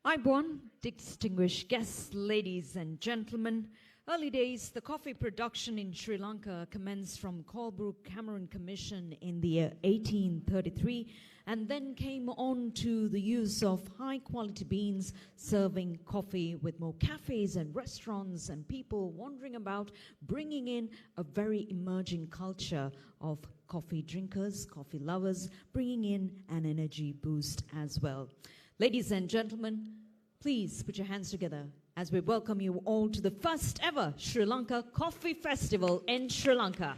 Aibwan, distinguished guests, ladies and gentlemen. Early days, the coffee production in Sri Lanka commenced from Colebrook Cameron Commission in the year 1833 and then came on to the use of high-quality beans, serving coffee with more cafes and restaurants and people wandering about, bringing in a very emerging culture of coffee drinkers, coffee lovers, bringing in an energy boost as well. Ladies and gentlemen, please put your hands together as we welcome you all to the first ever Sri Lanka Coffee Festival in Sri Lanka.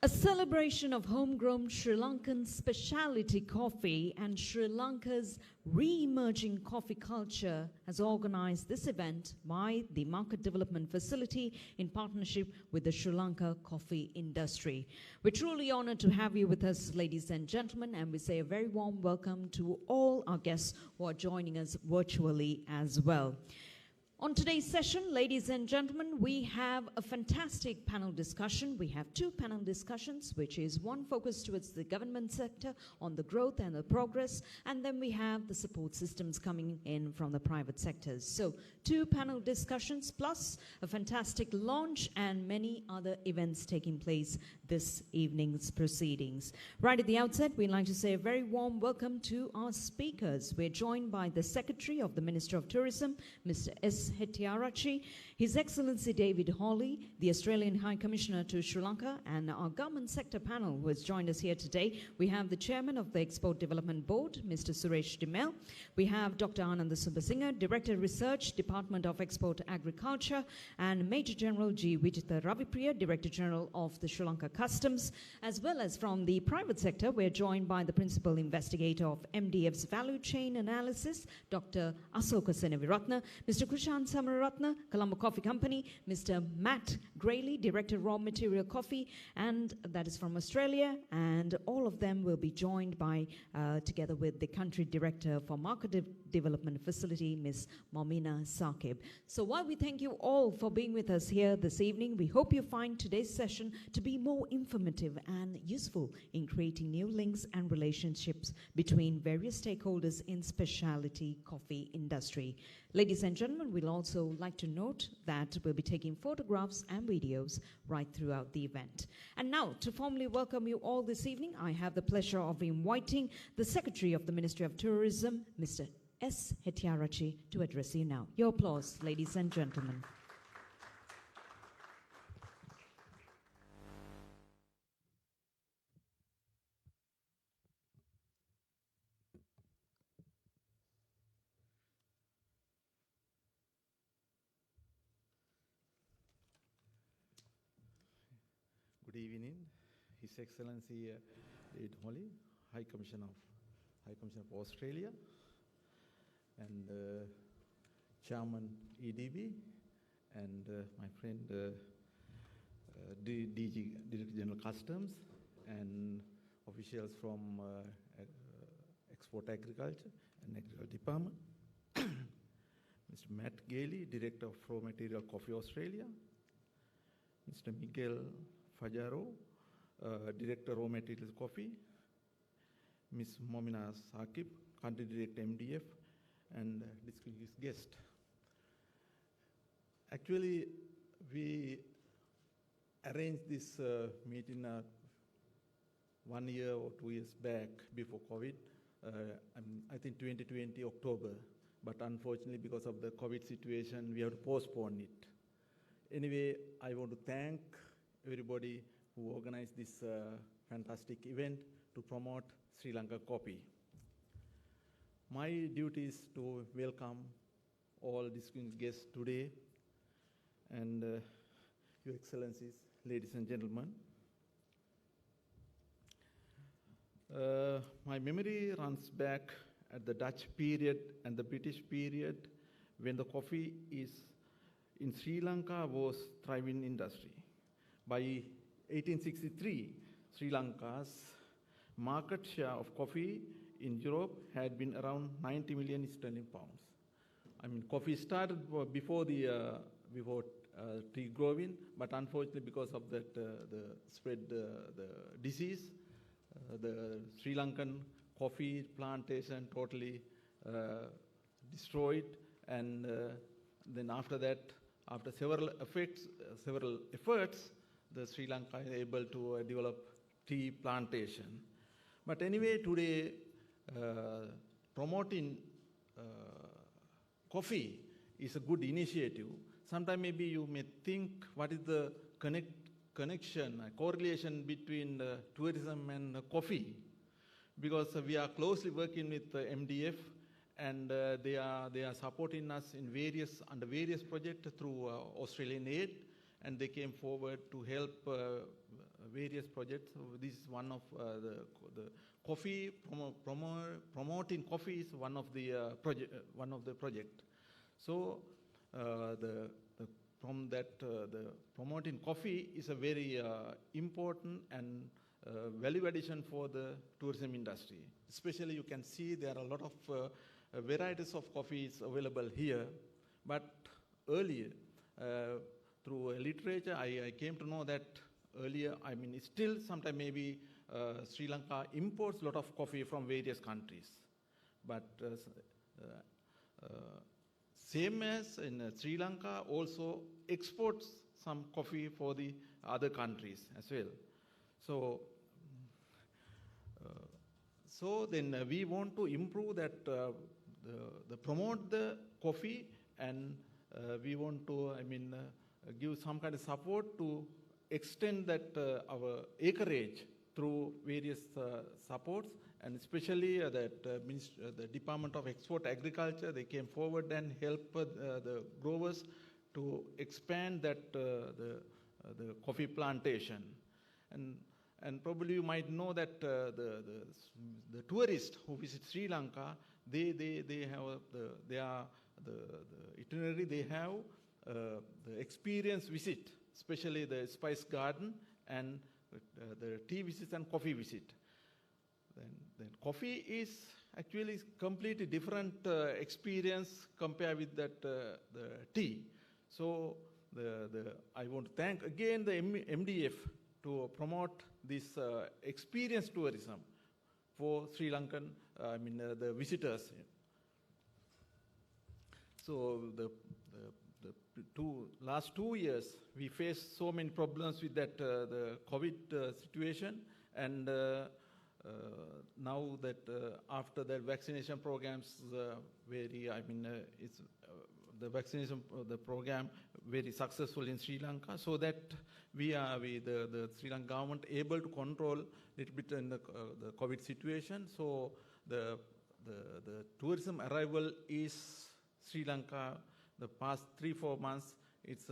A celebration of homegrown Sri Lankan specialty coffee and Sri Lanka's re-emerging coffee culture has organized this event by the Market Development Facility in partnership with the Sri Lanka coffee industry. We're truly honored to have you with us, ladies and gentlemen, and we say a very warm welcome to all our guests who are joining us virtually as well. On today's session, ladies and gentlemen, we have a fantastic panel discussion. We have two panel discussions, which is one focused towards the government sector on the growth and the progress, and then we have the support systems coming in from the private sectors. So two panel discussions plus a fantastic launch and many other events taking place this evening's proceedings. Right at the outset, we'd like to say a very warm welcome to our speakers. We're joined by the Secretary of the Ministry of Tourism, Mr. S. Hettiarachchi, His Excellency David Hawley, the Australian High Commissioner to Sri Lanka, and our government sector panel who has joined us here today. We have the Chairman of the Export Development Board, Mr. Suresh Dimel. We have Dr. Ananda Subasinghe, Director Research, Department of Export Agriculture, and Major General G. Vijitha Ravipriya, Director General of the Sri Lanka Customs. As well as from the private sector, we're joined by the Principal Investigator of MDF's Value Chain Analysis, Dr. Asoka Senaviratne, Mr. Krishan Samaratne, Colombo Coffee Company, Mr. Matt Grayley, Director Raw Material Coffee, and that is from Australia, and all of them will be joined by, together with the Country Director for Market Development Facility, Ms. Momina Saqib. So while we thank you all for being with us here this evening, we hope you find today's session to be more informative and useful in creating new links and relationships between various stakeholders in specialty coffee industry. Ladies and gentlemen, we'd also like to note that we'll be taking photographs and videos right throughout the event. And now, to formally welcome you all this evening, I have the pleasure of inviting the Secretary of the Ministry of Tourism, Mr. S. Hettiarachchi, to address you now. Your applause, ladies and gentlemen. Good evening, His Excellency David Hawley, High Commissioner of Australia, and Chairman EDB, and my friend DG, Director General Customs, and officials from Export Agriculture and Agriculture Department, Mr. Matt Gailey, Director of Raw Material Coffee Australia, Mr. Miguel Fajaro, Director Raw Materials Coffee, Ms. Momina Saqib, Country Director MDF, and distinguished guest. Actually, we arranged this meeting 1 year or 2 years back before COVID, I think 2020 October, but unfortunately because of the COVID situation, we have to postpone it. Anyway, I want to thank everybody who organized this fantastic event to promote Sri Lanka coffee. My duty is to welcome all distinguished guests today and Your Excellencies, ladies and gentlemen. My memory runs back at the Dutch period and the British period when the coffee in Sri Lanka was thriving industry. By 1863, Sri Lanka's market share of coffee in Europe had been around 90 million sterling pounds. I mean, coffee started before tea growing, but unfortunately because of that, the spread the disease, the Sri Lankan coffee plantation totally destroyed, and then after that, after several efforts, the Sri Lanka is able to develop tea plantation. But anyway, today promoting coffee is a good initiative. Sometimes maybe you may think, what is the connection, correlation between tourism and coffee? Because we are closely working with MDF, and they are supporting us in under various projects through Australian aid, and they came forward to help various projects. So this is one of the coffee promoting coffee is one of the project. So from that the promoting coffee is a very important and value addition for the tourism industry. Especially you can see there are a lot of varieties of coffees available here, but earlier through literature I came to know that earlier, I mean still sometimes maybe Sri Lanka imports a lot of coffee from various countries, but same as in Sri Lanka also exports some coffee for the other countries as well. So then we want to improve that, the promote the coffee, and we want to, give some kind of support to extend that our acreage through various supports, and especially the Department of Export Agriculture, they came forward and helped the growers to expand that the coffee plantation. And probably you might know that the tourists who visit Sri Lanka, they have the itinerary, they have the experience visit, especially the spice garden and the tea visit and coffee visit. Then coffee is actually completely different experience compared with that the tea. So I want to thank again the MDF to promote this experience tourism for Sri Lankan, the visitors. So the last 2 years, we faced so many problems with that the COVID situation, and now that after the vaccination programs it's the vaccination the program very successful in Sri Lanka, so that the Sri Lankan government able to control a little bit in the COVID situation. So the tourism arrival is Sri Lanka the past 3-4 months, it's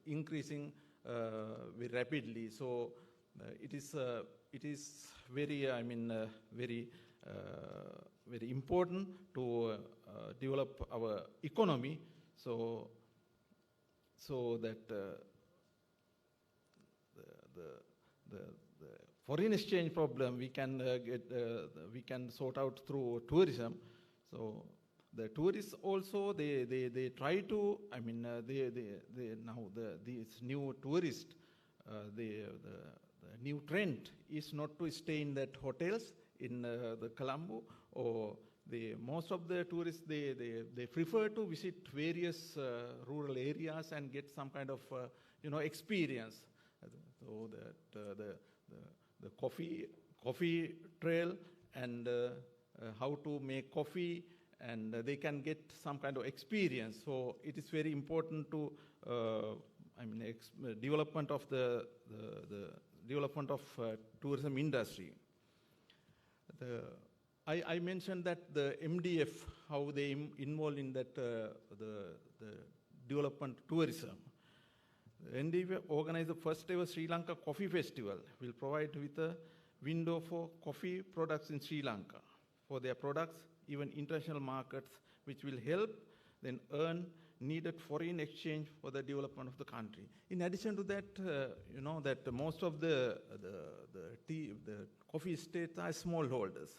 increasing very rapidly. So it is very very important to develop our economy, so that the foreign exchange problem we can sort out through tourism. So the tourists also they try to these new tourists the new trend is not to stay in that hotels in the Colombo, or most of the tourists they prefer to visit various rural areas and get some kind of experience. So that the coffee trail and how to make coffee, and they can get some kind of experience. So it is very important to development of the development of tourism industry. I mentioned that the MDF, how they involved in that the development tourism. The MDF organized the first ever Sri Lanka Coffee Festival, will provide with a window for coffee products in Sri Lanka, for their products, even international markets, which will help then earn needed foreign exchange for the development of the country. In addition to that, that most of the coffee estates are smallholders.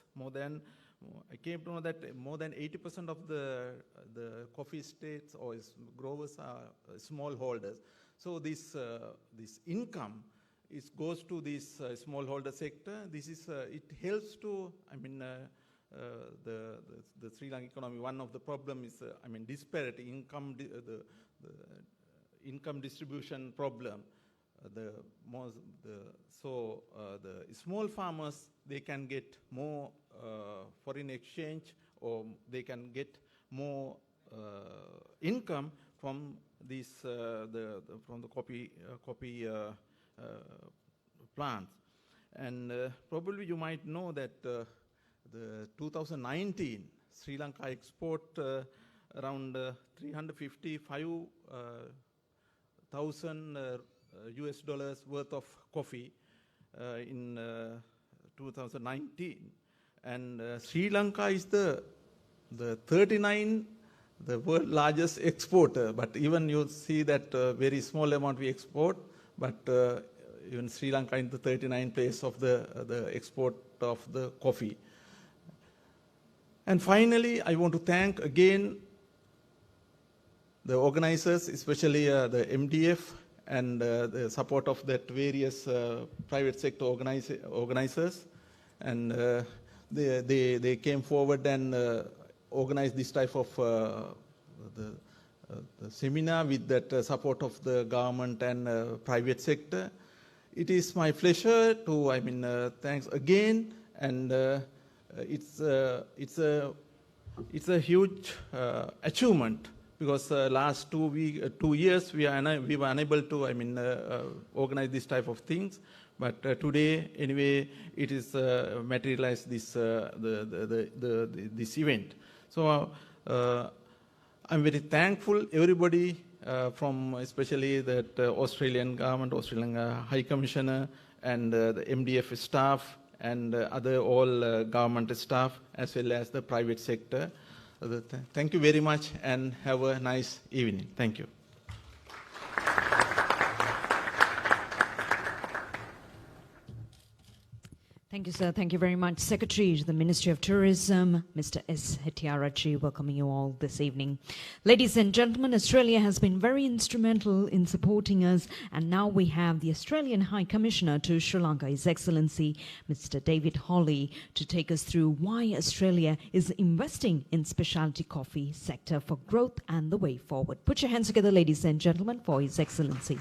I came to know that more than 80% of the coffee estates or growers are smallholders. So this income it goes to this smallholder sector. This is it helps to, I mean, the Sri Lankan economy. One of the problem is, I mean, disparity income, the income distribution problem. The small farmers, they can get more foreign exchange, or they can get more income from this from the coffee plants. And probably you might know that the 2019 Sri Lanka export around 355,000 US dollars worth of coffee in 2019, and Sri Lanka is the 39 the world largest exporter. But even you see that very small amount we export, but even Sri Lanka in the 39th place of the export of the coffee. And finally, I want to thank again the organizers, especially the MDF, and the support of that various private sector organizers, and they came forward and organized this type of the seminar with that support of the government and private sector. It is my pleasure to, I mean, thanks again, and it's a huge achievement, because last 2 years we were unable to, I mean, organize this type of things. But today, anyway, it is materialized this this event. So I'm very thankful everybody from especially that Australian government, Australian High Commissioner, and the MDF staff, and other all government staff, as well as the private sector. Thank you very much, and have a nice evening. Thank you. Thank you, sir. Thank you very much. Secretary to the Ministry of Tourism, Mr. S. Hetiarachi, welcoming you all this evening. Ladies and gentlemen, Australia has been very instrumental in supporting us, and now we have the Australian High Commissioner to Sri Lanka, His Excellency Mr. David Hawley, to take us through why Australia is investing in specialty coffee sector for growth and the way forward. Put your hands together, ladies and gentlemen, for His Excellency.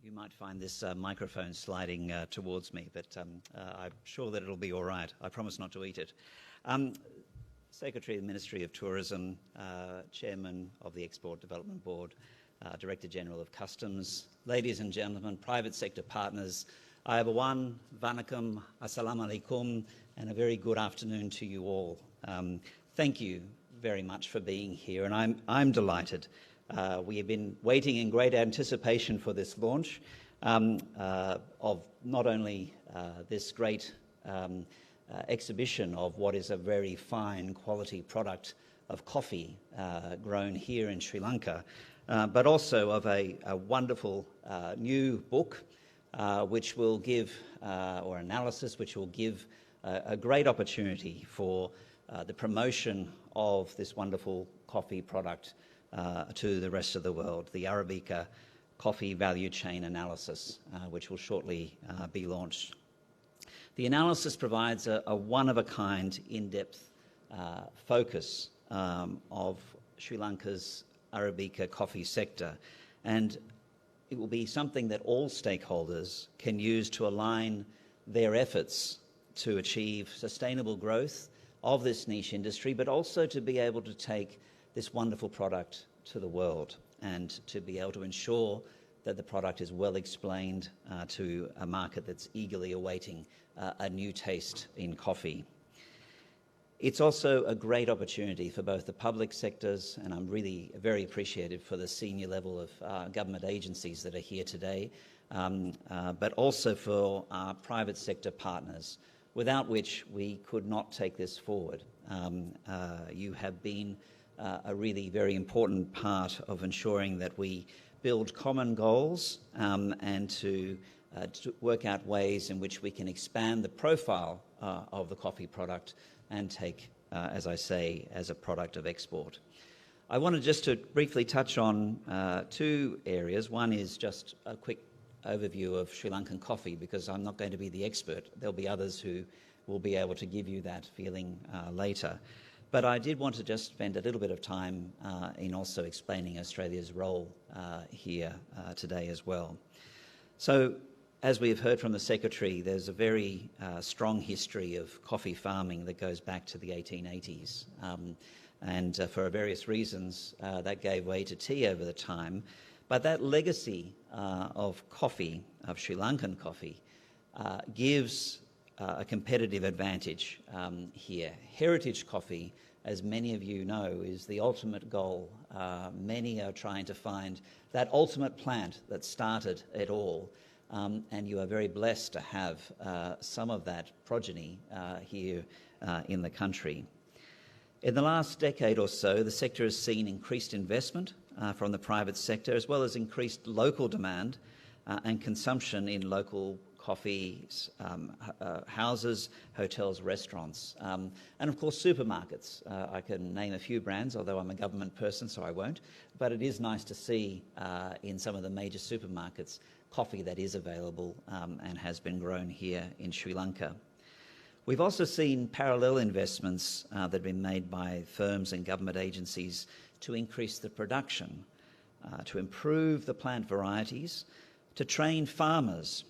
You might find this microphone sliding towards me, but I'm sure that it'll be all right. I promise not to eat it. Secretary of the Ministry of Tourism, Chairman of the Export Development Board, Director General of Customs, ladies and gentlemen, private sector partners, Ayabawan, Vanakkam, Assalamu alaikum, and a very good afternoon to you all. Thank you very much for being here, and I'm delighted. We have been waiting in great anticipation for this launch of not only this great exhibition of what is a very fine quality product of coffee grown here in Sri Lanka, but also of a wonderful new book which will give, or analysis which will give a great opportunity for the promotion of this wonderful coffee product to the rest of the world, the Arabica Coffee Value Chain Analysis, which will shortly be launched. The analysis provides a one-of-a-kind, in-depth focus of Sri Lanka's Arabica coffee sector, and it will be something that all stakeholders can use to align their efforts to achieve sustainable growth of this niche industry, but also to be able to take this wonderful product to the world and to be able to ensure that the product is well explained to a market that's eagerly awaiting a new taste in coffee. It's also a great opportunity for both the public sectors, and I'm really very appreciative for the senior level of government agencies that are here today, but also for our private sector partners, without which we could not take this forward. You have been a really very important part of ensuring that we build common goals and to work out ways in which we can expand the profile of the coffee product and take, as I say, as a product of export. I wanted just to briefly touch on two areas. One is just a quick overview of Sri Lankan coffee, because I'm not going to be the expert. There'll be others who will be able to give you that feeling later. But I did want to just spend a little bit of time in also explaining Australia's role here today as well. So, as we've heard from the Secretary, there's a very strong history of coffee farming that goes back to the 1880s. And for various reasons, that gave way to tea over the time. But that legacy of coffee, of Sri Lankan coffee, gives a competitive advantage here. Heritage coffee, as many of you know, is the ultimate goal. Many are trying to find that ultimate plant that started it all. And you are very blessed to have some of that progeny here in the country. In the last decade or so, the sector has seen increased investment from the private sector, as well as increased local demand and consumption in local coffee houses, hotels, restaurants, and of course supermarkets. I can name a few brands, although I'm a government person, so I won't. But it is nice to see in some of the major supermarkets coffee that is available and has been grown here in Sri Lanka. We've also seen parallel investments that have been made by firms and government agencies to increase the production, to improve the plant varieties, to train farmers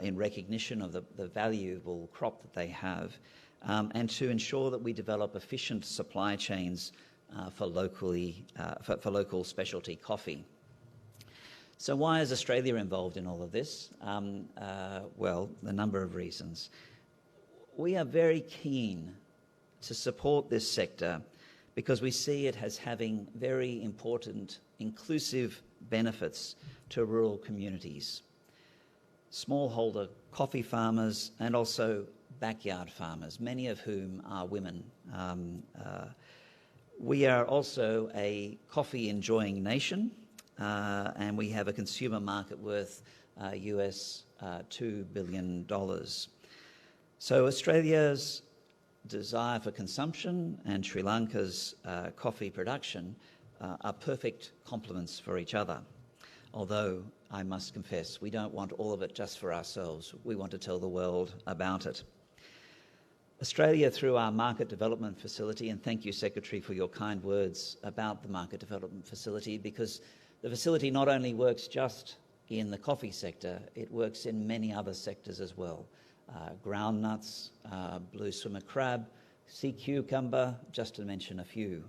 in recognition of the valuable crop that they have, and to ensure that we develop efficient supply chains for local specialty coffee. So why is Australia involved in all of this? Well, a number of reasons. We are very keen to support this sector because we see it as having very important inclusive benefits to rural communities. Smallholder coffee farmers and also backyard farmers, many of whom are women. We are also a coffee-enjoying nation, and we have a consumer market worth US $2 billion. So Australia's desire for consumption and Sri Lanka's coffee production are perfect complements for each other. Although, I must confess, we don't want all of it just for ourselves. We want to tell the world about it. Australia, through our Market Development Facility, and thank you, Secretary, for your kind words about the Market Development Facility, because the facility not only works just in the coffee sector, it works in many other sectors as well. Groundnuts, blue swimmer crab, sea cucumber, just to mention a few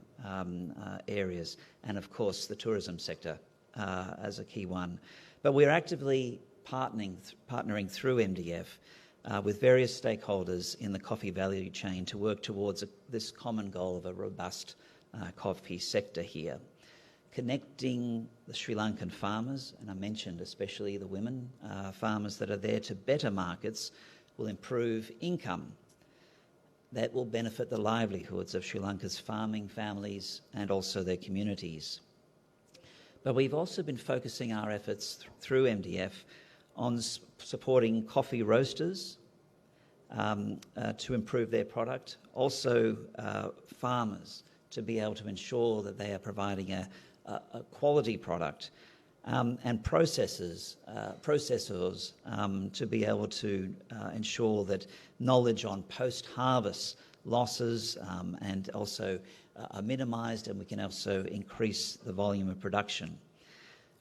areas, and of course the tourism sector as a key one. But we're actively partnering through MDF with various stakeholders in the coffee value chain to work towards this common goal of a robust coffee sector here. Connecting the Sri Lankan farmers, and I mentioned especially the women farmers that are there, to better markets will improve income. That will benefit the livelihoods of Sri Lanka's farming families and also their communities. But we've also been focusing our efforts through MDF on supporting coffee roasters to improve their product, also farmers to be able to ensure that they are providing a quality product, and processors to be able to ensure that knowledge on post-harvest losses and also are minimised, and we can also increase the volume of production.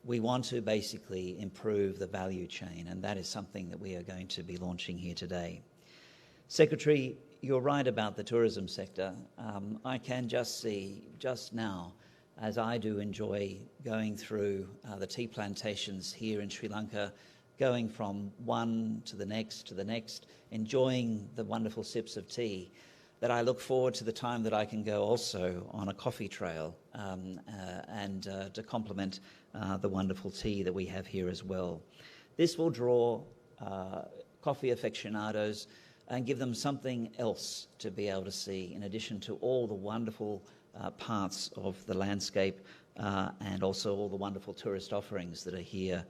We want to basically improve the value chain, and that is something that we are going to be launching here today. Secretary, you're right about the tourism sector. I can just see, just now, as I do enjoy going through the tea plantations here in Sri Lanka, going from one to the next, enjoying the wonderful sips of tea, that I look forward to the time that I can go also on a coffee trail and to complement the wonderful tea that we have here as well. This will draw coffee aficionados and give them something else to be able to see, in addition to all the wonderful parts of the landscape and also all the wonderful tourist offerings that are here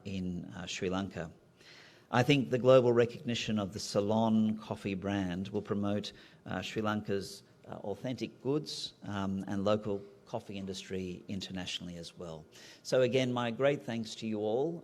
in Sri Lanka. I think the global recognition of the Ceylon coffee brand will promote Sri Lanka's authentic goods and local coffee industry internationally as well. So again, my great thanks to you all.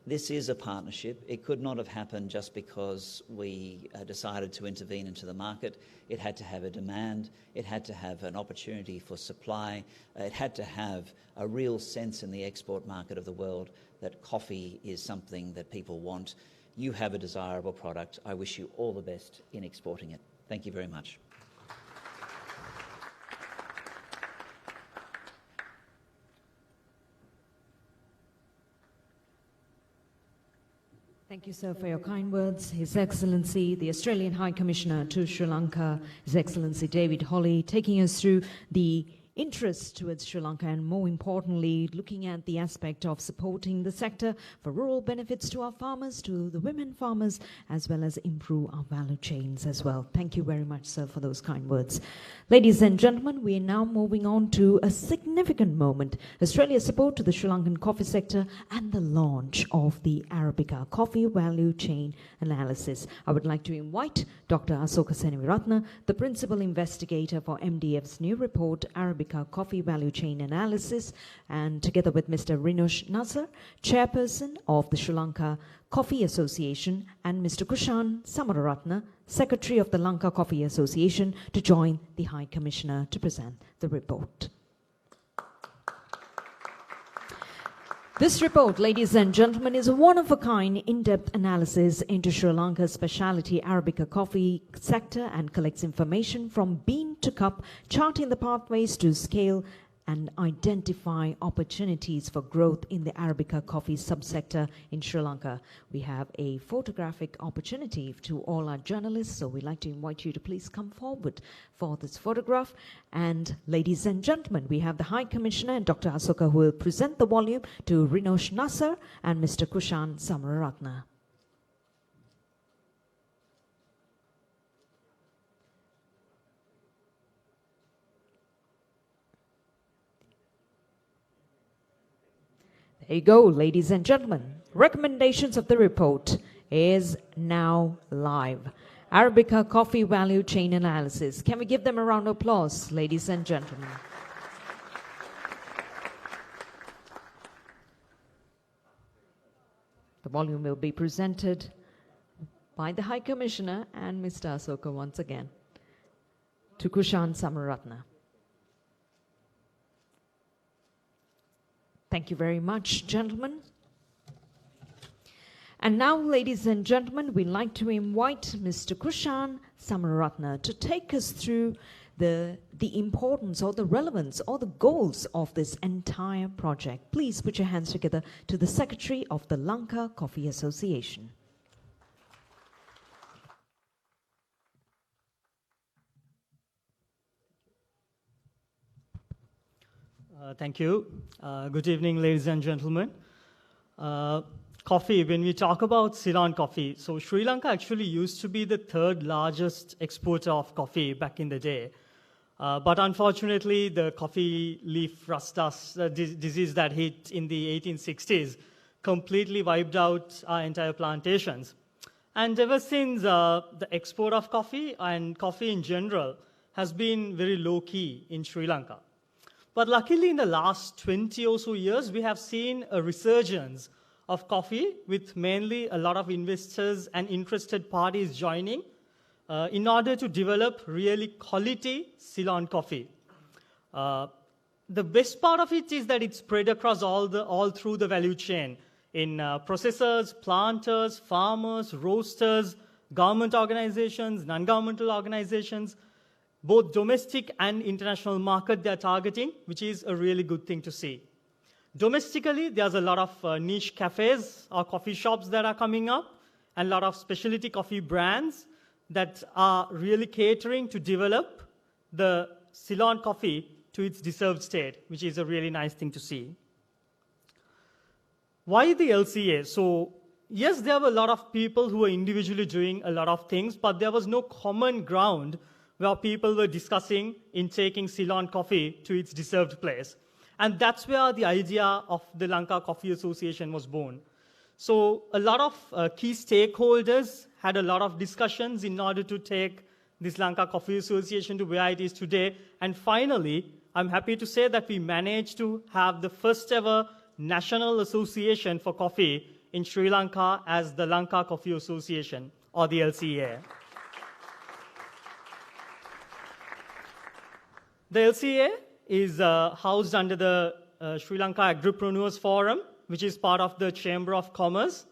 This is a partnership. It could not have happened just because we decided to intervene into the market. It had to have a demand. It had to have an opportunity for supply. It had to have a real sense in the export market of the world that coffee is something that people want. You have a desirable product. I wish you all the best in exporting it. Thank you very much. Thank you, sir, for your kind words. His Excellency, the Australian High Commissioner to Sri Lanka, His Excellency David Holly, taking us through the interest towards Sri Lanka and, more importantly, looking at the aspect of supporting the sector for rural benefits to our farmers, to the women farmers, as well as improve our value chains as well. Thank you very much, sir, for those kind words. Ladies and gentlemen, we are now moving on to a significant moment: Australia's support to the Sri Lankan coffee sector and the launch of the Arabica Coffee Value Chain Analysis. I would like to invite Dr. Asoka Senaviratne, the Principal Investigator for MDF's new report, Arabica Coffee Value Chain Analysis, and together with Mr. Rinosh Nasser, Chairperson of the Sri Lanka Coffee Association, and Mr. Kushan Samararatne, Secretary of the Lanka Coffee Association, to join the High Commissioner to present the report. This report, ladies and gentlemen, is a one-of-a-kind, in-depth analysis into Sri Lanka's specialty Arabica coffee sector and collects information from bean to cup, charting the pathways to scale and identify opportunities for growth in the Arabica coffee subsector in Sri Lanka. We have a photographic opportunity to all our journalists, so we'd like to invite you to please come forward for this photograph. And ladies and gentlemen, we have the High Commissioner and Dr. Asoka, who will present the volume to Rinosh Nasser and Mr. Kushan Samararatne. There you go, ladies and gentlemen. Recommendations of the report is now live. Arabica Coffee Value Chain Analysis. Can we give them a round of applause, ladies and gentlemen? The volume will be presented by the High Commissioner and Mr. Asoka once again to Kushan Samararatne. Thank you very much, gentlemen. And now, ladies and gentlemen, we'd like to invite Mr. Kushan Samararatne to take us through the importance or the relevance or the goals of this entire project. Please put your hands together to the Secretary of the Lanka Coffee Association. Thank you. Good evening, ladies and gentlemen. Coffee, when we talk about Ceylon coffee, so Sri Lanka actually used to be the third largest exporter of coffee back in the day. But unfortunately, the coffee leaf rust dust disease that hit in the 1860s completely wiped out our entire plantations. And ever since, the export of coffee and coffee in general has been very low-key in Sri Lanka. But luckily, in the last 20 or so years, we have seen a resurgence of coffee, with mainly a lot of investors and interested parties joining in order to develop really quality Ceylon coffee. The best part of it is that it's spread across all through the value chain in processors, planters, farmers, roasters, government organizations, non-governmental organizations, both domestic and international market they're targeting, which is a really good thing to see. Domestically, there's a lot of niche cafes or coffee shops that are coming up, and a lot of specialty coffee brands that are really catering to develop the Ceylon coffee to its deserved state, which is a really nice thing to see. Why the LCA? So, yes, there were a lot of people who were individually doing a lot of things, but there was no common ground where people were discussing in taking Ceylon coffee to its deserved place. And that's where the idea of the Lanka Coffee Association was born. So a lot of key stakeholders had a lot of discussions in order to take this Lanka Coffee Association to where it is today. And finally, I'm happy to say that we managed to have the first ever National Association for Coffee in Sri Lanka as the Lanka Coffee Association, or the LCA. The LCA is housed under the Sri Lanka Agripreneurs Forum, which is part of the Chamber of Commerce,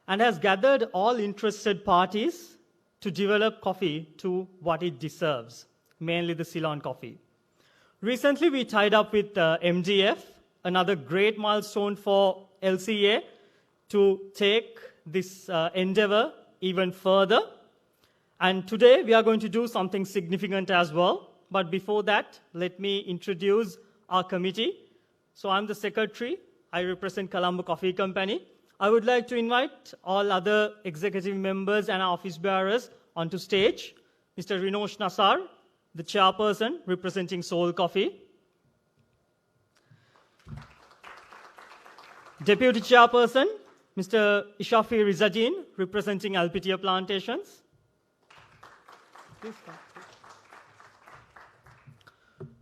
and has gathered all interested parties to develop coffee to what it deserves, mainly the Ceylon coffee. Recently, we tied up with MDF, another great milestone for LCA, to take this endeavor even further. And today, we are going to do something significant as well. But before that, let me introduce our committee. So I'm the secretary. I represent Colombo Coffee Company. I would like to invite all other executive members and office bearers onto stage. Mr. Rinosh Nassar, the chairperson representing Soul Coffee. Deputy chairperson, Mr. Ishafi Rizadin, representing Alpitia Plantations. Please come.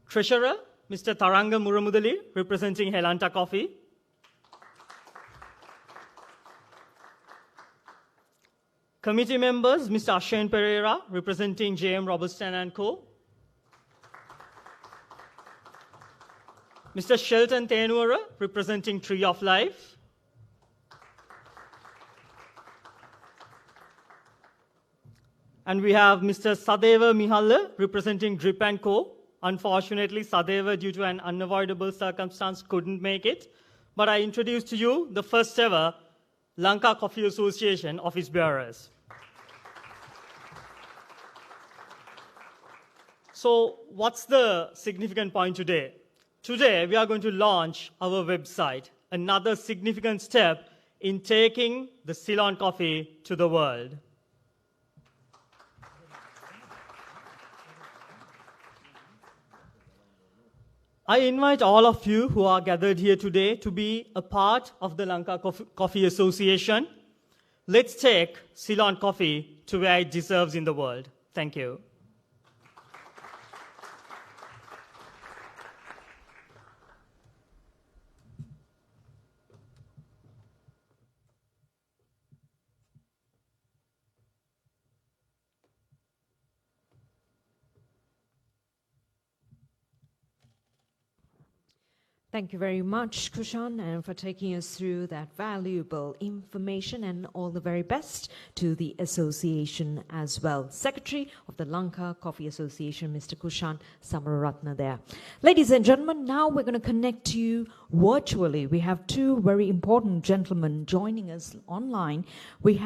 Treasurer, Mr. Taranga Muramudali, representing Helanta Coffee. Committee members, Mr. Ashen Pereira, representing JM Robertson & Co. Mr. Shelton Tenura, representing Tree of Life. And we have Mr. Sadeva Mihalla, representing Drip & Co. Unfortunately, Sadeva, due to an unavoidable circumstance, couldn't make it. But I introduce to you the first ever Lanka Coffee Association office bearers. So what's the significant point today? Today, we are going to launch our website, another significant step in taking the Ceylon coffee to the world. I invite all of you who are gathered here today to be a part of the Lanka Coffee Association. Let's take Ceylon coffee to where it deserves in the world. Thank you. Thank you very much, Kushan, and for taking us through that valuable information, and all the very best to the association as well. Secretary of the Lanka Coffee Association, Mr. Kushan Samararatna there. Ladies and gentlemen, now we're going to connect to you virtually. We have two very important gentlemen joining us online. We're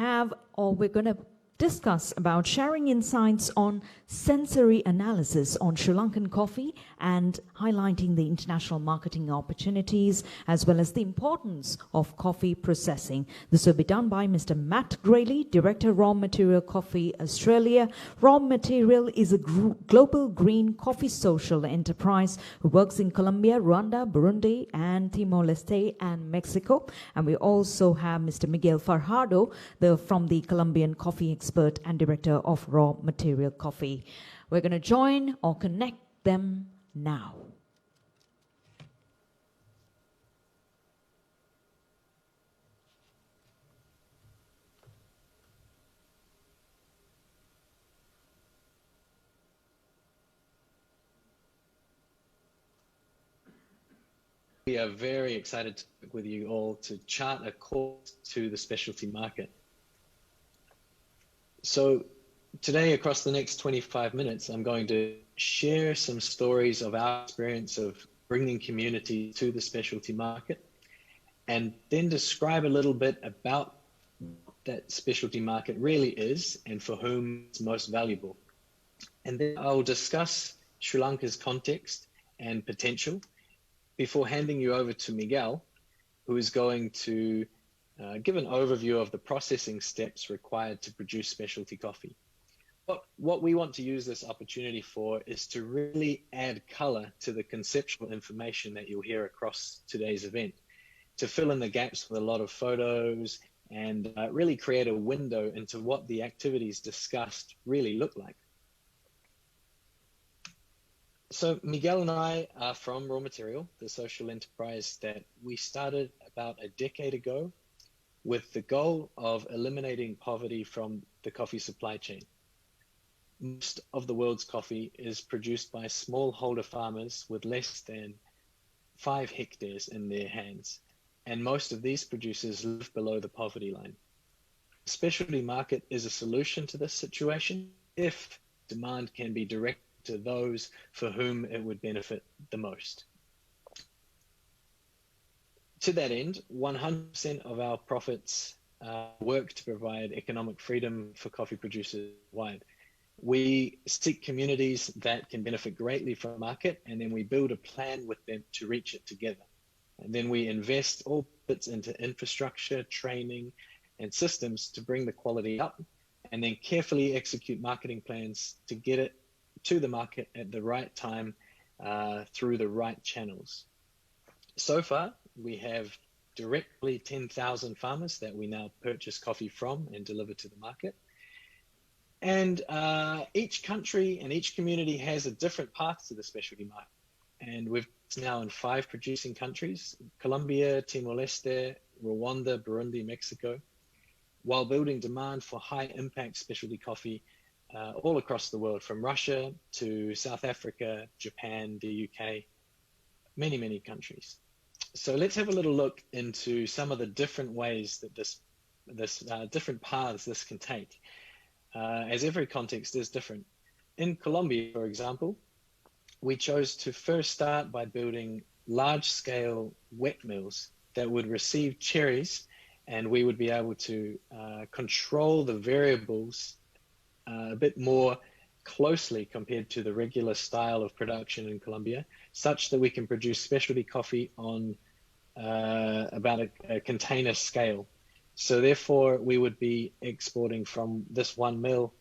going to discuss about sharing insights on sensory analysis on Sri Lankan coffee and highlighting the international marketing opportunities as well as the importance of coffee processing. This will be done by Mr. Matt Grayley, Director Raw Material Coffee Australia. Raw Material is a global green coffee social enterprise who works in Colombia, Rwanda, Burundi, and Timor-Leste and Mexico. And we also have Mr. Miguel Farjado from the Colombian Coffee Expert and Director of Raw Material Coffee. We're going to join or connect them now. We are very excited to work with you all to chart a course to the specialty market. So today, across the next 25 minutes, I'm going to share some stories of our experience of bringing community to the specialty market, and then describe a little bit about that specialty market really is and for whom it's most valuable. And then I'll discuss Sri Lanka's context and potential before handing you over to Miguel, who is going to give an overview of the processing steps required to produce specialty coffee. What we want to use this opportunity for is to really add color to the conceptual information that you'll hear across today's event, to fill in the gaps with a lot of photos and really create a window into what the activities discussed really look like. So Miguel and I are from Raw Material, the social enterprise that we started about a decade ago with the goal of eliminating poverty from the coffee supply chain. Most of the world's coffee is produced by smallholder farmers with less than 5 hectares in their hands, and most of these producers live below the poverty line. The specialty market is a solution to this situation if demand can be directed to those for whom it would benefit the most. To that end, 100% of our profits work to provide economic freedom for coffee producers worldwide. We seek communities that can benefit greatly from the market, and then we build a plan with them to reach it together. And then we invest all bits into infrastructure, training, and systems to bring the quality up, and then carefully execute marketing plans to get it to the market at the right time through the right channels. So far, we have directly 10,000 farmers that we now purchase coffee from and deliver to the market. And each country and each community has a different path to the specialty market. And we're now in 5 producing countries: Colombia, Timor-Leste, Rwanda, Burundi, Mexico, while building demand for high impact specialty coffee all across the world, from Russia to South Africa, Japan, the UK, many, many countries. So let's have a little look into some of the different ways that this different paths this can take, as every context is different. In Colombia, for example, we chose to first start by building large-scale wet mills that would receive cherries, and we would be able to control the variables a bit more closely compared to the regular style of production in Colombia, such that we can produce specialty coffee on about a container scale. So therefore, we would be exporting from this one mill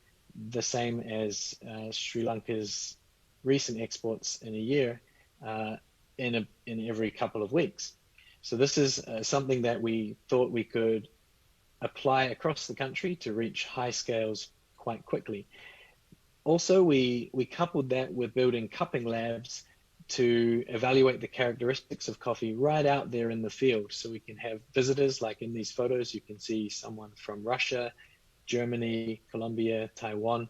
the same as Sri Lanka's recent exports in a year in every couple of weeks. So this is something that we thought we could apply across the country to reach high scales quite quickly. Also, we coupled that with building cupping labs to evaluate the characteristics of coffee right out there in the field. So we can have visitors, like in these photos, you can see someone from Russia, Germany, Colombia, Taiwan.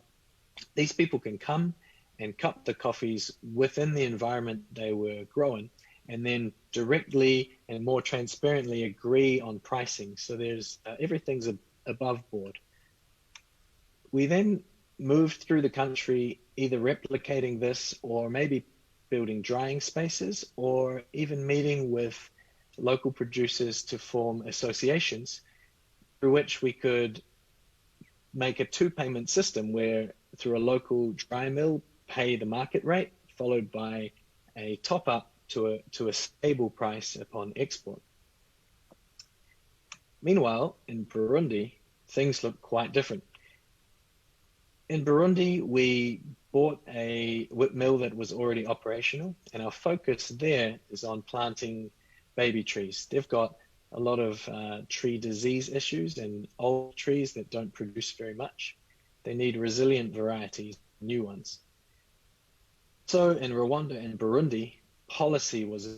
These people can come and cup the coffees within the environment they were growing, and then directly and more transparently agree on pricing. So there's everything's above board. We then moved through the country, either replicating this or maybe building drying spaces, or even meeting with local producers to form associations through which we could make a 2-payment system where through a local dry mill, pay the market rate, followed by a top up to a stable price upon export. Meanwhile, in Burundi, things look quite different. In Burundi, we bought a whip mill that was already operational, and our focus there is on planting baby trees. They've got a lot of tree disease issues and old trees that don't produce very much. They need resilient varieties, new ones. So in Rwanda and Burundi, policy was a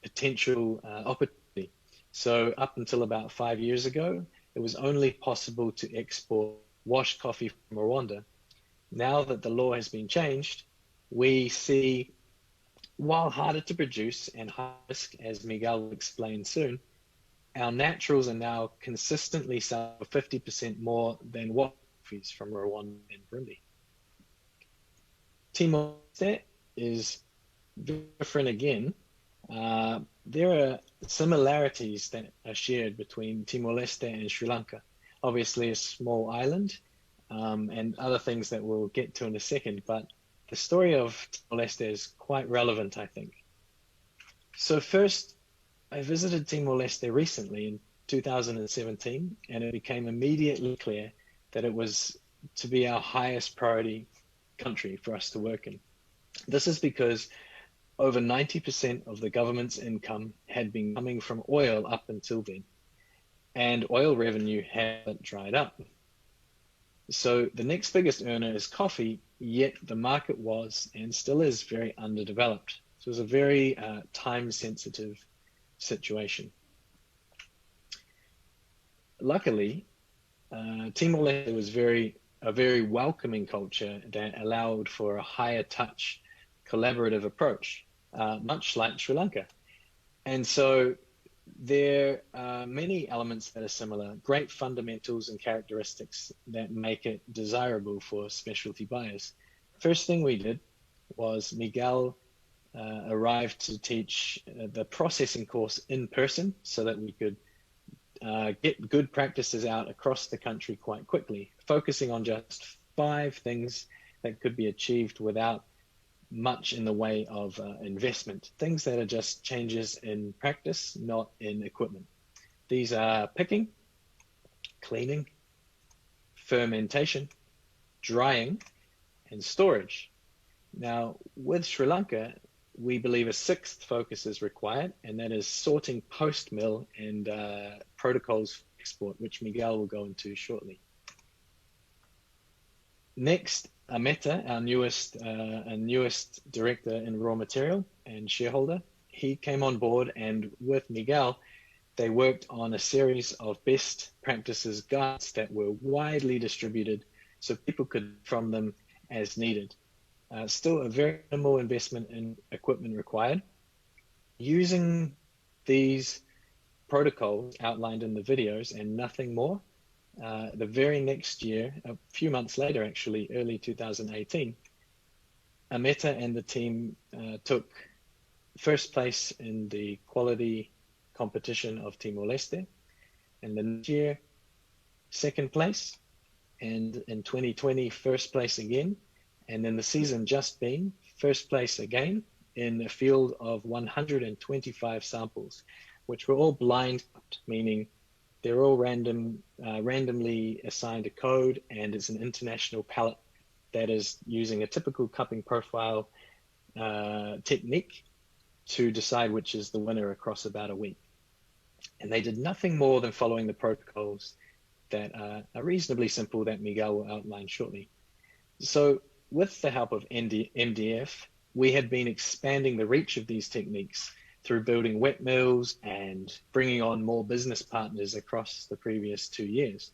potential opportunity. So up until about 5 years ago, it was only possible to export washed coffee from Rwanda. Now that the law has been changed, we see, while harder to produce and high risk, as Miguel will explain soon, our naturals are now consistently selling 50% more than washed coffees from Rwanda and Burundi. Timor-Leste is different again. There are similarities that are shared between Timor-Leste and Sri Lanka. Obviously a small island, and other things that we'll get to in a second, but the story of Timor-Leste is quite relevant, I think. So first, I visited Timor-Leste recently in 2017, and it became immediately clear that it was to be our highest priority country for us to work in. This is because over 90% of the government's income had been coming from oil up until then, and oil revenue hadn't dried up. So the next biggest earner is coffee, yet the market was and still is very underdeveloped. So it was a very time-sensitive situation. Luckily, Timor-Leste was a very welcoming culture that allowed for a higher touch, collaborative approach, much like Sri Lanka. And so there are many elements that are similar, great fundamentals and characteristics that make it desirable for specialty buyers. First thing we did was Miguel arrived to teach the processing course in person so that we could get good practices out across the country quite quickly, focusing on just 5 things that could be achieved without much in the way of investment, things that are just changes in practice, not in equipment. These are picking, cleaning, fermentation, drying, and storage. Now, with Sri Lanka, we believe a 6th focus is required, and that is sorting post-mill and protocols for export, which Miguel will go into shortly. Next, Ameta, our newest director in raw material and shareholder, he came on board, and with Miguel, they worked on a series of best practices guides that were widely distributed so people could from them as needed. Still a very minimal investment in equipment required. Using these protocols outlined in the videos and nothing more, the very next year, a few months later actually, early 2018, Ameta and the team took first place in the quality competition of Timor-Leste, and the next year, 2nd place, and in 2020, 1st place again. And then the season just been 1st place again in a field of 125 samples, which were all blind, meaning they're all randomly assigned a code, and it's an international palette that is using a typical cupping profile technique to decide which is the winner across about a week. And they did nothing more than following the protocols that are reasonably simple that Miguel will outline shortly. So with the help of MDF, we had been expanding the reach of these techniques through building wet mills and bringing on more business partners across the previous 2 years.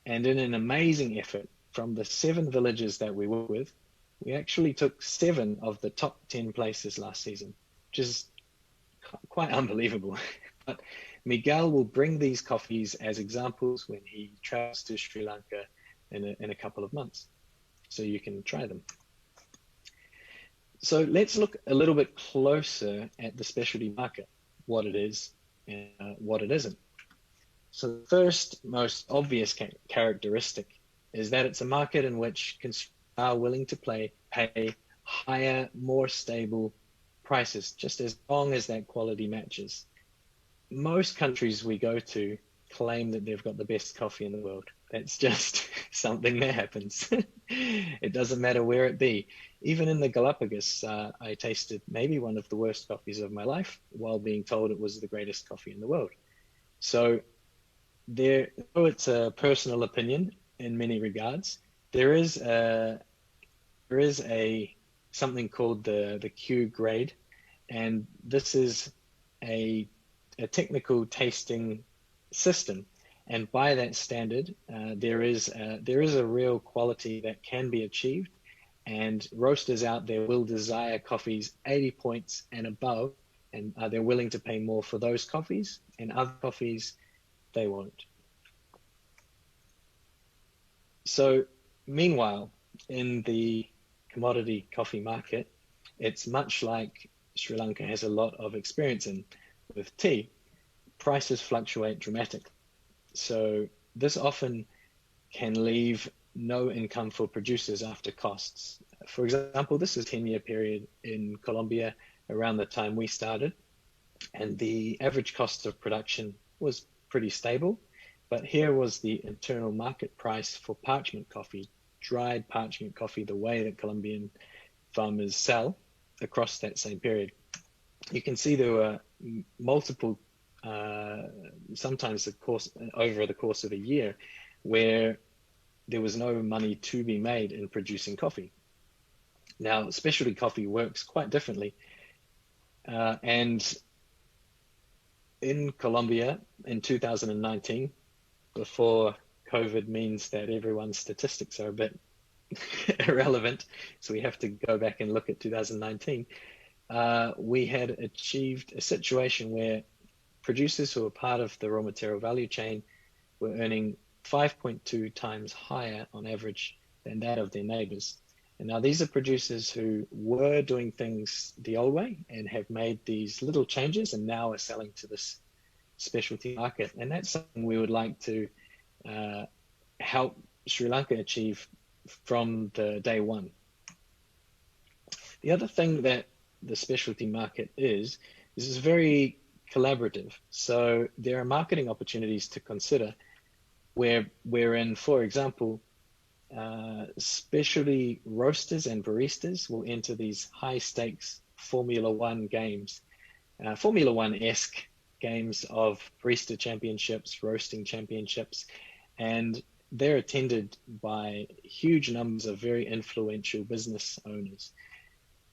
And in an amazing effort, from the 7 villages that we work with, we actually took 7 of the top 10 places last season, which is quite unbelievable. But Miguel will bring these coffees as examples when he travels to Sri Lanka in a couple of months, so you can try them. So let's look a little bit closer at the specialty market, what it is and what it isn't. So the first most obvious characteristic is that it's a market in which consumers are willing to pay higher, more stable prices, just as long as that quality matches. Most countries we go to claim that they've got the best coffee in the world. That's just something that happens. It doesn't matter where it be. Even in the Galapagos, I tasted maybe one of the worst coffees of my life while being told it was the greatest coffee in the world. So though it's a personal opinion in many regards, there is something called the Q grade, and this is a technical tasting system. And by that standard, there is a real quality that can be achieved, and roasters out there will desire coffees 80 points and above, and they're willing to pay more for those coffees, and other coffees, they won't. So meanwhile, in the commodity coffee market, it's much like Sri Lanka has a lot of experience in with tea. Prices fluctuate dramatically. So this often can leave no income for producers after costs. For example, this is a 10-year period in Colombia around the time we started. and the average cost of production was pretty stable. But here was the internal market price for parchment coffee, dried parchment coffee, the way that Colombian farmers sell across that same period. You can see there were multiple, sometimes over the course of a year, where there was no money to be made in producing coffee. Now, specialty coffee works quite differently. And in Colombia in 2019, before COVID means that everyone's statistics are a bit irrelevant, so we have to go back and look at 2019, we had achieved a situation where producers who were part of the raw material value chain were earning 5.2 times higher on average than that of their neighbors. And now these are producers who were doing things the old way and have made these little changes and now are selling to this specialty market. And that's something we would like to help Sri Lanka achieve from the day one. The other thing that the specialty market is very collaborative. So there are marketing opportunities to consider wherein, for example, specialty roasters and baristas will enter these high stakes Formula One games, Formula One-esque games of barista championships, roasting championships, and they're attended by huge numbers of very influential business owners.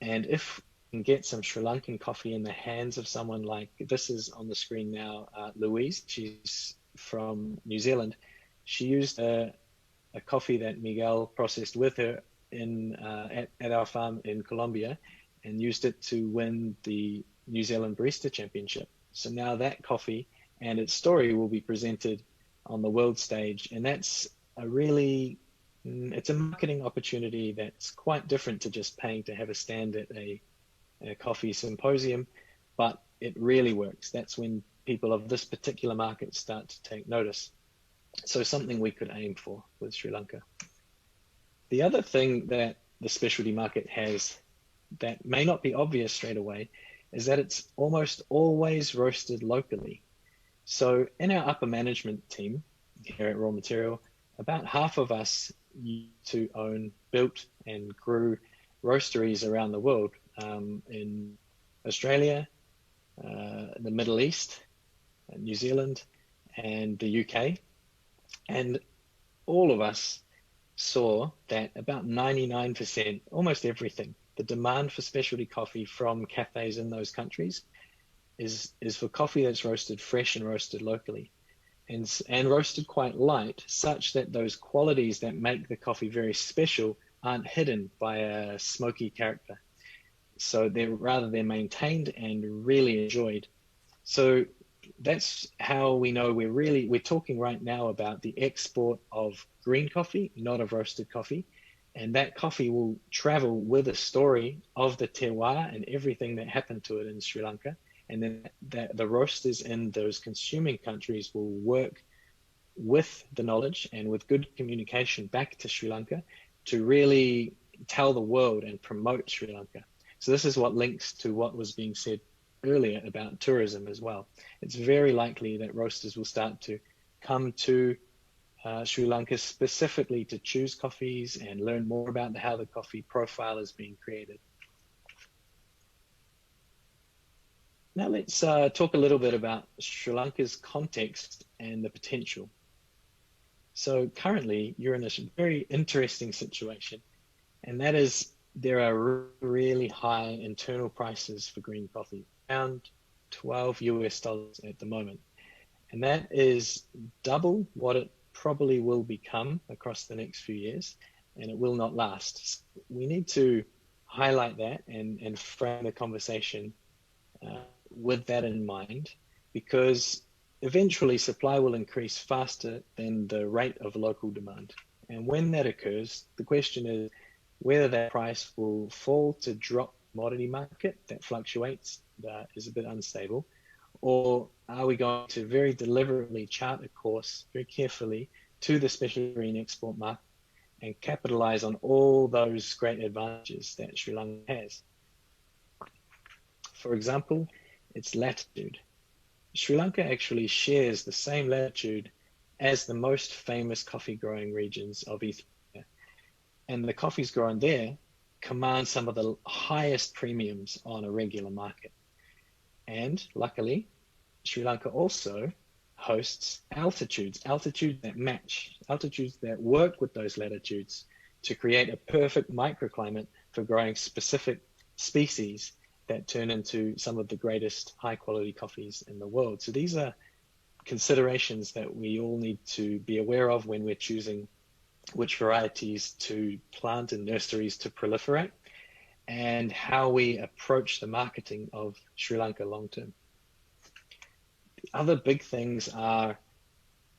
And if we can get some Sri Lankan coffee in the hands of someone like, this is on the screen now, Louise, she's from New Zealand. She used a coffee that Miguel processed with her at our farm in Colombia and used it to win the New Zealand Barista Championship. So now that coffee and its story will be presented on the world stage, and that's it's a marketing opportunity that's quite different to just paying to have a stand at a coffee symposium, but it really works. That's when people of this particular market start to take notice. So something we could aim for with Sri Lanka. The other thing that the specialty market has that may not be obvious straight away is that it's almost always roasted locally. So in our upper management team here at Raw Material, about half of us used to built and grew roasteries around the world, in Australia, the Middle East, New Zealand, and the UK. And all of us saw that about 99%, almost everything, the demand for specialty coffee from cafes in those countries is for coffee that's roasted fresh and roasted locally, and roasted quite light, such that those qualities that make the coffee very special aren't hidden by a smoky character. So they're maintained and really enjoyed. So that's how we know we're talking right now about the export of green coffee, not of roasted coffee. And that coffee will travel with a story of the terroir and everything that happened to it in Sri Lanka. And then the roasters in those consuming countries will work with the knowledge and with good communication back to Sri Lanka to really tell the world and promote Sri Lanka. So this is what links to what was being said earlier about tourism as well. It's very likely that roasters will start to come to Sri Lanka specifically to choose coffees and learn more about how the coffee profile is being created. Now let's talk a little bit about Sri Lanka's context and the potential. So currently you're in a very interesting situation, and that is there are really high internal prices for green coffee, around $12 at the moment. And that is double what it probably will become across the next few years, and it will not last. So we need to highlight that and frame the conversation with that in mind, because eventually supply will increase faster than the rate of local demand. And when that occurs, the question is whether that price will fall to drop commodity market that fluctuates, that is a bit unstable, or are we going to very deliberately chart a course very carefully to the special green export market and capitalize on all those great advantages that Sri Lanka has? For example, its latitude. Sri Lanka actually shares the same latitude as the most famous coffee growing regions of Ethiopia. And the coffees grown there command some of the highest premiums on a regular market. And luckily, Sri Lanka also hosts altitudes that match, altitudes that work with those latitudes to create a perfect microclimate for growing specific species that turn into some of the greatest high quality coffees in the world. So these are considerations that we all need to be aware of when we're choosing which varieties to plant in nurseries to proliferate and how we approach the marketing of Sri Lanka long term. The other big things are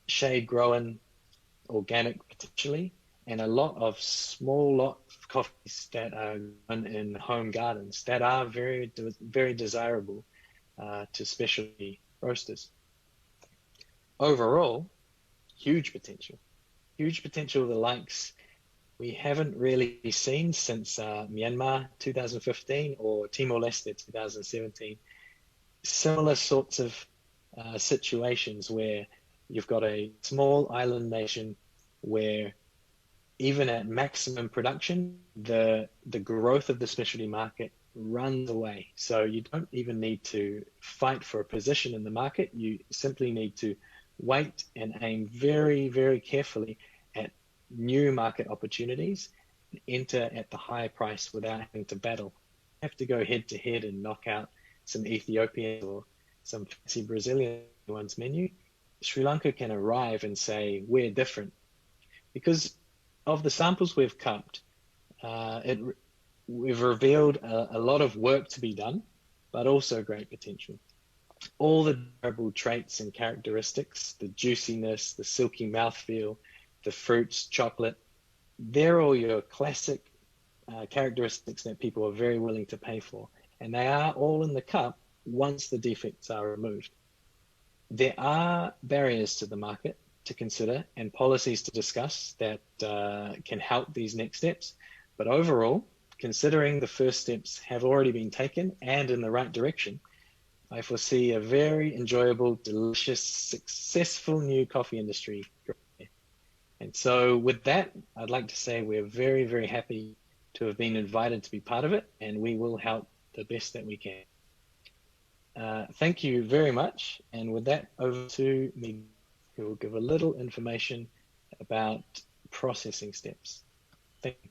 shade grown, organic potentially, and a lot of small lot coffees that are grown in home gardens that are very, very desirable to specialty roasters. Overall, huge potential. Huge potential, the likes we haven't really seen since Myanmar 2015 or Timor-Leste 2017. Similar sorts of situations where you've got a small island nation where even at maximum production, the growth of the specialty market runs away. So you don't even need to fight for a position in the market. You simply need to wait and aim very, very carefully at new market opportunities and enter at the higher price without having to battle. You have to go head to head and knock out some Ethiopian or some fancy Brazilian one's menu. Sri Lanka can arrive and say, we're different. Because of the samples we've cupped, we've revealed a lot of work to be done, but also great potential. All the desirable traits and characteristics, the juiciness, the silky mouthfeel, the fruits, chocolate, they're all your classic characteristics that people are very willing to pay for. And they are all in the cup once the defects are removed. There are barriers to the market to consider and policies to discuss that can help these next steps. But overall, considering the first steps have already been taken and in the right direction, I foresee a very enjoyable, delicious, successful new coffee industry. And so with that, I'd like to say we're very, very happy to have been invited to be part of it, and we will help the best that we can. Thank you very much. And with that, over to me, who will give a little information about processing steps. Thank you.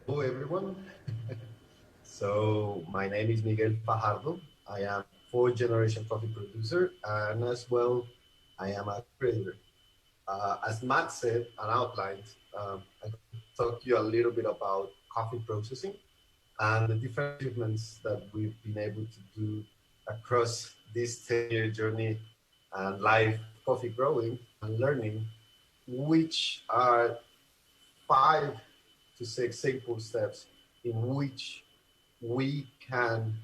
Hello, everyone. So my name is Miguel Fajardo. I am fourth generation coffee producer, and as well, I am a creator. As Matt said and outlined, I talk to you a little bit about coffee processing and the different achievements that we've been able to do across this 10-year journey and life coffee growing and learning, which are 5 to 6 simple steps in which we can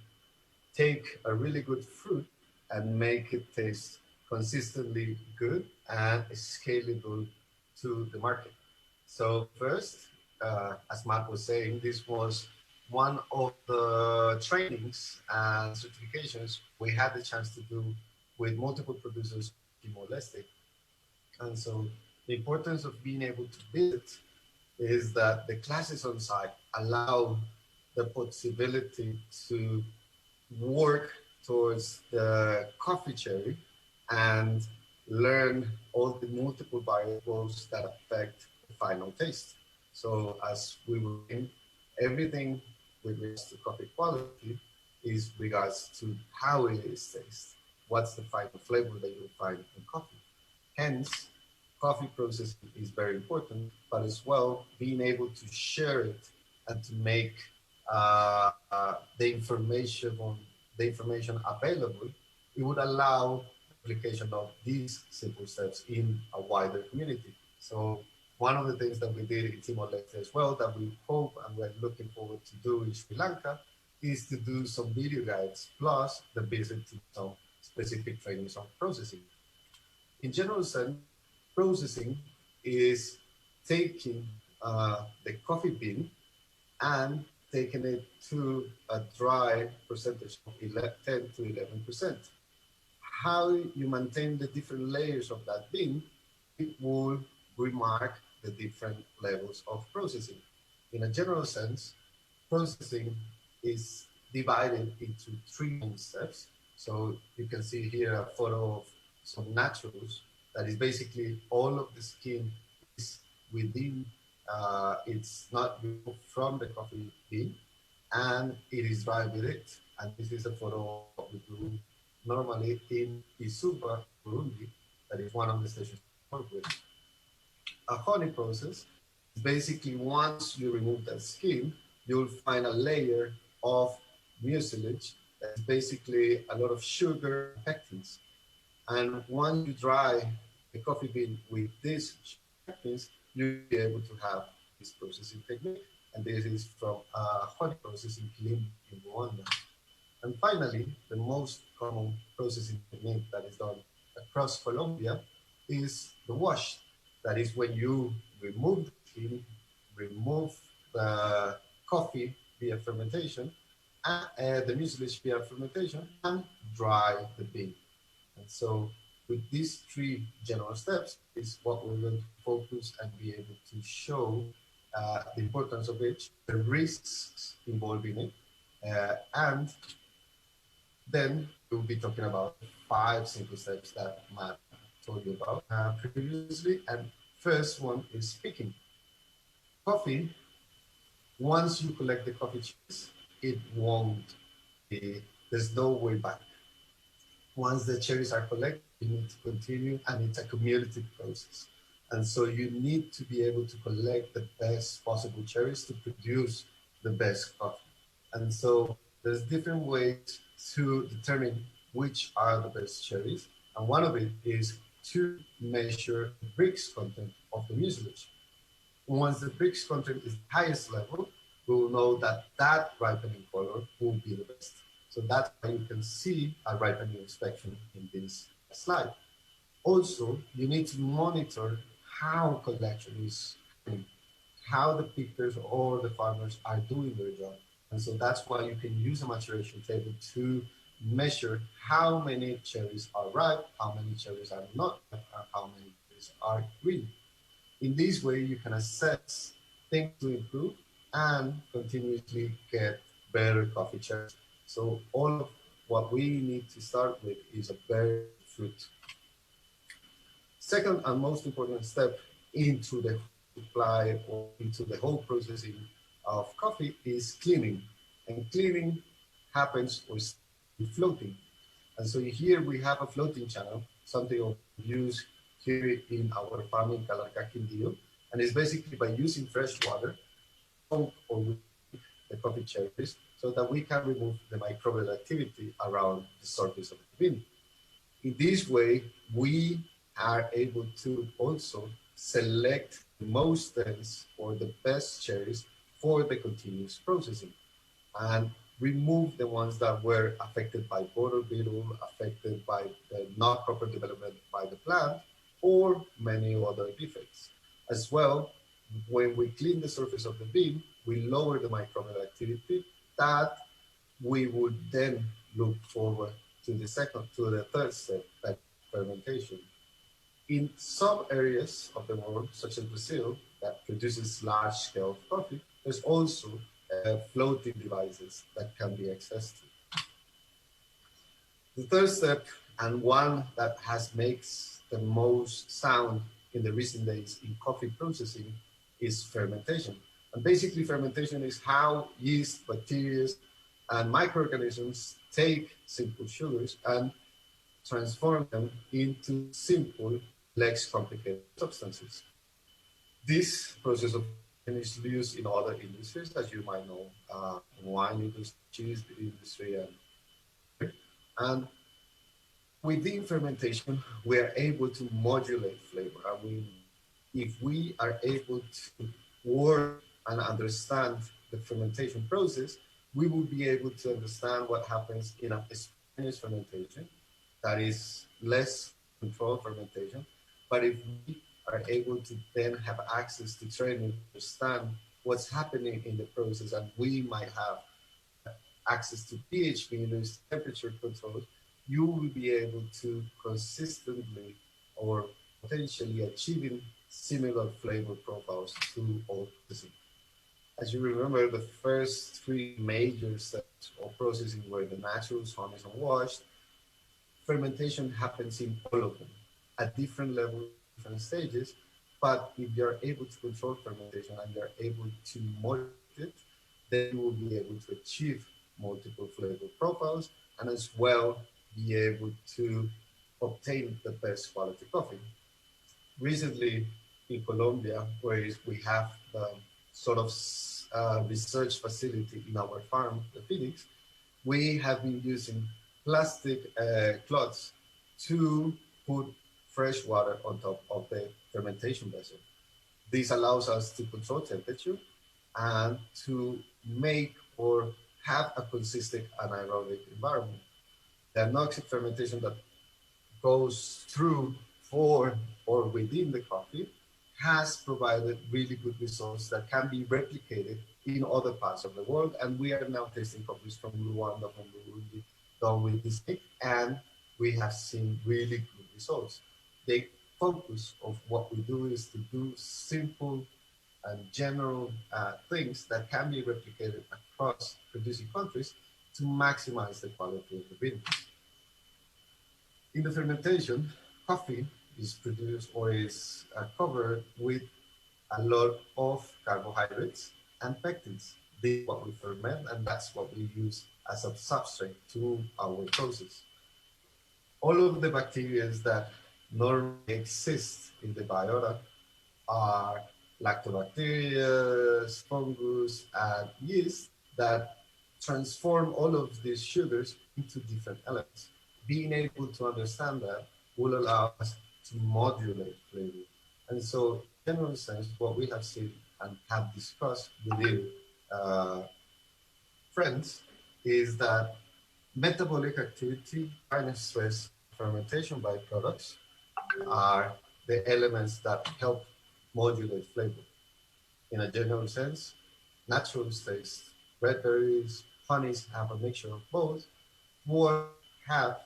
take a really good fruit and make it taste consistently good and scalable to the market. So first, as Matt was saying, this was one of the trainings and certifications we had the chance to do with multiple producers in Timor-Leste. And so the importance of being able to visit is that the classes on site allow the possibility to work towards the coffee cherry and learn all the multiple variables that affect the final taste. So as we were in, everything with regards to coffee quality is regards to how it is taste. What's the final flavor that you'll find in coffee? Hence, coffee processing is very important, but as well, being able to share it and to make the information available, it would allow application of these simple steps in a wider community. So one of the things that we did in Timor-Leste as well, that we hope and we're looking forward to do in Sri Lanka, is to do some video guides plus the visit to some specific trainings on processing. In general sense, processing is taking the coffee bean and taking it to a dry percentage of 10 to 11%. How you maintain the different layers of that bean, it will remark the different levels of processing. In a general sense, processing is divided into three main steps. So you can see here a photo of some naturals that is basically all of the skin is within, it's not removed from the coffee bean, and it is dry with it. And this is a photo of what we do normally in Isuba, Burundi, that is one of the stations we work with. A honey process is basically once you remove that skin, you'll find a layer of mucilage that is basically a lot of sugar and pectins. And once you dry the coffee bean with this pectins, you'll be able to have this processing technique. And this is from honey processing in Rwanda. And finally, the most common processing technique that is done across Colombia is the wash. That is when you remove the skin, remove the coffee via fermentation, and the mucilage via fermentation, and dry the bean. And so with these three general steps is what we're going to focus and be able to show the importance of each, the risks involved in it, and then we'll be talking about 5 simple steps that Matt told you about previously. And first one is picking. Coffee, once you collect the coffee cherries, it won't be, there's no way back. Once the cherries are collected, you need to continue, and it's a cumulative process. And so you need to be able to collect the best possible cherries to produce the best coffee. And so there's different ways to determine which are the best cherries. And one of it is to measure the Brix content of the mucilage. Once the Brix content is the highest level, we will know that that ripening color will be the best. So that's why you can see a ripening inspection in this slide. Also, you need to monitor how collection is happening, how the pickers or the farmers are doing their job. And so that's why you can use a maturation table to measure how many cherries are ripe, how many cherries are not ripe, and how many cherries are green. In this way, you can assess things to improve and continuously get better coffee cherries. So all of what we need to start with is a better fruit. Second and most important step into the supply or into the whole processing of coffee is cleaning. And cleaning happens with floating. And so here we have a floating channel, something we use here in our farm in Calarca, Quindío. And it's basically by using fresh water or the coffee cherries so that we can remove the microbial activity around the surface of the bean. In this way, we are able to also select the most dense or the best cherries for the continuous processing and remove the ones that were affected by borer beetle, affected by the not proper development by the plant, or many other defects. As well, when we clean the surface of the bean, we lower the microbial activity that we would then look forward to the third step, that fermentation. In some areas of the world, such as Brazil, that produces large-scale coffee, there's also floating devices that can be accessed to. The third step, and one that makes the most sound in the recent days in coffee processing, is fermentation. And basically, fermentation is how yeast, bacteria, and microorganisms take simple sugars and transform them into simple, less complicated substances. This process of is used in other industries, as you might know, wine industry, cheese industry, and within fermentation, we are able to modulate flavor. And if we are able to work and understand the fermentation process, we will be able to understand what happens in a spontaneous fermentation that is less controlled fermentation. But if we are able to then have access to training, understand what's happening in the process, and we might have access to pH meters, temperature control, you will be able to consistently or potentially achieving similar flavor profiles to all processing. As you remember, the first three major steps of processing were the naturals, honeys, and washed. Fermentation happens in all of them at different levels, different stages. But if you're able to control fermentation and you're able to modulate it, then you will be able to achieve multiple flavor profiles and as well be able to obtain the best quality coffee. Recently in Colombia, where we have the sort of research facility in our farm, the Phoenix, we have been using plastic cloths to put fresh water on top of the fermentation vessel. This allows us to control temperature and to make or have a consistent anaerobic environment. The anoxic fermentation that goes through for or within the coffee has provided really good results that can be replicated in other parts of the world. And we are now testing coffees from Rwanda, from Burundi, done with this technique, and we have seen really good results. The focus of what we do is to do simple and general things that can be replicated across producing countries to maximize the quality of the bean. In the fermentation, coffee is produced or is covered with a lot of carbohydrates and pectins. This is what we ferment, and that's what we use as a substrate to our process. All of the bacteria that normally exist in the biota are lactobacteria, fungus, and yeast that transform all of these sugars into different elements. Being able to understand that will allow us to modulate flavor. And so, in general sense, what we have seen and have discussed within friends is that metabolic activity, dryness, stress, fermentation byproducts are the elements that help modulate flavor. In a general sense, natural taste, red berries, honeys have a mixture of both, or have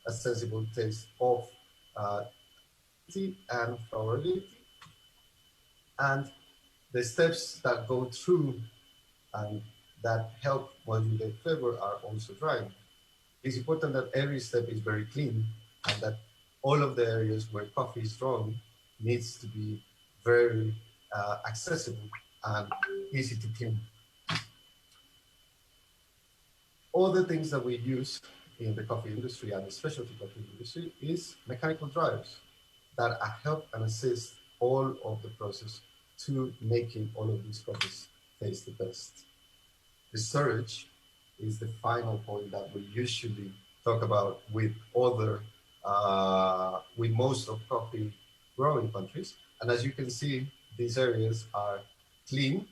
a sensible taste of tea and florality. And the steps that go through and that help modulate flavor are also drying. It's important that every step is very clean and that all of the areas where coffee is drawn needs to be very accessible and easy to clean. All the things that we use in the coffee industry and the specialty coffee industry is mechanical dryers that help and assist all of the process to making all of these coffees taste the best. The storage is the final point that we usually talk about with with most of coffee growing countries. And as you can see, these areas are clean,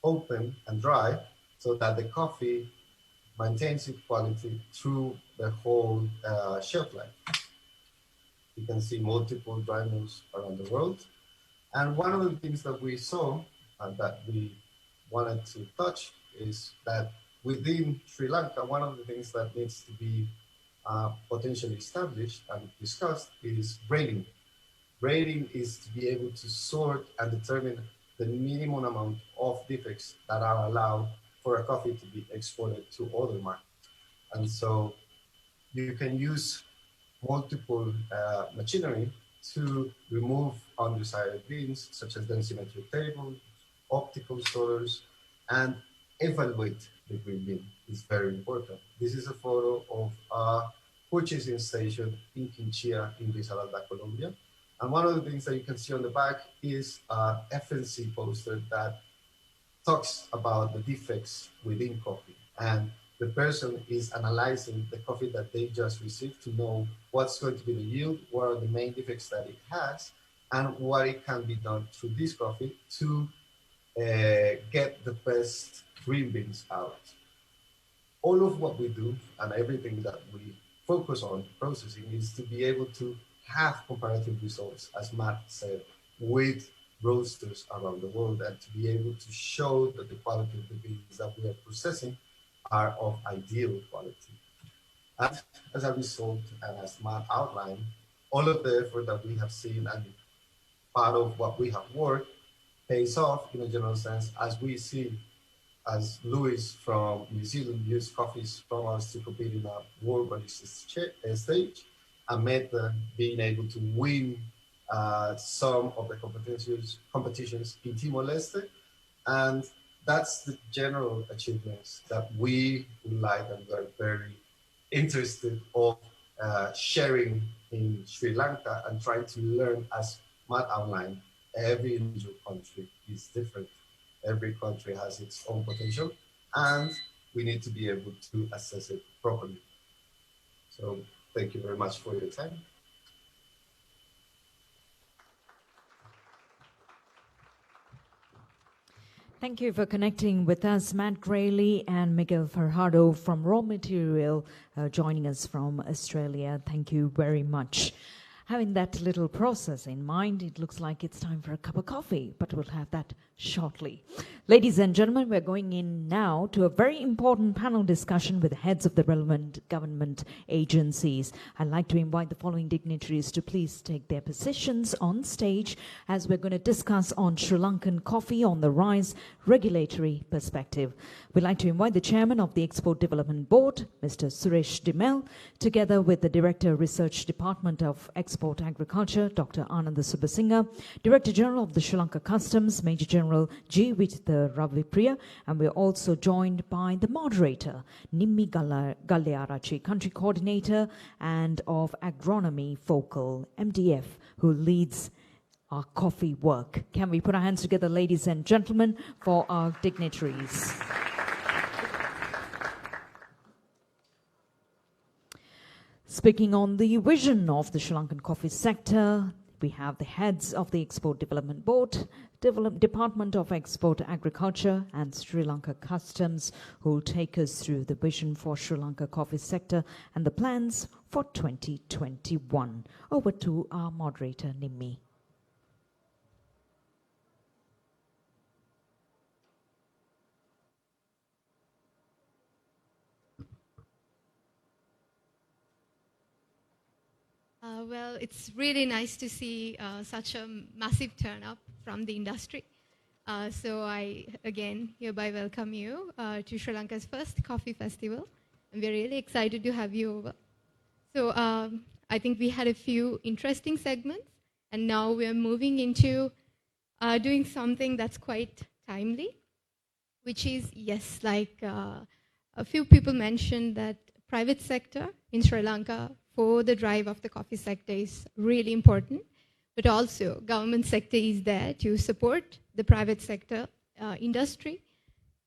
open, and dry so that the coffee maintains its quality through the whole shelf life. You can see multiple dry mills around the world. And one of the things that we saw and that we wanted to touch is that within Sri Lanka, one of the things that needs to be potentially established and discussed is grading. Grading is to be able to sort and determine the minimum amount of defects that are allowed for a coffee to be exported to other markets. And so you can use multiple machinery to remove undesired beans, such as densimetric tables, optical sorters, and evaluate the green bean is very important. This is a photo of a purchasing station in Quinchía in Risaralda, Colombia. And one of the things that you can see on the back is an FNC poster that talks about the defects within coffee. And the person is analyzing the coffee that they just received to know what's going to be the yield, what are the main defects that it has, and what it can be done through this coffee to get the best green beans out. All of what we do and everything that we focus on processing is to be able to have comparative results, as Matt said, with roasters around the world, and to be able to show that the quality of the beans that we are processing are of ideal quality. And as a result, and as Matt outlined, all of the effort that we have seen and part of what we have worked pays off in a general sense, as we see, as Louis from New Zealand used coffees from us to compete in a world barista stage, and Meta being able to win some of the competitions in Timor-Leste. And that's the general achievements that we would like and we're very interested of sharing in Sri Lanka and trying to learn, as Matt outlined. Every individual country is different. Every country has its own potential, and we need to be able to assess it properly. So thank you very much for your time. Thank you for connecting with us, Matt Grayley and Miguel Farhado from Raw Material, joining us from Australia. Thank you very much. Having that little process in mind, it looks like it's time for a cup of coffee, but we'll have that shortly. Ladies and gentlemen, we're going in now to a very important panel discussion with the heads of the relevant government agencies. I'd like to invite the following dignitaries to please take their positions on stage as we're going to discuss on Sri Lankan coffee on the rise regulatory perspective. We'd like to invite the chairman of the Export Development Board, Mr. Suresh Dimel, together with the Director Research Department of Export Agriculture, Dr. Ananda Subasinghe, Director General of the Sri Lanka Customs, Major General G. Ravi Priya, and we're also joined by the moderator, Nimmi Galliarachi, Country Coordinator and of Agronomy Focal, MDF, who leads our coffee work. Can we put our hands together, ladies and gentlemen, for our dignitaries? Speaking on the vision of the Sri Lankan coffee sector, we have the heads of the Export Development Board, Department of Export Agriculture and Sri Lanka Customs, who will take us through the vision for Sri Lanka coffee sector and the plans for 2021. Over to our moderator, Nimmi. Well, it's really nice to see such a massive turn up from the industry. So I, again, hereby welcome you to Sri Lanka's first coffee festival. And we're really excited to have you over. So I think we had a few interesting segments, and now we're moving into doing something that's quite timely, which is, yes, like a few people mentioned that private sector in Sri Lanka for the drive of the coffee sector is really important, but also government sector is there to support the private sector industry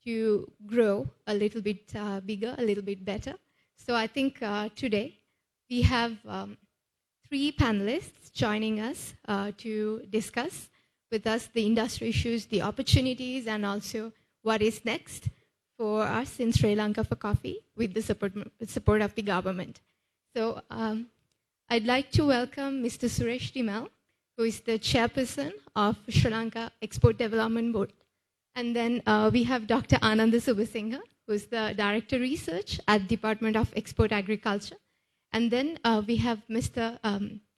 to grow a little bit bigger, a little bit better. So I think today we have 3 panelists joining us to discuss with us the industry issues, the opportunities, and also what is next for us in Sri Lanka for coffee with the support of the government. So I'd like to welcome Mr. Suresh Dimel, who is the chairperson of Sri Lanka Export Development Board. And then we have Dr. Ananda Subasinghe, who is the Director Research at Department of Export Agriculture. And then we have Mr.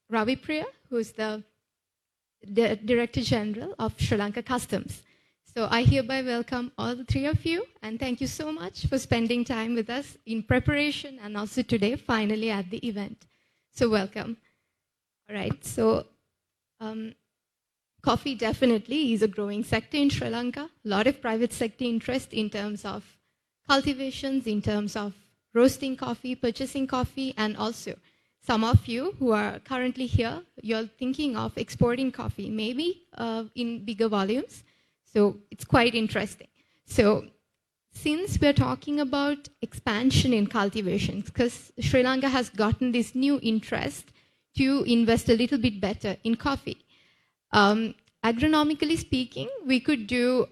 Ravi Priya, who is the Director General of Sri Lanka Customs. So I hereby welcome all the 3 of you, and thank you so much for spending time with us in preparation and also today, finally, at the event. So welcome. All right, so coffee definitely is a growing sector in Sri Lanka. A lot of private sector interest in terms of cultivations, in terms of roasting coffee, purchasing coffee, and also some of you who are currently here, you're thinking of exporting coffee, maybe in bigger volumes. So it's quite interesting. So since we're talking about expansion in cultivations, because Sri Lanka has gotten this new interest to invest a little bit better in coffee, Agronomically speaking, we could do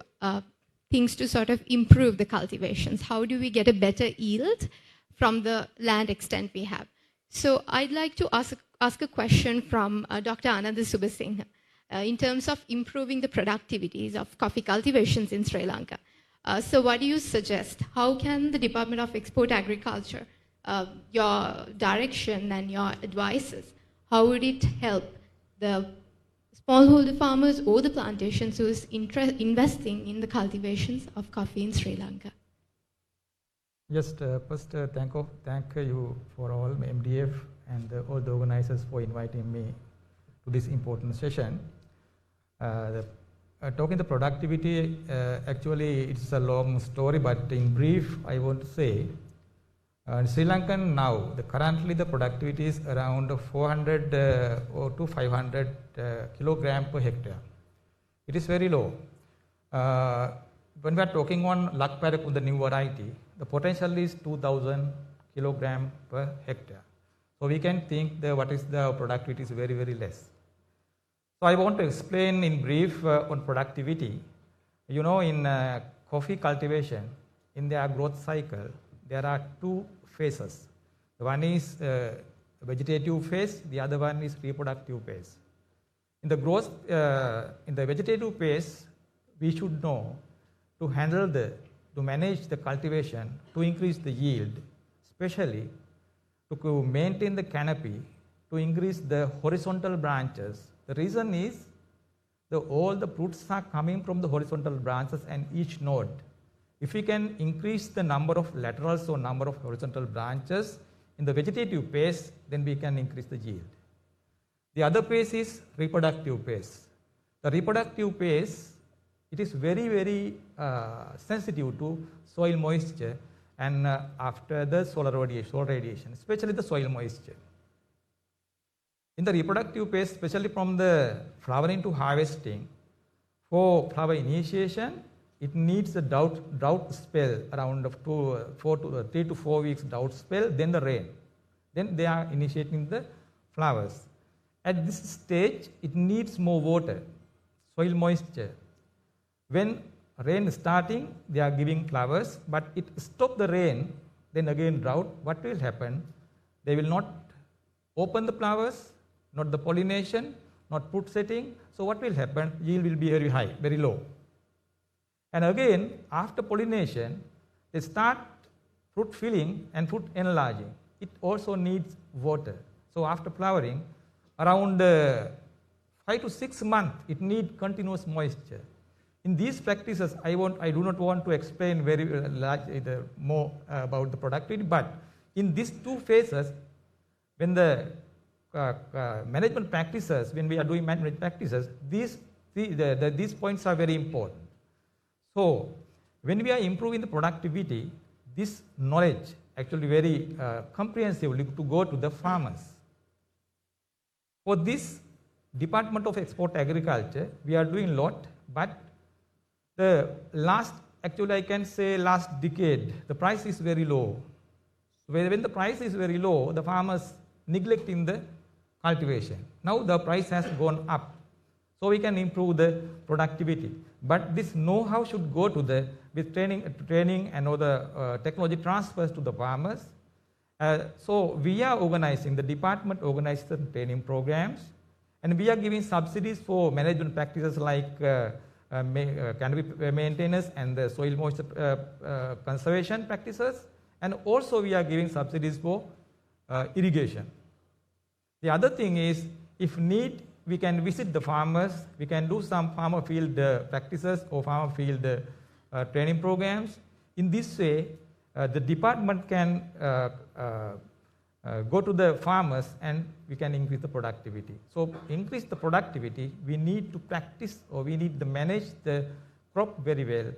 things to sort of improve the cultivations. How do we get a better yield from the land extent we have? So I'd like to ask a question from Dr. Ananda Subasinghe in terms of improving the productivities of coffee cultivations in Sri Lanka. So what do you suggest? How can the Department of Export Agriculture, your direction and your advices, how would it help the smallholder farmers or the plantations who is investing in the cultivations of coffee in Sri Lanka? Just first thank you for all MDF and all the organizers for inviting me to this important session. Talking the productivity, actually it's a long story, but in brief I want to say in Sri Lankan now, currently the productivity is around 400 or to 500 kilogram per hectare. It is very low. When we are talking on Lak Parak, the new variety, the potential is 2000 kilogram per hectare. So we can think what is the productivity is very, very less. So I want to explain in brief on productivity. You know, in coffee cultivation, in their growth cycle, there are two phases. One is vegetative phase, the other one is reproductive phase. In the growth, in the vegetative phase, we should know to manage the cultivation, to increase the yield, especially to maintain the canopy, to increase the horizontal branches. The reason is all the fruits are coming from the horizontal branches and each node. If we can increase the number of laterals or number of horizontal branches in the vegetative phase, then we can increase the yield. The other phase is reproductive phase. The reproductive phase, it is very, very sensitive to soil moisture and after the solar radiation, especially the soil moisture. In the reproductive phase, especially from the flowering to harvesting, for flower initiation, it needs a drought spell around 3 to 4 weeks drought spell, then the rain. Then they are initiating the flowers. At this stage, it needs more water, soil moisture. When rain is starting, they are giving flowers, but it stops the rain, then again drought. What will happen? They will not open the flowers, not the pollination, not fruit setting. So what will happen? Yield will be very high, very low. And again, after pollination, they start fruit filling and fruit enlarging. It also needs water. So after flowering, around 5 to 6 months, it needs continuous moisture. In these practices, I do not want to explain very more about the productivity, but in these two phases, when the management practices, when we are doing management practices, these points are very important. So when we are improving the productivity, this knowledge actually very comprehensively to go to the farmers. For this Department of Export Agriculture, we are doing a lot, but the actually I can say last decade, the price is very low. When the price is very low, the farmers neglecting the cultivation. Now the price has gone up. So we can improve the productivity. But this know-how should go to with training and other technology transfers to the farmers. So we are organizing, the department organizes the training programs, and we are giving subsidies for management practices like canopy maintenance and the soil moisture conservation practices, and also we are giving subsidies for irrigation. The other thing is, if need, we can visit the farmers, we can do some farmer field practices or farmer field training programs. In this way, the department can go to the farmers and we can increase the productivity. So increase the productivity, we need to practice or we need to manage the crop very well.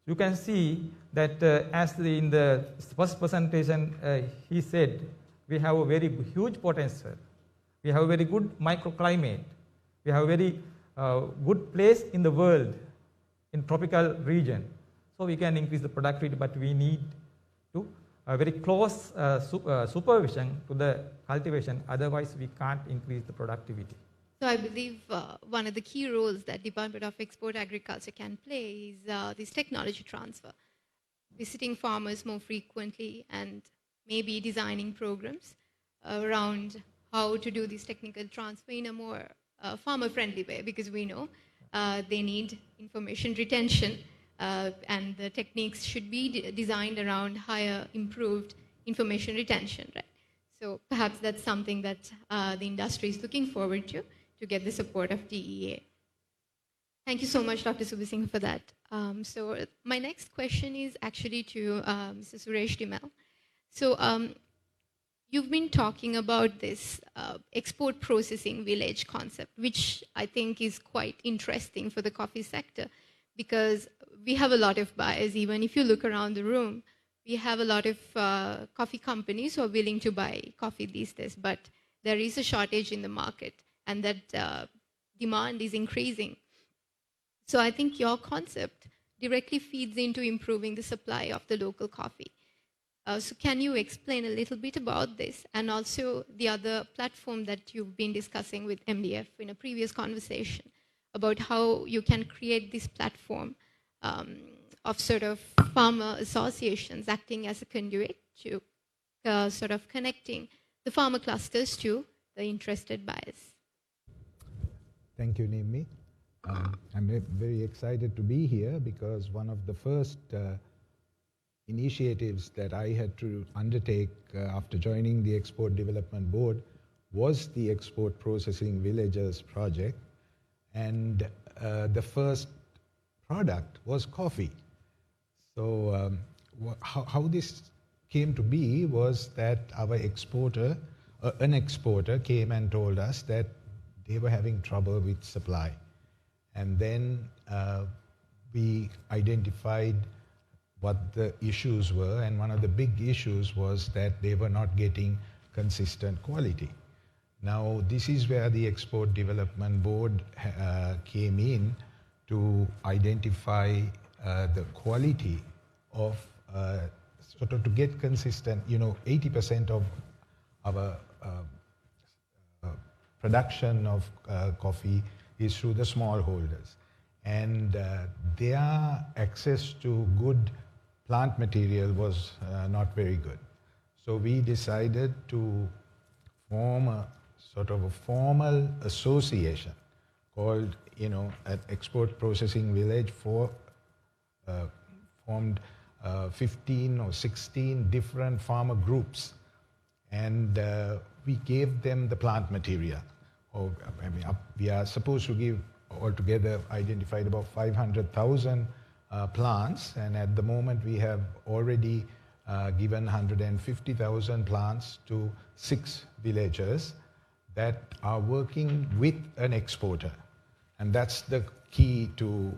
You can see that in the first presentation, he said, we have a very huge potential. We have a very good microclimate. We have a very good place in the world, in tropical region. So we can increase the productivity, but we need to very close supervision to the cultivation. Otherwise, we can't increase the productivity. So I believe one of the key roles that Department of Export Agriculture can play is this technology transfer, visiting farmers more frequently and maybe designing programs around how to do this technical transfer in a more farmer-friendly way, because we know they need information retention and the techniques should be designed around higher, improved information retention, right? So perhaps that's something that the industry is looking forward to get the support of DEA. Thank you so much, Dr. Subisingh, for that. So my next question is actually to Mr. Suresh Dimel. So you've been talking about this export processing village concept, which I think is quite interesting for the coffee sector, because we have a lot of buyers. Even if you look around the room, we have a lot of coffee companies who are willing to buy coffee these days, but there is a shortage in the market, and that demand is increasing. So I think your concept directly feeds into improving the supply of the local coffee. So can you explain a little bit about this, and also the other platform that you've been discussing with MDF in a previous conversation about how you can create this platform of sort of farmer associations acting as a conduit to sort of connecting the farmer clusters to the interested buyers? Thank you, Nimi. I'm very excited to be here because one of the first initiatives that I had to undertake after joining the Export Development Board was the Export Processing Villages project. And the first product was coffee. So how this came to be was that our exporter, an exporter came and told us that they were having trouble with supply. And then we identified what the issues were, and one of the big issues was that they were not getting consistent quality. Now, this is where the Export Development Board came in to identify the quality of, sort of to get consistent, 80% of our production of coffee is through the smallholders. And their access to good plant material was not very good. So we decided to form a sort of a formal association called, an export processing village formed 15 or 16 different farmer groups. And we gave them the plant material. We are supposed to give altogether identified about 500,000 plants, and at the moment we have already given 150,000 plants to 6 villagers that are working with an exporter. And that's the key to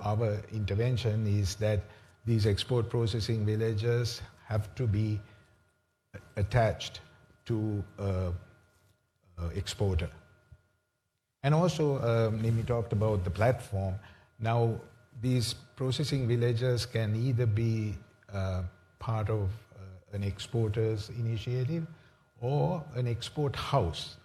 our intervention, is that these export processing villages have to be attached to an exporter. And also, Nimi talked about the platform. Now, these processing villages can either be part of an exporter's initiative or an export house.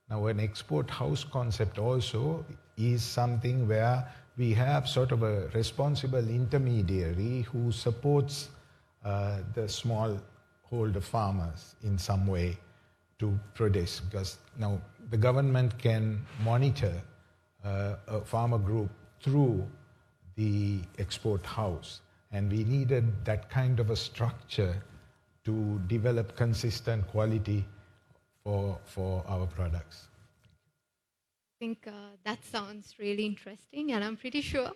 Now, an export house concept also is something where we have sort of a responsible intermediary who supports the smallholder farmers in some way to produce, because now the government can monitor a farmer group through the export house, and we needed that kind of a structure to develop consistent quality for our products. I think that sounds really interesting, and I'm pretty sure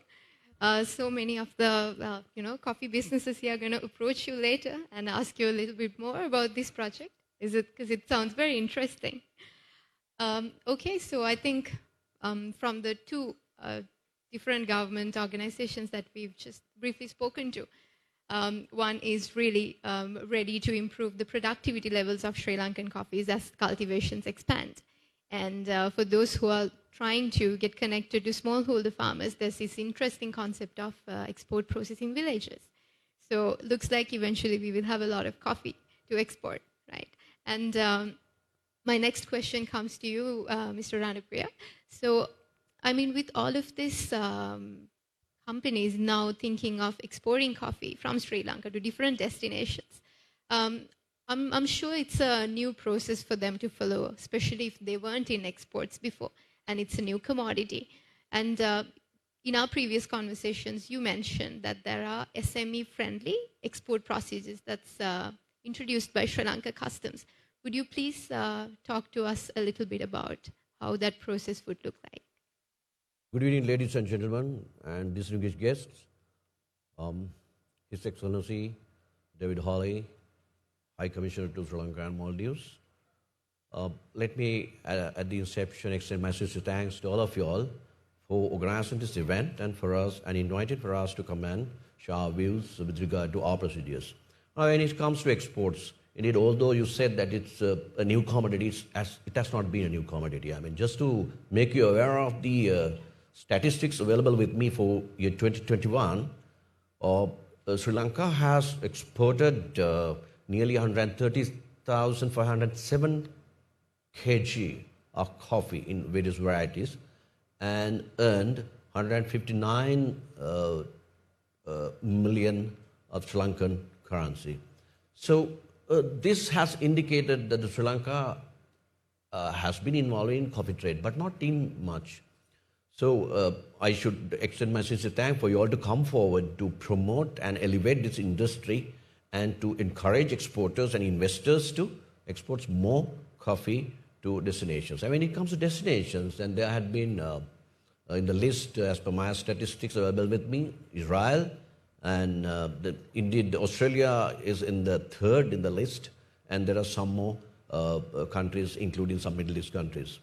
so many of the coffee businesses here are going to approach you later and ask you a little bit more about this project. Is it because it sounds very interesting? Okay, so I think from the two different government organizations that we've just briefly spoken to, one is really ready to improve the productivity levels of Sri Lankan coffees as cultivations expand. And for those who are trying to get connected to smallholder farmers, there's this interesting concept of export processing villages. So looks like eventually we will have a lot of coffee to export, right? And my next question comes to you, Mr. Ranapriya. So, I mean, with all of these companies now thinking of exporting coffee from Sri Lanka to different destinations, I'm sure it's a new process for them to follow, especially if they weren't in exports before, and it's a new commodity. And in our previous conversations, you mentioned that there are SME-friendly export procedures that's introduced by Sri Lanka Customs. Would you please talk to us a little bit about how that process would look like? Good evening, ladies and gentlemen, and distinguished guests. His Excellency David Hawley, High Commissioner to Sri Lanka and Maldives. Let me, at the inception, extend my sincere thanks to all of you all for organizing this event and for us and invited for us to come and share our views with regard to our procedures. Now, when it comes to exports, indeed, although you said that it's a new commodity, it has not been a new commodity. I mean, just to make you aware of the statistics available with me for year 2021, Sri Lanka has exported nearly 130,507 kg of coffee in various varieties and earned 159 million of Sri Lankan currency. So this has indicated that the Sri Lanka has been involved in coffee trade, but not in much. So I should extend my sincere thanks for you all to come forward to promote and elevate this industry and to encourage exporters and investors to export more coffee to destinations. And when it comes to destinations, and there had been in the list, as per my statistics available with me, Israel, and indeed Australia is in the third in the list, and there are some more countries, including some Middle East countries.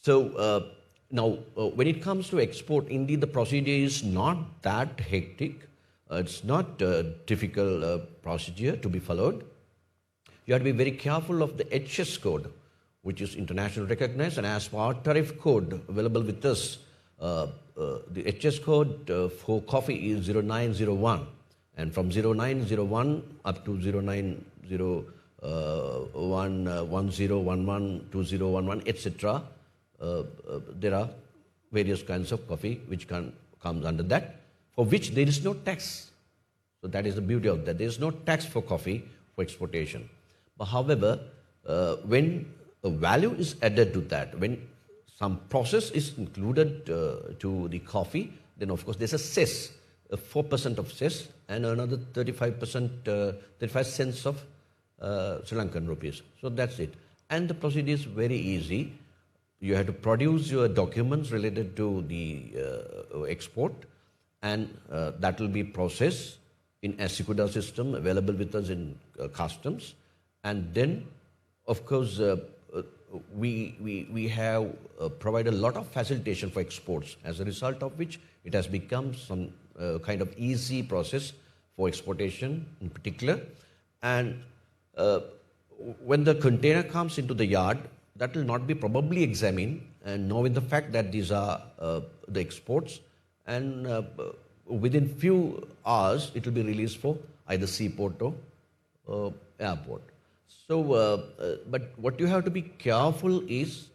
So now, when it comes to export, indeed the procedure is not that hectic. It's not a difficult procedure to be followed. You have to be very careful of the HS code, which is internationally recognized, and as per our tariff code available with us, the HS code for coffee is 0901, and from 0901 up to 09011011 2011, etc. There are various kinds of coffee which comes under that, for which there is no tax. So that is the beauty of that. There is no tax for coffee for exportation. But however, when a value is added to that, when some process is included to the coffee, then of course there's a cess, a 4% of cess, and another 35 cents of Sri Lankan rupees. So that's it. And the procedure is very easy. You have to produce your documents related to the export, and that will be processed in Asikuda system available with us in customs. And then, of course, we have provided a lot of facilitation for exports, as a result of which it has become some kind of easy process for exportation in particular. And when the container comes into the yard, that will not be probably examined, and knowing the fact that these are the exports, and within few hours it will be released for either seaport or airport. So, but what you have to be careful is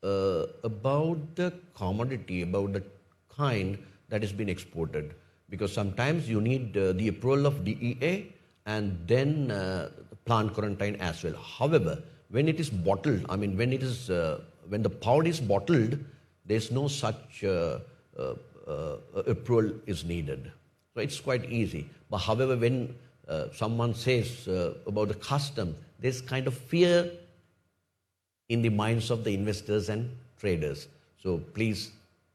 about the commodity, about the kind that is being exported, because sometimes you need the approval of DEA and then plant quarantine as well. However, when it is bottled, I mean, when the powder is bottled, there is no such approval is needed. So it's quite easy. But however, when someone says about the custom, there's kind of fear in the minds of the investors and traders. So please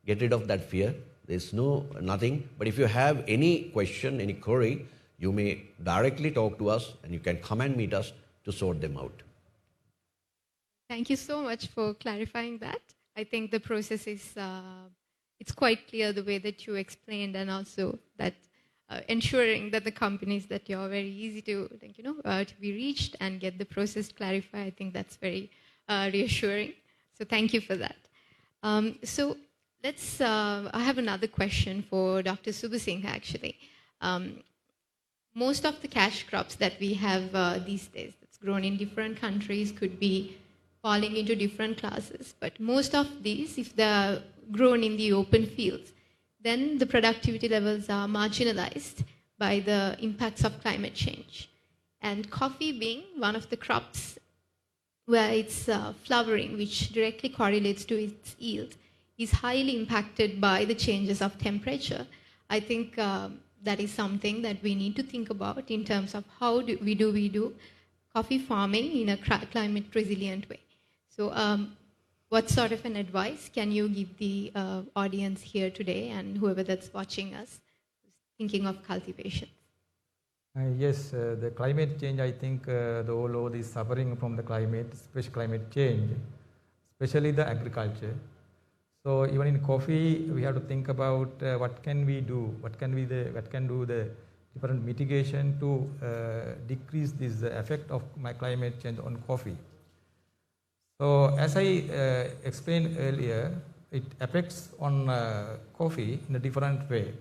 get rid of that fear. There's nothing. But if you have any question, any query, you may directly talk to us, and you can come and meet us to sort them out. Thank you so much for clarifying that. I think the process is it's quite clear the way that you explained, and also that ensuring that the companies that you're very easy to to be reached and get the process clarified. I think that's very reassuring. So thank you for that. So let's. I have another question for Dr. Subasinghe actually. Most of the cash crops that we have these days that's grown in different countries could be falling into different classes. But most of these, if they're grown in the open fields, then the productivity levels are marginalized by the impacts of climate change. And coffee being one of the crops where it's flowering, which directly correlates to its yield, is highly impacted by the changes of temperature. I think that is something that we need to think about in terms of how do we do coffee farming in a climate resilient way. So what sort of an advice can you give the audience here today and whoever that's watching us thinking of cultivation? Yes, the climate change, I think the whole world is suffering from the climate, especially climate change, especially the agriculture. So even in coffee, we have to think about what can we do, what can do the different mitigation to decrease this effect of my climate change on coffee. So as I explained earlier, it affects on coffee in a different way,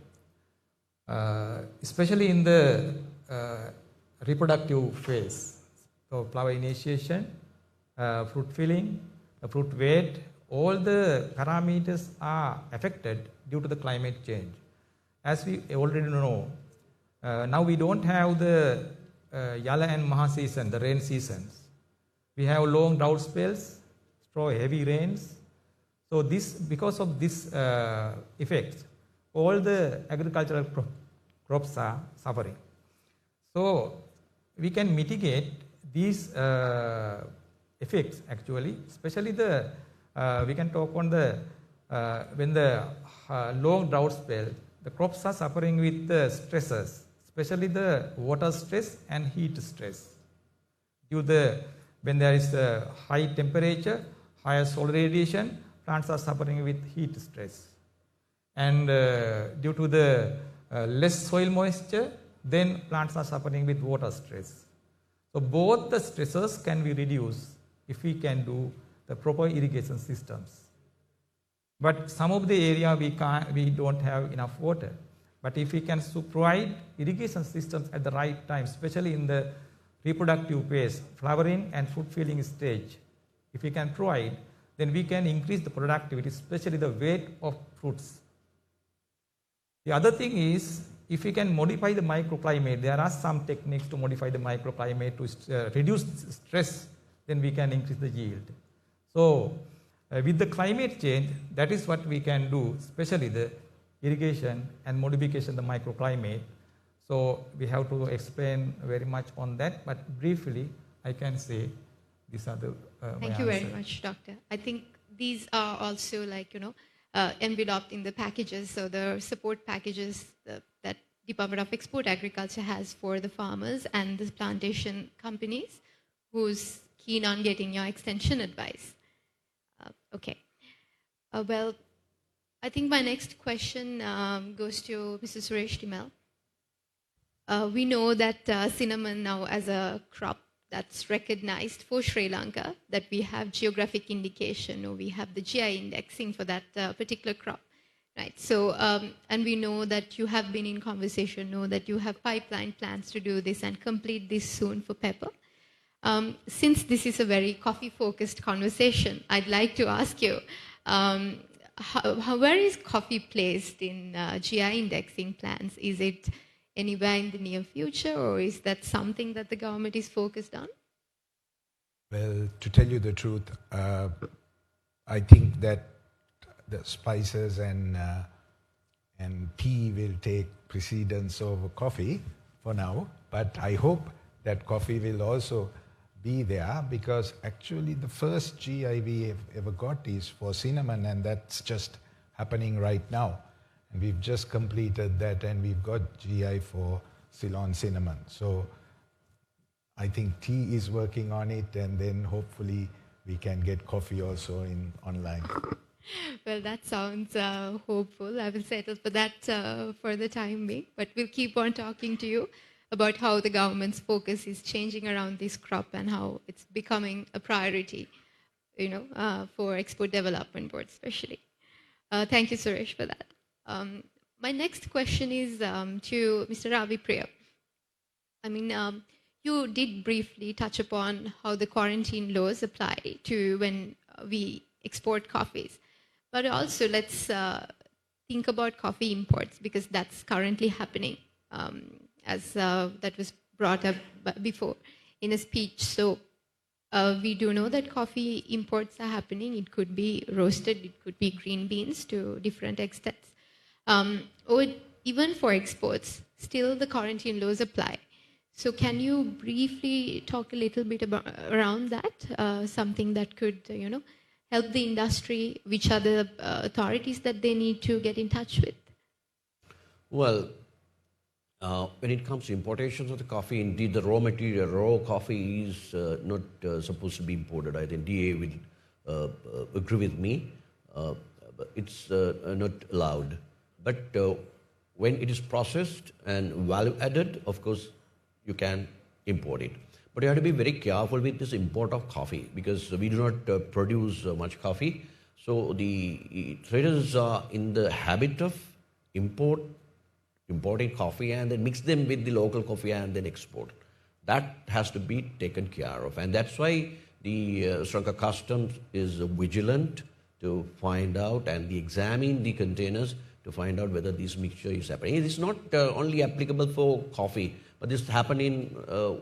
especially in the reproductive phase. So flower initiation, fruit filling, fruit weight, all the parameters are affected due to the climate change. As we already know, now we don't have the Yala and Maha season, the rain seasons. We have long drought spells, heavy rains. So because of this effects, all the agricultural crops are suffering. So we can mitigate these effects actually, especially we can talk on the when the long drought spell, the crops are suffering with the stresses, especially the water stress and heat stress. When there is a high temperature, higher solar radiation, plants are suffering with heat stress. And due to the less soil moisture, then plants are suffering with water stress. So both the stresses can be reduced if we can do the proper irrigation systems. But some of the area we don't have enough water. But if we can provide irrigation systems at the right time, especially in the reproductive phase, flowering and fruit filling stage, if we can provide, then we can increase the productivity, especially the weight of fruits. The other thing is, if we can modify the microclimate, there are some techniques to modify the microclimate to reduce stress, then we can increase the yield. So with the climate change, that is what we can do, especially the irrigation and modification of the microclimate. So we have to explain very much on that, but briefly I can say these are the Thank you very much, Doctor. I think these are also enveloped in the packages, so the support packages that Department of Export Agriculture has for the farmers and the plantation companies who's keen on getting your extension advice. Okay. Well, I think my next question goes to Mr. Suresh Timel. We know that cinnamon now as a crop that's recognized for Sri Lanka, that we have geographic indication or we have the GI indexing for that particular crop, right? So, and we know that you have been in conversation, know that you have pipeline plans to do this and complete this soon for pepper. Since this is a very coffee-focused conversation, I'd like to ask you, where is coffee placed in GI indexing plans? Is it anywhere in the near future, or is that something that the government is focused on? Well, to tell you the truth, I think that the spices and tea will take precedence over coffee for now, but I hope that coffee will also be there, because actually the first GI we have ever got is for cinnamon, and that's just happening right now. And we've just completed that, and we've got GI for Ceylon cinnamon. So I think tea is working on it, and then hopefully we can get coffee also online. Well, that sounds hopeful. I will settle for that for the time being, but we'll keep on talking to you about how the government's focus is changing around this crop and how it's becoming a priority, for Export Development Board especially. Thank you, Suresh, for that. My next question is to Mr. Ravi Priya. I mean, you did briefly touch upon how the quarantine laws apply to when we export coffees. But also, let's think about coffee imports, because that's currently happening, as that was brought up before in a speech. So we do know that coffee imports are happening. It could be roasted, it could be green beans to different extents. Or even for exports, still the quarantine laws apply. So can you briefly talk a little bit around that, something that could, help the industry, which are the authorities that they need to get in touch with? Well, when it comes to importations of the coffee, indeed the raw material, raw coffee is not supposed to be imported. I think DA will agree with me. It's not allowed. But when it is processed and value added, of course, you can import it. But you have to be very careful with this import of coffee, because we do not produce much coffee. So the traders are in the habit of importing coffee and then mix them with the local coffee and then export. That has to be taken care of. And that's why the Sri Lanka Customs is vigilant to find out and examine the containers to find out whether this mixture is happening. It is not only applicable for coffee, but this is happening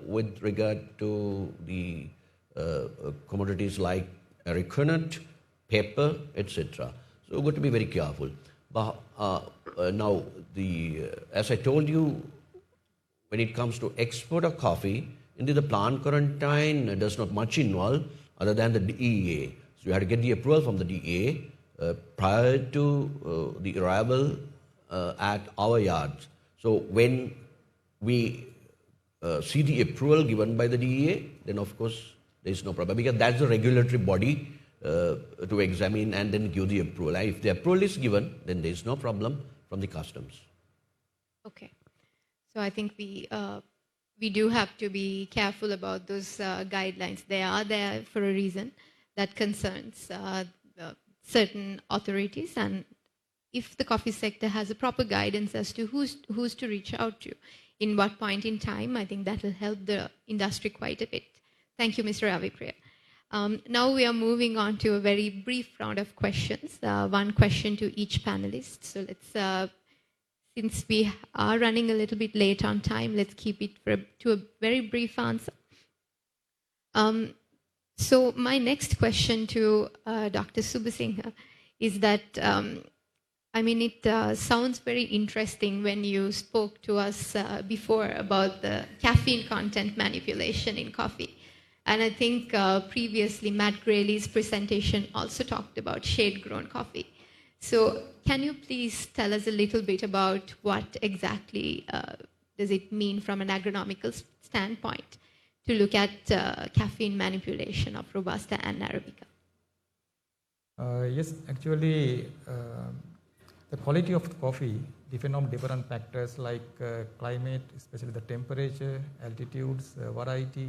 with regard to the commodities like coconut, pepper, etc. So we've got to be very careful. But now, as I told you, when it comes to export of coffee, indeed the plant quarantine does not much involve other than the DEA. So you have to get the approval from the DEA prior to the arrival at our yards. So when we see the approval given by the DEA, then of course there is no problem, because that's the regulatory body to examine and then give the approval. And if the approval is given, then there is no problem from the customs. Okay. So I think we do have to be careful about those guidelines. They are there for a reason that concerns certain authorities, and if the coffee sector has a proper guidance as to who's to reach out to, in what point in time, I think that will help the industry quite a bit. Thank you, Mr. Ravipriya. Now we are moving on to a very brief round of questions, one question to each panelist. So let's, since we are running a little bit late on time, let's keep it to a very brief answer. So my next question to Dr. Subasinghe is that, it sounds very interesting when you spoke to us before about the caffeine content manipulation in coffee. And I think previously Matt Graley's presentation also talked about shade-grown coffee. So can you please tell us a little bit about what exactly does it mean from an agronomical standpoint to look at caffeine manipulation of Robusta and Arabica? Yes, actually, the quality of the coffee depends on different factors like climate, especially the temperature, altitudes, variety,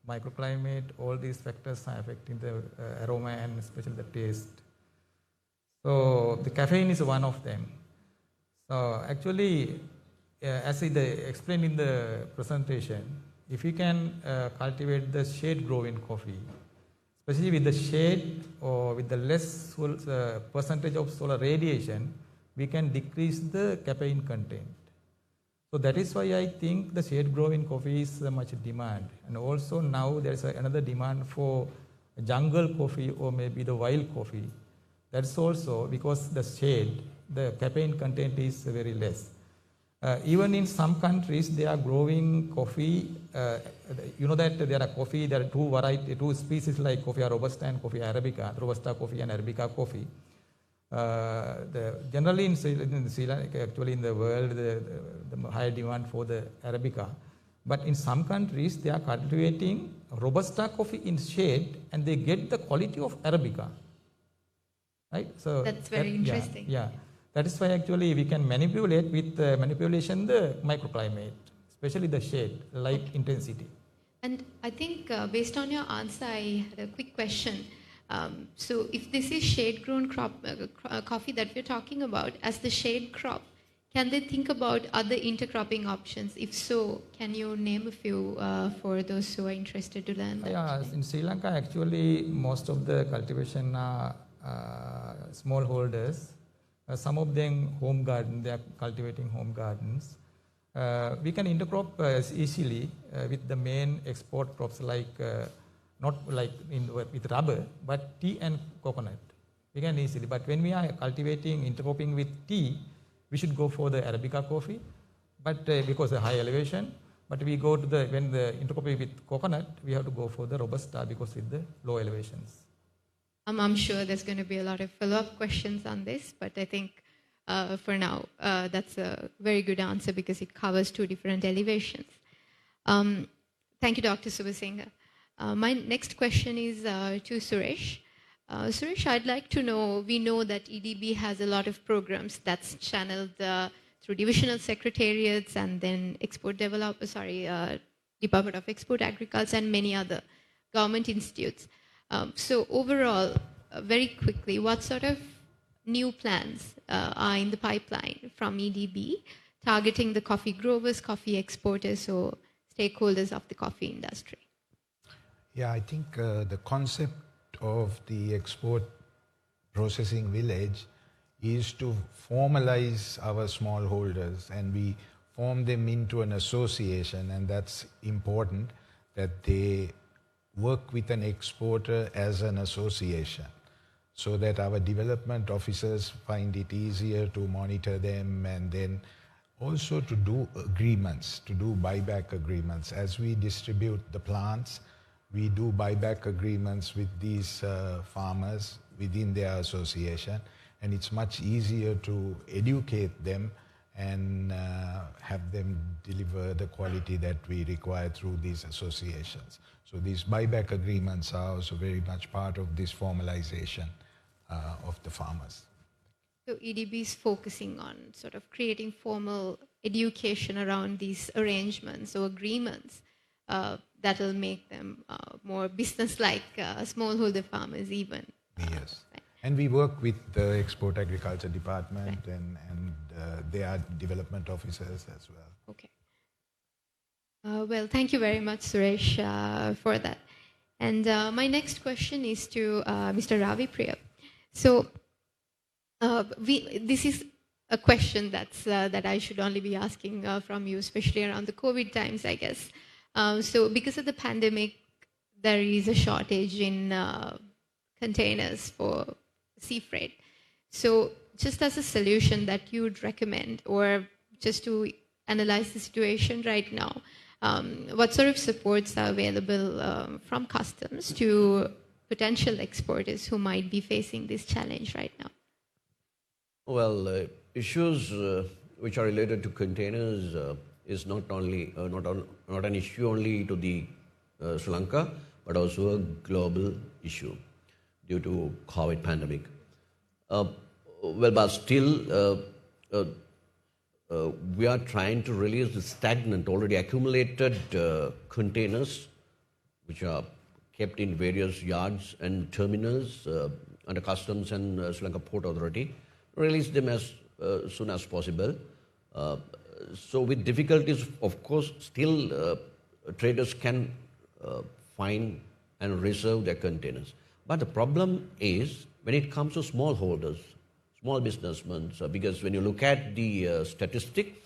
microclimate. All these factors are affecting the aroma and especially the taste. So the caffeine is one of them. So actually, as I explained in the presentation, if you can cultivate the shade-grown coffee, especially with the shade or with the less percentage of solar radiation, we can decrease the caffeine content. So that is why I think the shade-grown coffee is much demand. And also now there is another demand for jungle coffee or maybe the wild coffee. That's also because the shade, the caffeine content is very less. Even in some countries, they are growing coffee. You know that there are two species like coffee Robusta and coffee Arabica, Robusta coffee and Arabica coffee. Generally in Sri Lanka, actually in the world, the high demand for the Arabica. But in some countries, they are cultivating Robusta coffee in shade and they get the quality of Arabica. Right? So that's very interesting. Yeah. That is why actually we can manipulate with manipulation the microclimate, especially the shade, light intensity. And I think based on your answer, I had a quick question. So if this is shade-grown coffee that we're talking about, as the shade crop, can they think about other intercropping options? If so, can you name a few for those who are interested to learn that? Yeah, in Sri Lanka, actually, most of the cultivation are smallholders. Some of them home garden, they are cultivating home gardens. We can intercrop easily with the main export crops like, not like with rubber, but tea and coconut. We can easily, but when we are cultivating, intercropping with tea, we should go for the Arabica coffee, but because of the high elevation, but we go to when the intercropping with coconut, we have to go for the Robusta because with the low elevations. I'm sure there's going to be a lot of follow-up questions on this, but I think for now, that's a very good answer because it covers two different elevations. Thank you, Dr. Subasinghe. My next question is to Suresh. Suresh, I'd like to know, we know that EDB has a lot of programs that's channeled through divisional secretariats and then Department of Export Agriculture and many other government institutes. So overall, very quickly, what sort of new plans are in the pipeline from EDB targeting the coffee growers, coffee exporters, or stakeholders of the coffee industry? Yeah, I think the concept of the export processing village is to formalize our smallholders, and we form them into an association, and that's important that they work with an exporter as an association so that our development officers find it easier to monitor them, and then also to do agreements, to do buyback agreements. As we distribute the plants, we do buyback agreements with these farmers within their association, and it's much easier to educate them and have them deliver the quality that we require through these associations. So these buyback agreements are also very much part of this formalization of the farmers. So EDB is focusing on sort of creating formal education around these arrangements or agreements that will make them more business-like smallholder farmers even. Yes. Right. And we work with the Export Agriculture Department, right, and they are development officers as well. Okay. Well, thank you very much, Suresh, for that. And my next question is to Mr. Ravi Priya. So this is a question that I should only be asking from you, especially around the COVID times, I guess. So because of the pandemic, there is a shortage in containers for sea freight. So just as a solution that you would recommend, or just to analyze the situation right now, what sort of supports are available from customs to potential exporters who might be facing this challenge right now? Well, issues which are related to containers is not an issue only to the Sri Lanka, but also a global issue due to COVID pandemic. But still, we are trying to release the stagnant, already accumulated containers, which are kept in various yards and terminals under Customs and Sri Lanka Port Authority. Release them as soon as possible. So with difficulties, of course, still traders can find and reserve their containers. But the problem is when it comes to smallholders, small businessmen, because when you look at the statistics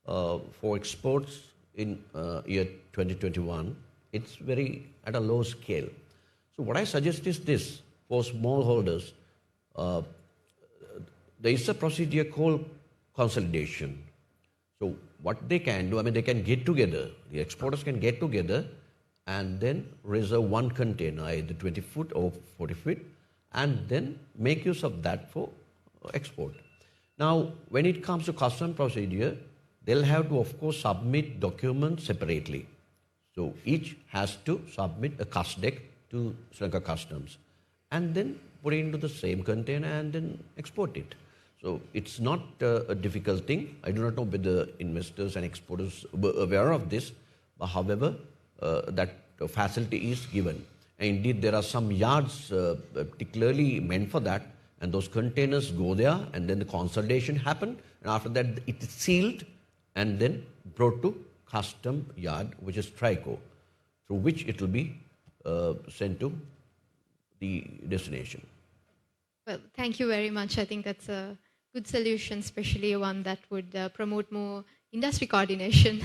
for exports in year 2021, it's very at a low scale. So what I suggest is this: for smallholders, there is a procedure called consolidation. So what they can do, they can get together, the exporters can get together and then reserve one container, either 20 foot or 40 feet, and then make use of that for export. Now, when it comes to custom procedure, they'll have to, of course, submit documents separately. So each has to submit a CUSDEC to Sri Lanka Customs and then put it into the same container and then export it. So it's not a difficult thing. I do not know whether investors and exporters were aware of this, but however, that facility is given. And indeed, there are some yards particularly meant for that, and those containers go there, and then the consolidation happen, and after that it is sealed and then brought to custom yard, which is Trico, through which it will be sent to the destination. Well, thank you very much. I think that's a good solution, especially one that would promote more industry coordination,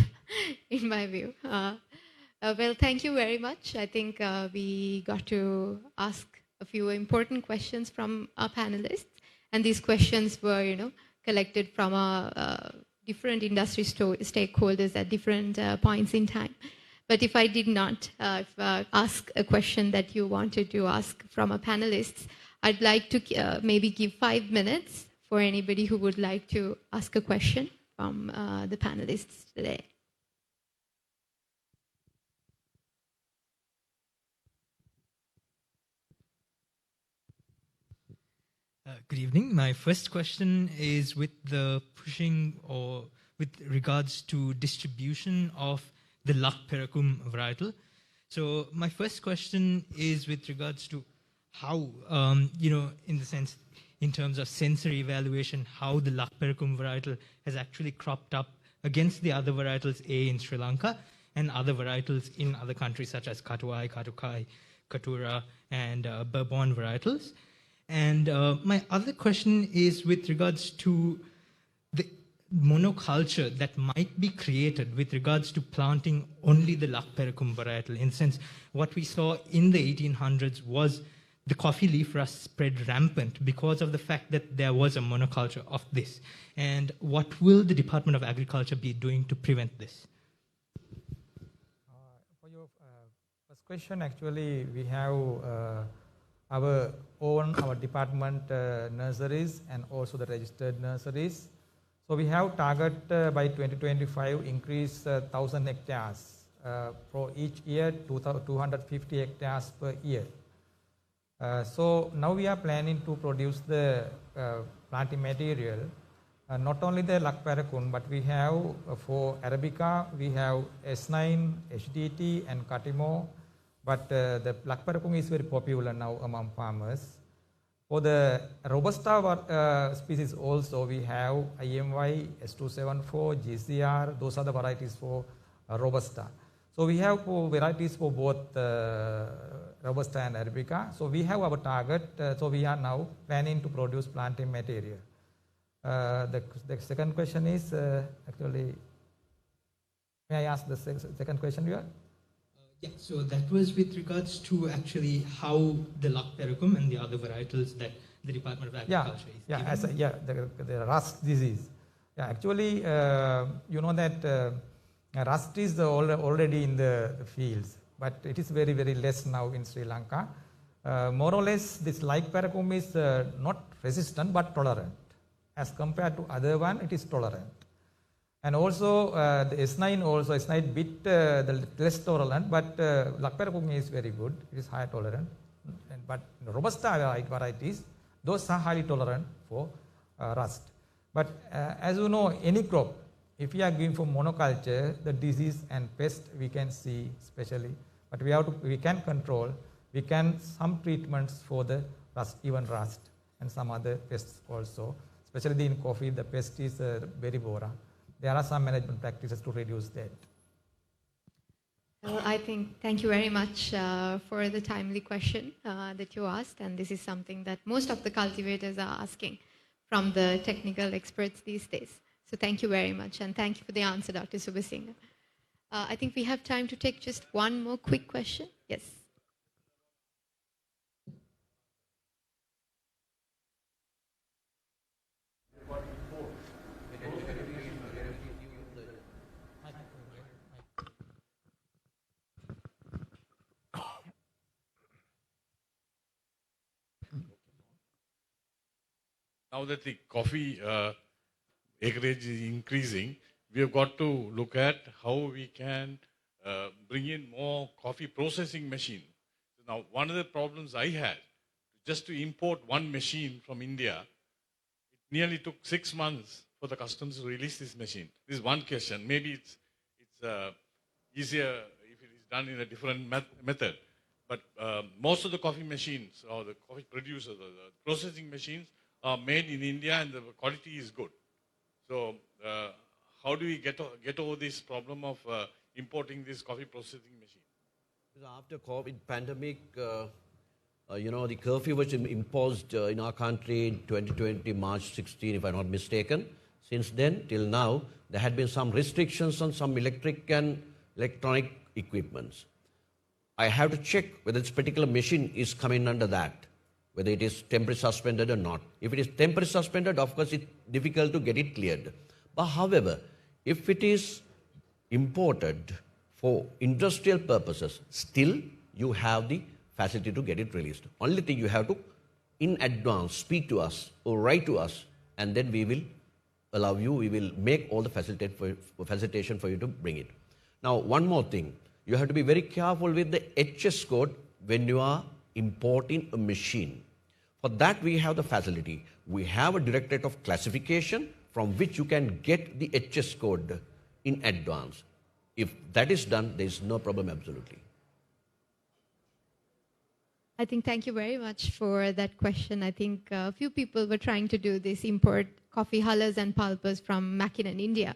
in my view. Well, thank you very much. I think we got to ask a few important questions from our panelists, and these questions were, collected from our different industry stakeholders at different points in time. But if I did not ask a question that you wanted to ask from our panelists, I'd like to maybe give 5 minutes for anybody who would like to ask a question from the panelists today. Good evening. My first question is with the pushing or with regards to distribution of the Lak Perakum varietal. So my first question is with regards to how, in the sense, in terms of sensory evaluation, how the Lak Perakum varietal has actually cropped up against the other varietals in Sri Lanka and other varietals in other countries such as Katuai, Katukai, Katura, and Bourbon varietals. And my other question is with regards to the monoculture that might be created with regards to planting only the Lak Perakum varietal. In the sense, what we saw in the 1800s was the coffee leaf rust spread rampant because of the fact that there was a monoculture of this. And what will the Department of Agriculture be doing to prevent this? For your first question, actually, we have our department nurseries and also the registered nurseries. So we have target by 2025 increase 1,000 hectares for each year, 250 hectares per year. So now we are planning to produce the planting material, not only the Lak Perakum, but we have for Arabica, we have S9, HDT and Katimo. But the Lak Perakum is very popular now among farmers. For the Robusta species also, we have IMY, S274, GCR, those are the varieties for Robusta. So we have varieties for both Robusta and Arabica. So we have our target, so we are now planning to produce planting material. The second question is, actually, may I ask the second question here? Yeah, so that was with regards to actually how the Lak Perakum and the other varietals that the Department of Agriculture is giving. The rust disease. Yeah, actually, you know that rust is already in the fields, but it is very, very less now in Sri Lanka. More or less, this Lak Perakum is not resistant but tolerant. As compared to other one, it is tolerant. And also the S9 also, S9 bit the less tolerant, but Lak Perakum is very good. It is high tolerant. But Robusta varieties, those are highly tolerant for rust. But as you know, any crop, if we are going for monoculture, the disease and pest we can see especially. But we can control. We can some treatments for the rust, even rust, and some other pests also. Especially in coffee, the pest is beribora. There are some management practices to reduce that. Well, thank you very much for the timely question that you asked, and this is something that most of the cultivators are asking from the technical experts these days. So thank you very much, and thank you for the answer, Dr. Subasinghe. I think we have time to take just one more quick question. Yes. Now that the coffee acreage is increasing, we have got to look at how we can bring in more coffee processing machine. Now, one of the problems I had, just to import one machine from India, it nearly took 6 months for the customs to release this machine. This is one question. Maybe it's easier if it is done in a different method. But most of the coffee machines or the coffee producers or the processing machines are made in India and the quality is good. So how do we get over this problem of importing this coffee processing machine? After COVID pandemic, the curfew was imposed in our country in 2020, March 16, if I'm not mistaken. Since then, till now, there had been some restrictions on some electric and electronic equipments. I have to check whether this particular machine is coming under that, whether it is temporarily suspended or not. If it is temporarily suspended, of course, it's difficult to get it cleared. But however, if it is imported for industrial purposes, still you have the facility to get it released. Only thing you have to, in advance, speak to us or write to us, and then we will allow you, we will make all the facilitation for you to bring it. Now, one more thing. You have to be very careful with the HS code when you are importing a machine. For that, we have the facility. We have a directorate of classification from which you can get the HS code in advance. If that is done, there is no problem absolutely. I think thank you very much for that question. I think a few people were trying to do this import coffee hullers and pulpers from Mackinnon, India.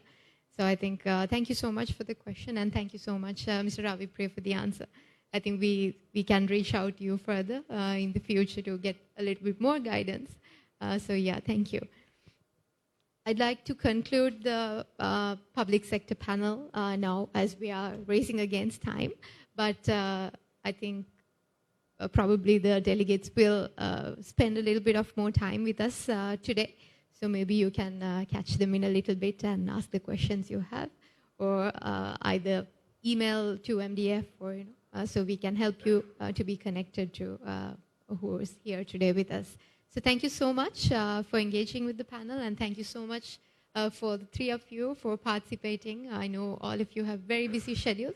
So I think thank you so much for the question, and thank you so much, Mr. Ravi Priya, for the answer. I think we can reach out to you further in the future to get a little bit more guidance. So yeah, thank you. I'd like to conclude the public sector panel now as we are racing against time. But I think probably the delegates will spend a little bit of more time with us today. So maybe you can catch them in a little bit and ask the questions you have, or either email to MDF, or so we can help you to be connected to who is here today with us. So thank you so much for engaging with the panel, and thank you so much for the three of you for participating. I know all of you have very busy schedules,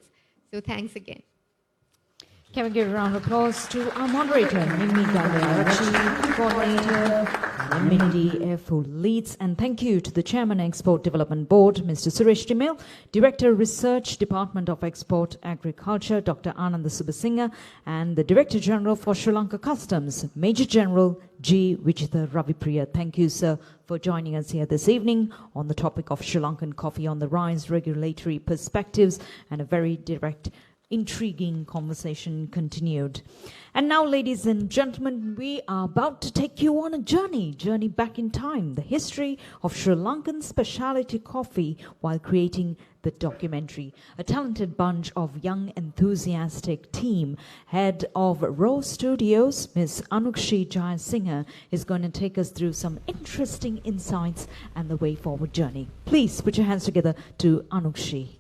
so thanks again. Can we give a round of applause to our moderator, Mimi Galiarachi, coordinator, MDF, who leads, and thank you to the Chairman Export Development Board, Mr. Suresh Timil, Director Research Department of Export Agriculture, Dr. Ananda Subasinghe, and the Director General for Sri Lanka Customs, Major General G. Wichita Ravipriya. Thank you, sir, for joining us here this evening on the topic of Sri Lankan coffee on the rise, regulatory perspectives, and a very direct, intriguing conversation continued. And now, ladies and gentlemen, we are about to take you on a journey back in time, the history of Sri Lankan specialty coffee while creating the documentary. A talented bunch of young, enthusiastic team, head of Raw Studios, Ms. Anukshi Jayasinghe, is going to take us through some interesting insights and the way forward journey. Please put your hands together to Anukshi.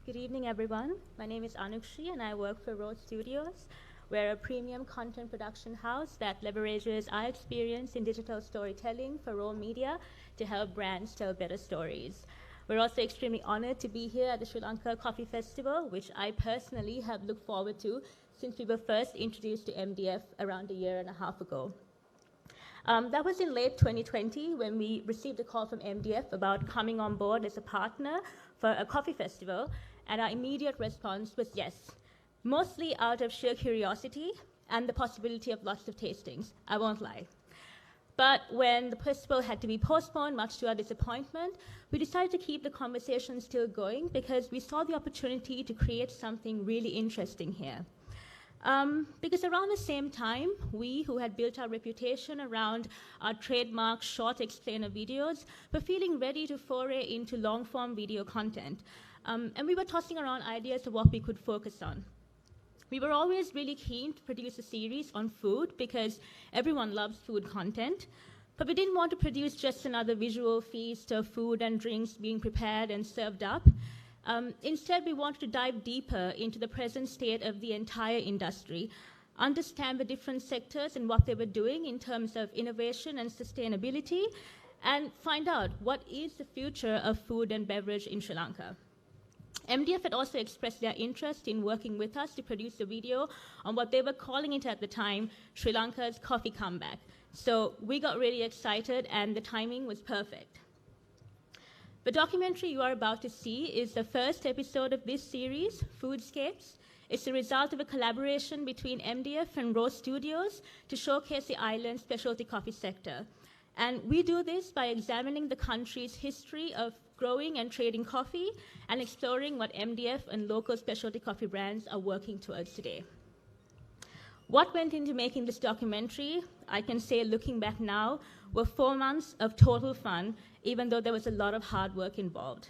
Good evening, everyone. My name is Anukshi, and I work for Raw Studios. We're a premium content production house that leverages our experience in digital storytelling for raw media to help brands tell better stories. We're also extremely honored to be here at the Sri Lanka Coffee Festival, which I personally have looked forward to since we were first introduced to MDF around a year and a half ago. That was in late 2020 when we received a call from MDF about coming on board as a partner for a coffee festival, and our immediate response was yes, mostly out of sheer curiosity and the possibility of lots of tastings, I won't lie. But when the festival had to be postponed, much to our disappointment, we decided to keep the conversation still going because we saw the opportunity to create something really interesting here. Because around the same time, we who had built our reputation around our trademark short explainer videos were feeling ready to foray into long-form video content. And we were tossing around ideas of what we could focus on. We were always really keen to produce a series on food because everyone loves food content, but we didn't want to produce just another visual feast of food and drinks being prepared and served up. Instead, we wanted to dive deeper into the present state of the entire industry, understand the different sectors and what they were doing in terms of innovation and sustainability, and find out what is the future of food and beverage in Sri Lanka. MDF had also expressed their interest in working with us to produce a video on what they were calling it at the time, Sri Lanka's coffee comeback. So we got really excited and the timing was perfect. The documentary you are about to see is the first episode of this series, Foodscapes. It's the result of a collaboration between MDF and Rose Studios to showcase the island's specialty coffee sector. And we do this by examining the country's history of growing and trading coffee and exploring what MDF and local specialty coffee brands are working towards today. What went into making this documentary, I can say looking back now, were 4 months of total fun, even though there was a lot of hard work involved.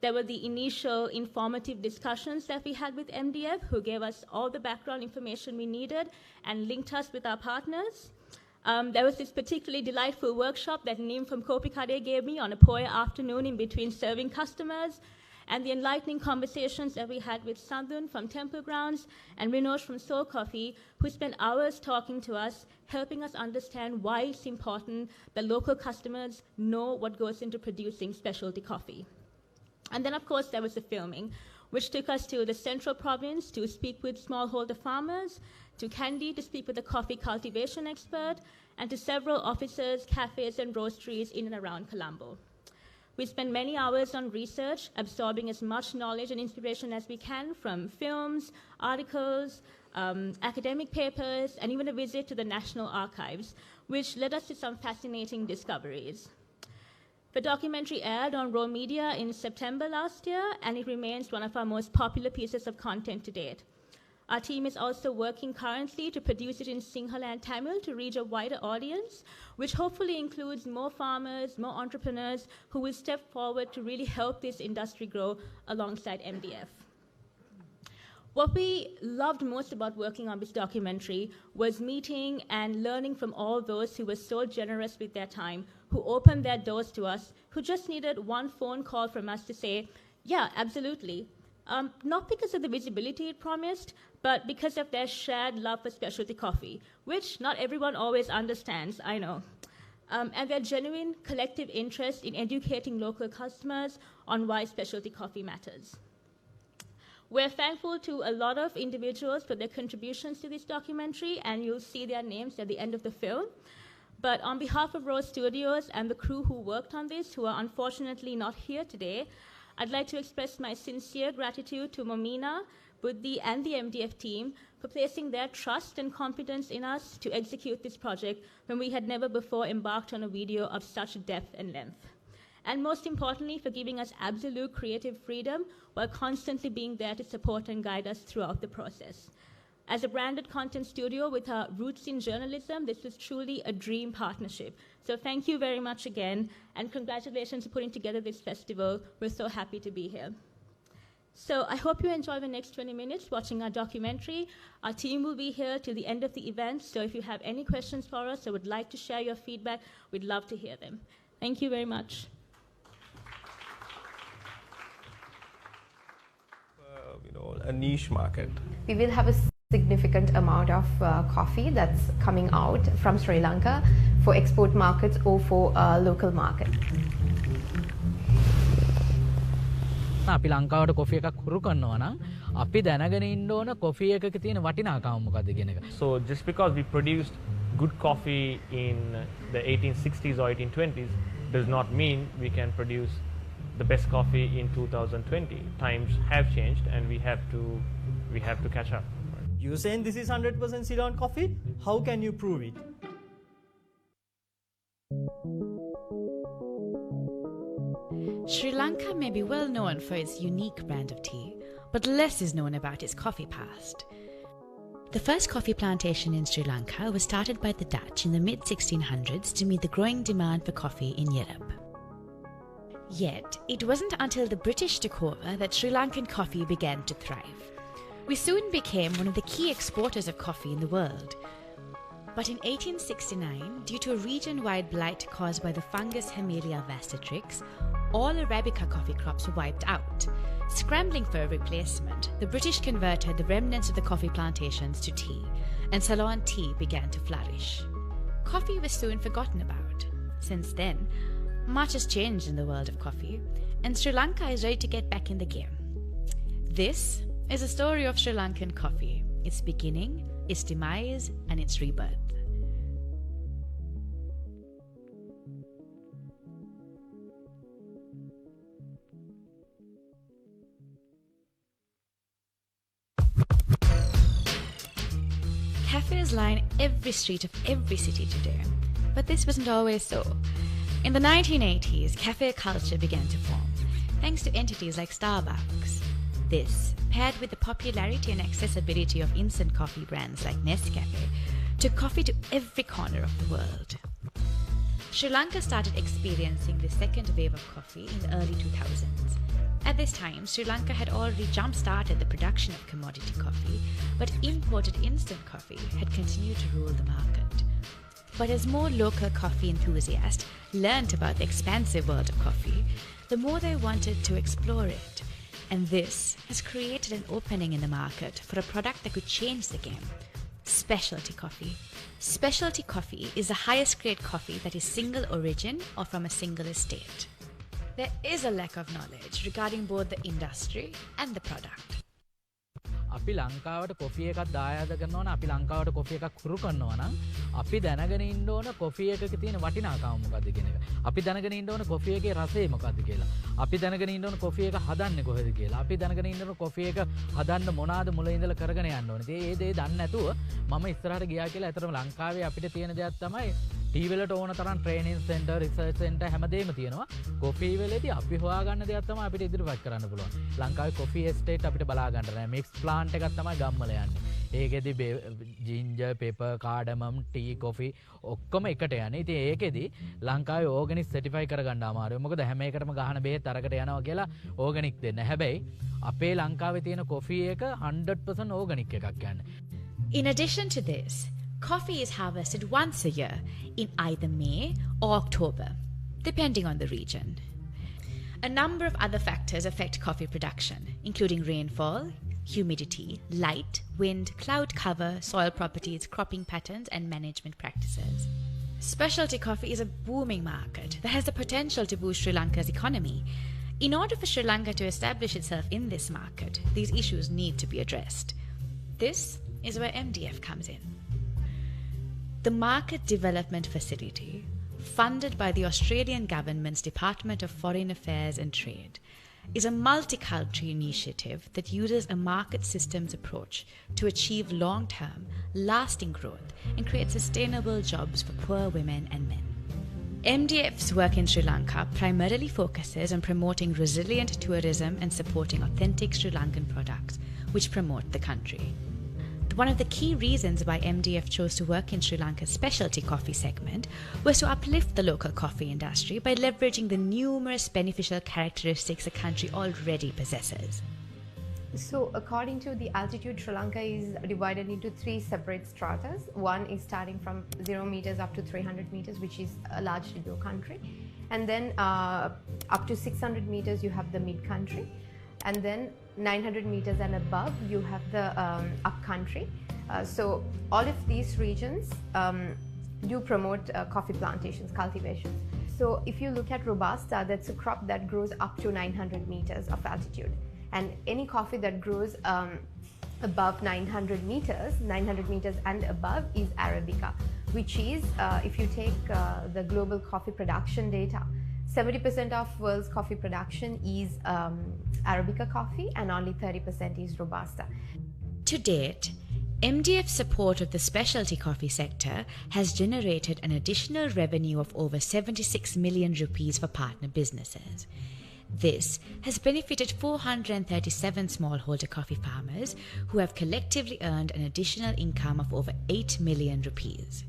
There were the initial informative discussions that we had with MDF, who gave us all the background information we needed and linked us with our partners. There was this particularly delightful workshop that Neem from Kopikade gave me on a Poya afternoon in between serving customers, and the enlightening conversations that we had with Sandhun from Temple Grounds and Rinosh from Soul Coffee, who spent hours talking to us, helping us understand why it's important that local customers know what goes into producing specialty coffee. And then, of course, there was the filming, which took us to the Central Province to speak with smallholder farmers, to Kandy to speak with a coffee cultivation expert, and to several offices, cafes, and roasteries in and around Colombo. We spent many hours on research, absorbing as much knowledge and inspiration as we can from films, articles, academic papers, and even a visit to the National Archives, which led us to some fascinating discoveries. The documentary aired on Raw Media in September last year, and it remains one of our most popular pieces of content to date. Our team is also working currently to produce it in Sinhala and Tamil to reach a wider audience, which hopefully includes more farmers, more entrepreneurs who will step forward to really help this industry grow alongside MDF. What we loved most about working on this documentary was meeting and learning from all those who were so generous with their time, who opened their doors to us, who just needed one phone call from us to say, yeah, absolutely. Not because of the visibility it promised, but because of their shared love for specialty coffee, which not everyone always understands, I know. And their genuine collective interest in educating local customers on why specialty coffee matters. We're thankful to a lot of individuals for their contributions to this documentary, and you'll see their names at the end of the film. But on behalf of Rose Studios and the crew who worked on this, who are unfortunately not here today, I'd like to express my sincere gratitude to Momina, Buddhi, and the MDF team for placing their trust and confidence in us to execute this project when we had never before embarked on a video of such depth and length. And most importantly, for giving us absolute creative freedom while constantly being there to support and guide us throughout the process. As a branded content studio with our roots in journalism, this was truly a dream partnership. So thank you very much again, and congratulations for putting together this festival. We're so happy to be here. So I hope you enjoy the next 20 minutes watching our documentary. Our team will be here till the end of the event, so if you have any questions for us or would like to share your feedback, we'd love to hear them. Thank you very much. A niche market. We will have a significant amount of coffee that's coming out from Sri Lanka for export markets or for local market. අපි ලංකාවට coffee එකක් හුරු කරනවා නම් අපි දැනගෙන ඉන්න ඕන කොෆි එකක තියෙන වටිනාකම මොකක්ද කියන එක. So just because we produced good coffee in the 1860s or 1820s does not mean we can produce the best coffee in 2020. Times have changed and we have to catch up. You're saying this is 100% Ceylon coffee? How can you prove it? Sri Lanka may be well known for its unique brand of tea, but less is known about its coffee past. The first coffee plantation in Sri Lanka was started by the Dutch in the mid-1600s to meet the growing demand for coffee in Europe. Yet, it wasn't until the British took over that Sri Lankan coffee began to thrive. We soon became one of the key exporters of coffee in the world. But in 1869, due to a region-wide blight caused by the fungus Hamelia vastatrix, all Arabica coffee crops were wiped out. Scrambling for a replacement, the British converted the remnants of the coffee plantations to tea, and Ceylon tea began to flourish. Coffee was soon forgotten about. Since then, much has changed in the world of coffee, and Sri Lanka is ready to get back in the game. This is a story of Sri Lankan coffee, its beginning, its demise, and its rebirth. Cafes line every street of every city today, but this wasn't always so. In the 1980s, cafe culture began to form, thanks to entities like Starbucks. This, paired with the popularity and accessibility of instant coffee brands like Nescafe, took coffee to every corner of the world. Sri Lanka started experiencing the second wave of coffee in the early 2000s. At this time, Sri Lanka had already jump-started the production of commodity coffee, but imported instant coffee had continued to rule the market. But as more local coffee enthusiasts learned about the expansive world of coffee, the more they wanted to explore it. And this has created an opening in the market for a product that could change the game: specialty coffee. Specialty coffee is the highest grade coffee that is single origin or from a single estate. There is a lack of knowledge regarding both the industry and the product. අපි ලංකාවට coffee එකක් දායාද කරනවා නම් අපි ලංකාවට coffee එකක් හුරු කරනවා නම් අපි දැනගෙන ඉන්න ඕන කොෆි එකක තියෙන වටිනාකම මොකද්ද කියන එක. අපි දැනගෙන ඉන්න ඕන කොෆි එකේ රසය මොකද්ද කියලා. අපි දැනගෙන ඉන්න ඕන කොෆි එක හදන්නේ කොහෙද කියලා. අපි දැනගෙන ඉන්න ඕන කොෆි එක හදන්න මොනවාද මුල ඉඳලා කරගෙන යන්න ඕනේ. ඉතින් මේ දේ දන්නේ නැතුව මම ඉස්සරහට ගියා කියලා අතරම ලංකාවේ අපිට තියෙන දෙයක් තමයි ටී වලට ඕන තරම් ට්‍රේනින් සෙන්ටර් රිසර්ච් සෙන්ටර් හැමදේම තියෙනවා. කොෆි වලදී අපි හොයාගන්න දෙයක් තමයි අපිට ඉදිරිපත් කරන්න පුළුවන්. ලංකාවේ කොෆි එස්ටේට් අපිට බලා ගන්න නැහැ. මික්ස් ප්ලාන්ට් එකක් තමයි ගම්වල යන්නේ. ඒකෙදි ජින්ජර්, පෙපර්, කාඩමම්, ටී, කොෆි ඔක්කොම එකට යන්නේ. ඉතින් ඒකෙදි ලංකාවේ ඕගනික් සර්ටිෆයි කරගන්න අමාරුයි. මොකද හැම එකටම ගහන බෙහෙත් අරකට යනවා කියලා ඕගනික් දෙන්න. හැබැයි අපේ ලංකාවේ තියෙන කොෆි එක 100% ඕගනික් එකක් යන්නේ. In addition to this, coffee is harvested once a year in either May or October, depending on the region. A number of other factors affect coffee production, including rainfall, humidity, light, wind, cloud cover, soil properties, cropping patterns, and management practices. Specialty coffee is a booming market that has the potential to boost Sri Lanka's economy. In order for Sri Lanka to establish itself in this market, these issues need to be addressed. This is where MDF comes in. The Market Development Facility, funded by the Australian Government's Department of Foreign Affairs and Trade, is a multicultural initiative that uses a market systems approach to achieve long-term, lasting growth and create sustainable jobs for poor women and men. MDF's work in Sri Lanka primarily focuses on promoting resilient tourism and supporting authentic Sri Lankan products, which promote the country. One of the key reasons why MDF chose to work in Sri Lanka's specialty coffee segment was to uplift the local coffee industry by leveraging the numerous beneficial characteristics the country already possesses. So according to the altitude, Sri Lanka is divided into 3 separate stratas. One is starting from 0 meters up to 300 meters, which is a largely low country. And then up to 600 meters, you have the mid country. And then 900 meters and above, you have the up country. So all of these regions do promote coffee plantations, cultivations. So if you look at Robusta, that's a crop that grows up to 900 meters of altitude. And any coffee that grows above 900 meters and above is Arabica, which is, if you take the global coffee production data, 70% of world's coffee production is Arabica coffee and only 30% is Robusta. To date, MDF's support of the specialty coffee sector has generated an additional revenue of over 76 million rupees for partner businesses. This has benefited 437 smallholder coffee farmers who have collectively earned an additional income of over 8 million rupees.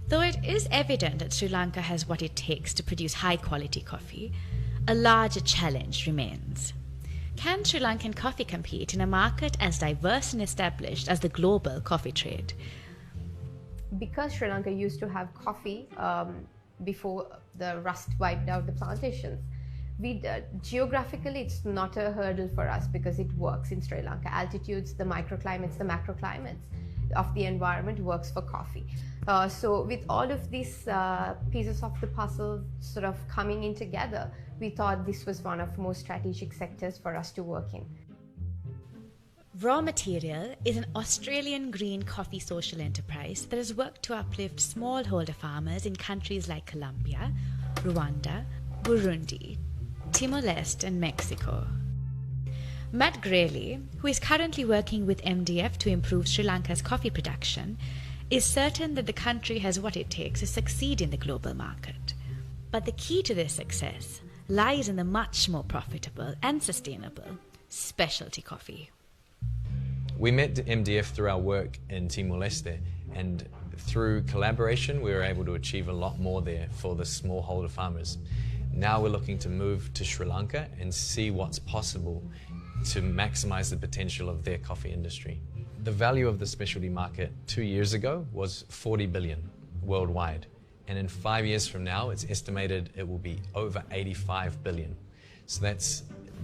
Though it is evident that Sri Lanka has what it takes to produce high-quality coffee, a larger challenge remains. Can Sri Lankan coffee compete in a market as diverse and established as the global coffee trade? Because Sri Lanka used to have coffee before the rust wiped out the plantations, geographically it's not a hurdle for us because it works in Sri Lanka. Altitudes, the microclimates, the macroclimates. of the environment works for coffee. So with all of these pieces of the puzzle sort of coming in together, we thought this was one of the most strategic sectors for us to work in. Raw Material is an Australian green coffee social enterprise that has worked to uplift smallholder farmers in countries like Colombia, Rwanda, Burundi, Timor-Leste and Mexico. Matt Grayley, who is currently working with MDF to improve Sri Lanka's coffee production, is certain that the country has what it takes to succeed in the global market. But the key to their success lies in the much more profitable and sustainable specialty coffee. We met MDF through our work in Timor-Leste, and through collaboration we were able to achieve a lot more there for the smallholder farmers. Now we're looking to move to Sri Lanka and see what's possible to maximize the potential of their coffee industry. The value of the specialty market 2 years ago was 40 billion worldwide, and in 5 years from now it's estimated it will be over 85 billion. So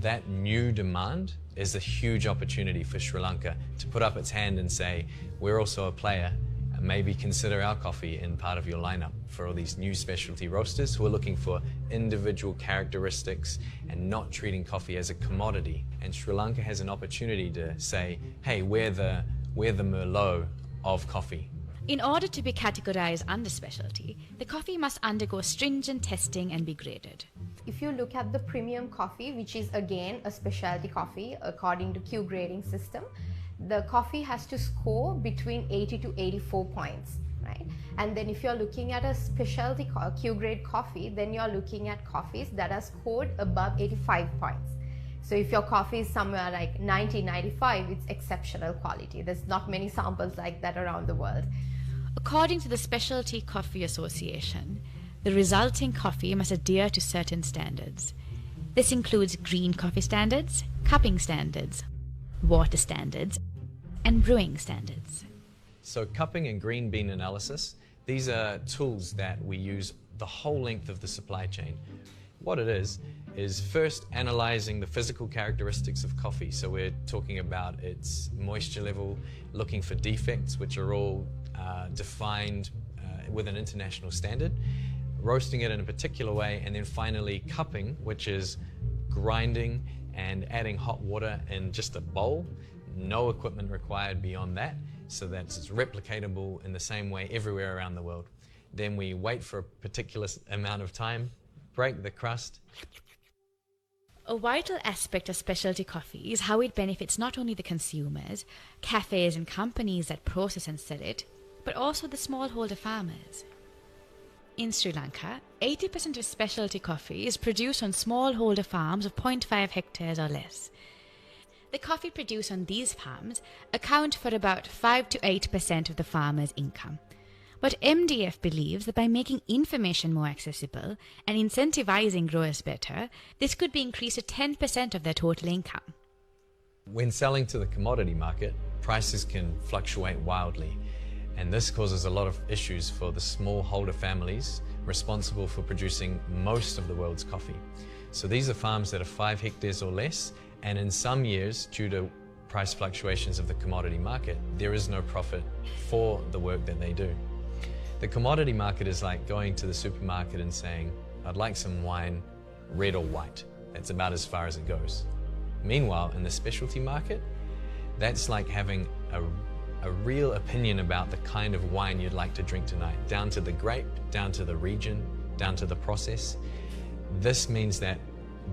that new demand is a huge opportunity for Sri Lanka to put up its hand and say, we're also a player, and maybe consider our coffee in part of your lineup for all these new specialty roasters who are looking for individual characteristics and not treating coffee as a commodity. And Sri Lanka has an opportunity to say, hey, we're the Merlot of coffee. In order to be categorized under specialty, the coffee must undergo stringent testing and be graded. If you look at the premium coffee, which is again a specialty coffee according to Q grading system, the coffee has to score between 80 to 84 points, right? And then if you're looking at a specialty Q grade coffee, then you're looking at coffees that are scored above 85 points. So if your coffee is somewhere like 90, 95, it's exceptional quality. There's not many samples like that around the world. According to the Specialty Coffee Association, the resulting coffee must adhere to certain standards. This includes green coffee standards, cupping standards, water standards, and brewing standards. So cupping and green bean analysis, these are tools that we use the whole length of the supply chain. What it is first analyzing the physical characteristics of coffee. So we're talking about its moisture level, looking for defects, which are all defined with an international standard, roasting it in a particular way, and then finally cupping, which is grinding and adding hot water in just a bowl, no equipment required beyond that, so that it's replicatable in the same way everywhere around the world. Then we wait for a particular amount of time, break the crust. A vital aspect of specialty coffee is how it benefits not only the consumers, cafes and companies that process and sell it, but also the smallholder farmers. In Sri Lanka, 80% of specialty coffee is produced on smallholder farms of 0.5 hectares or less. The coffee produced on these farms account for about 5 to 8% of the farmer's income. But MDF believes that by making information more accessible and incentivizing growers better, this could be increased to 10% of their total income. When selling to the commodity market, prices can fluctuate wildly, and this causes a lot of issues for the smallholder families responsible for producing most of the world's coffee. So these are farms that are 5 hectares or less, and in some years, due to price fluctuations of the commodity market, there is no profit for the work that they do. The commodity market is like going to the supermarket and saying, I'd like some wine, red or white. That's about as far as it goes. Meanwhile, in the specialty market, that's like having a real opinion about the kind of wine you'd like to drink tonight, down to the grape, down to the region, down to the process. This means that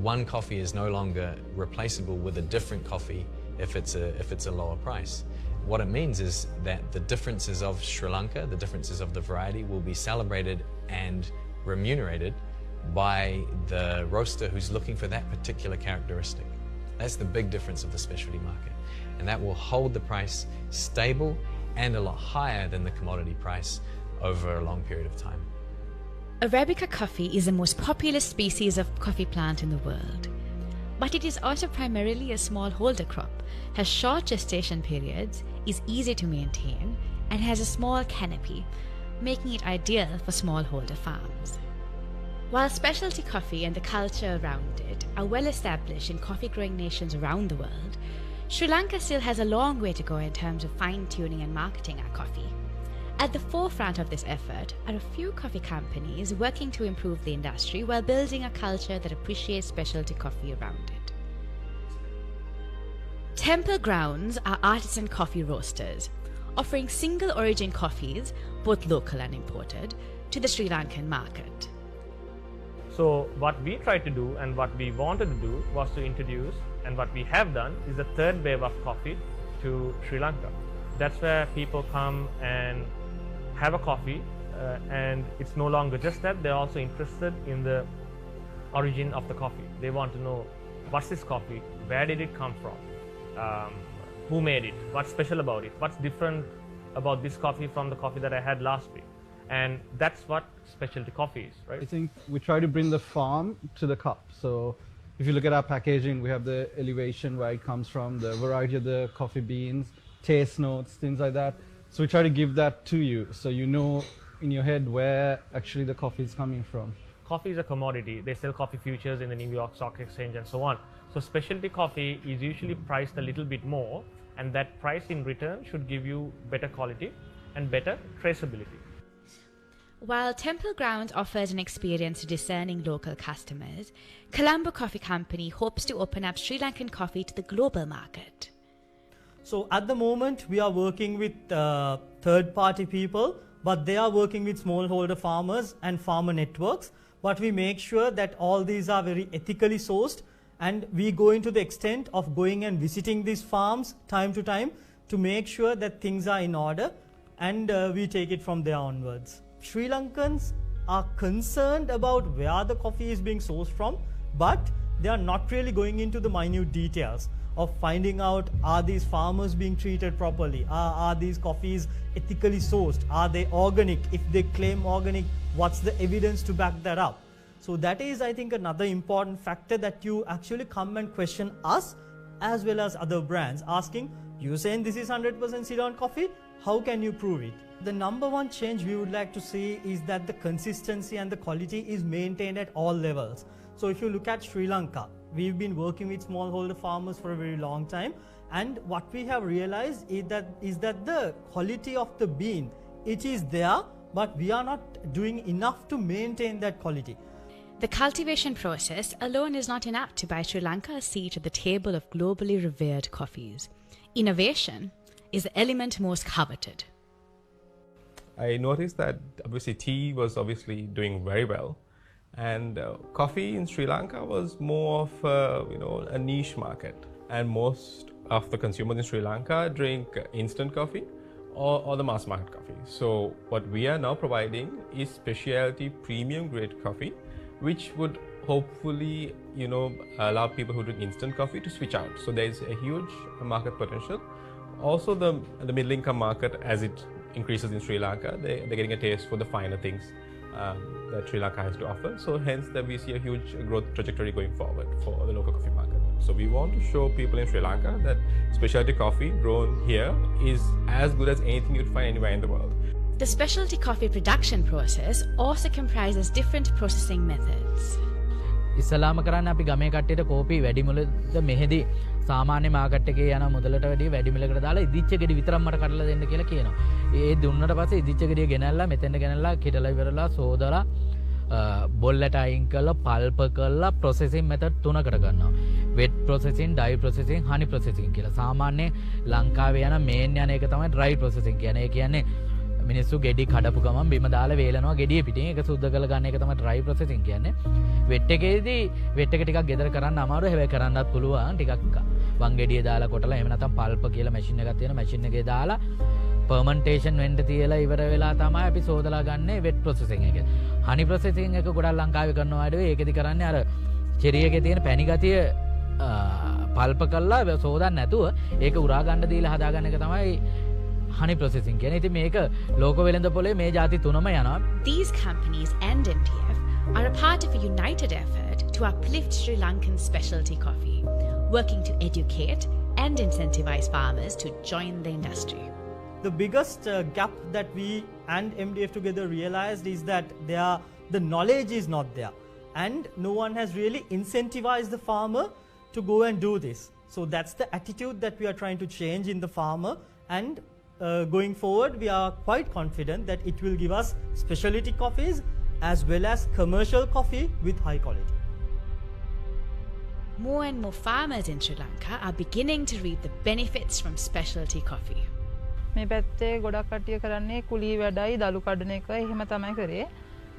one coffee is no longer replaceable with a different coffee if it's a lower price. What it means is that the differences of Sri Lanka, the differences of the variety, will be celebrated and remunerated by the roaster who's looking for that particular characteristic. That's the big difference of the specialty market. And that will hold the price stable and a lot higher than the commodity price over a long period of time. Arabica coffee is the most popular species of coffee plant in the world. But it is also primarily a smallholder crop, has short gestation periods, is easy to maintain, and has a small canopy, making it ideal for smallholder farms. While specialty coffee and the culture around it are well established in coffee-growing nations around the world, Sri Lanka still has a long way to go in terms of fine-tuning and marketing our coffee. At the forefront of this effort are a few coffee companies working to improve the industry while building a culture that appreciates specialty coffee around it. Temple Grounds are artisan coffee roasters, offering single origin coffees, both local and imported, to the Sri Lankan market. So what we tried to do and what we wanted to do was to introduce, and what we have done is the third wave of coffee to Sri Lanka. That's where people come and have a coffee, and it's no longer just that, they're also interested in the origin of the coffee. They want to know, what's this coffee, where did it come from, who made it, what's special about it, what's different about this coffee from the coffee that I had last week. And that's what specialty coffee is, right? I think we try to bring the farm to the cup. So if you look at our packaging, we have the elevation, where it comes from, the variety of the coffee beans, taste notes, things like that. So we try to give that to you, so you know in your head where actually the coffee is coming from. Coffee is a commodity. They sell coffee futures in the New York Stock Exchange and so on. So specialty coffee is usually priced a little bit more, and that price in return should give you better quality and better traceability. While Temple Grounds offers an experience to discerning local customers, Colombo Coffee Company hopes to open up Sri Lankan coffee to the global market. So at the moment, we are working with third-party people, but they are working with smallholder farmers and farmer networks. But we make sure that all these are very ethically sourced, and we go into the extent of going and visiting these farms time to time to make sure that things are in order, and we take it from there onwards. Sri Lankans are concerned about where the coffee is being sourced from, but they are not really going into the minute details of finding out, are these farmers being treated properly, are these coffees ethically sourced, are they organic, if they claim organic, what's the evidence to back that up. So that is, I think, another important factor, that you actually come and question us as well as other brands, asking, you saying this is 100% Ceylon coffee, how can you prove it? The number one change we would like to see is that the consistency and the quality is maintained at all levels. So if you look at Sri Lanka, we've been working with smallholder farmers for a very long time, and what we have realized is that the quality of the bean, it is there, but we are not doing enough to maintain that quality. The cultivation process alone is not enough to buy Sri Lanka a seat at the table of globally revered coffees. Innovation is the element most coveted. I noticed that obviously tea was obviously doing very well, and coffee in Sri Lanka was more of a niche market, and most of the consumers in Sri Lanka drink instant coffee or the mass market coffee. So what we are now providing is specialty premium grade coffee, which would hopefully allow people who drink instant coffee to switch out. So there is a huge market potential. Also the middle income market, as it increases in Sri Lanka, they're getting a taste for the finer things that Sri Lanka has to offer. So hence that we see a huge growth trajectory going forward for the local coffee market. So we want to show people in Sri Lanka that specialty coffee grown here is as good as anything you'd find anywhere in the world. The specialty coffee production process also comprises different processing methods. ඉස්සලාම කරන්න අපි ගමේ කට්ටියට කෝපි වැඩිමුලද මෙහෙදී සාමාන්‍ය market එකේ යන මුදලට වැඩිය වැඩිමිලකට දාලා ඉදිච්ච ගෙඩි විතරක් මට කඩලා දෙන්න කියලා කියනවා. ඒ දුන්නට පස්සේ ඉදිච්ච ගෙඩිය ගෙනල්ලා මෙතෙන්ට ගෙනල්ලා කිඩලා ඉවරලා සෝදලා බොල්ලට අයින් කරලා පල්ප කරලා ප්‍රොසෙසින් මෙතඩ් තුනකට ගන්නවා. Wet processing, dry processing, honey processing කියලා. සාමාන්‍ය ලංකාවේ යන මේන් යන එක තමයි ඩ්‍රයි ප්‍රොසෙසින් කියන්නේ. ඒ කියන්නේ මිනිස්සු ගෙඩි කඩපු ගමන් බිම දාලා වේලනවා ගෙඩිය පිටින් ඒක සුද්ධ කරලා ගන්න එක තමයි ඩ්‍රයි ප්‍රොසෙසින් කියන්නේ. වෙට් එකේදී වෙට් එක ටිකක් ගෙදර කරන්න අමාරුයි. හැබැයි කරන්නත් පුළුවන්. ටිකක් වන් ගෙඩිය දාලා කොටලා එහෙම නැත්නම් පල්ප කියලා මැෂින් එකක් තියෙන මැෂින් එකේ දාලා පර්මන්ටේෂන් වෙන්න තියලා ඉවර වෙලා තමයි අපි සෝදලා ගන්නේ වෙට් ප්‍රොසෙසින් එක. හනි ප්‍රොසෙසින් එක ගොඩක් ලංකාවේ කරනවා වඩා ඒකෙදි කරන්නේ අර චෙරි එකේ තියෙන පැණි ගතිය පල්ප කරලා සෝදන්න නැතුව ඒක උරා ගන්න දීලා හදාගන්න එක තමයි honey processing කියන්නේ. ඉතින් මේක ලෝක වෙළඳ පොලේ මේ ಜಾති තුනම යනවා. These companies and MDF are a part of a united effort to uplift Sri Lankan specialty coffee, working to educate and incentivize farmers to join the industry. The biggest gap that we and MDF together realized is that the knowledge is not there, and no one has really incentivized the farmer to go and do this. So that's the attitude that we are trying to change in the farmer, and going forward we are quite confident that it will give us specialty coffees as well as commercial coffee with high quality. More and more farmers in Sri Lanka are beginning to reap the benefits from specialty coffee. මේ පැත්තේ ගොඩක් කට්ටිය කරන්නේ කුලී වැඩයි දලු කඩන එක එහෙම තමයි කරේ.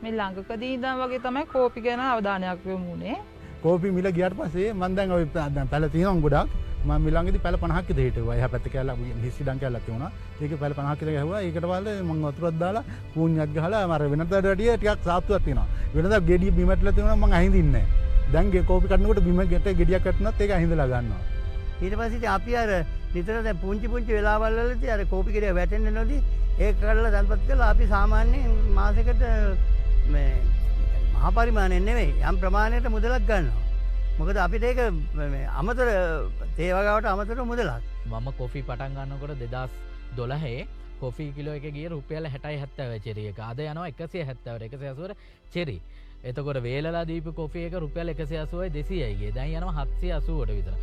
මේ ළඟකදී ඉඳන් වගේ තමයි කෝපි ගැන අවධානයක් යොමු වුණේ. කෝපි මිල ගියාට පස්සේ මම දැන් ඔය පැල තියෙනවා ගොඩක්. මම මිලංගෙදී පැල 50ක් විතර හිටුවා. එහා පැත්තේ කැලලා හිස්සිඩම් කැලලා තියුණා. ඒකේ පැල 50ක් විතර ගැහුවා. ඒකට වල මම වතුරක් දාලා පූඤ්ඤයක් ගහලා මර වෙනතට වැඩිය ටිකක් සාප්තුවක් තියෙනවා. වෙනදා ගෙඩිය බිමටලා තියුණා මම අහින්දින්නේ නැහැ. දැන් කෝපි කඩනකොට බිම ගෙඩියක් කටනොත් ඒක අහින්දලා ගන්නවා. ඊට පස්සේ අපි අර නිතර දැන් පුංචි වෙලාවල් වලදී අර කෝපි ගෙඩිය වැටෙන්නේ නැති ඒක කඩලා දැන්පත් කරලා අපි සාමාන්‍යයෙන් මාසෙකට මේ මහා පරිමාණයක් නෙවෙයි යම් ප්‍රමාණයකට මුදලක් ගන්නවා. මොකද අපිට ඒක මේ අමතර තේ වගාවට අමතර මුදලක්. මම කොෆි පටන් ගන්නකොට 2012 කොෆි කිලෝ එක ගියේ රුපියල් 60යි 70 චෙරි එක. අද යනවා 170ට 180ට චෙරි. එතකොට වේලලා දීපු කොෆි එක රුපියල් 180යි 200යි ගියේ. දැන් යනවා 780ට විතර.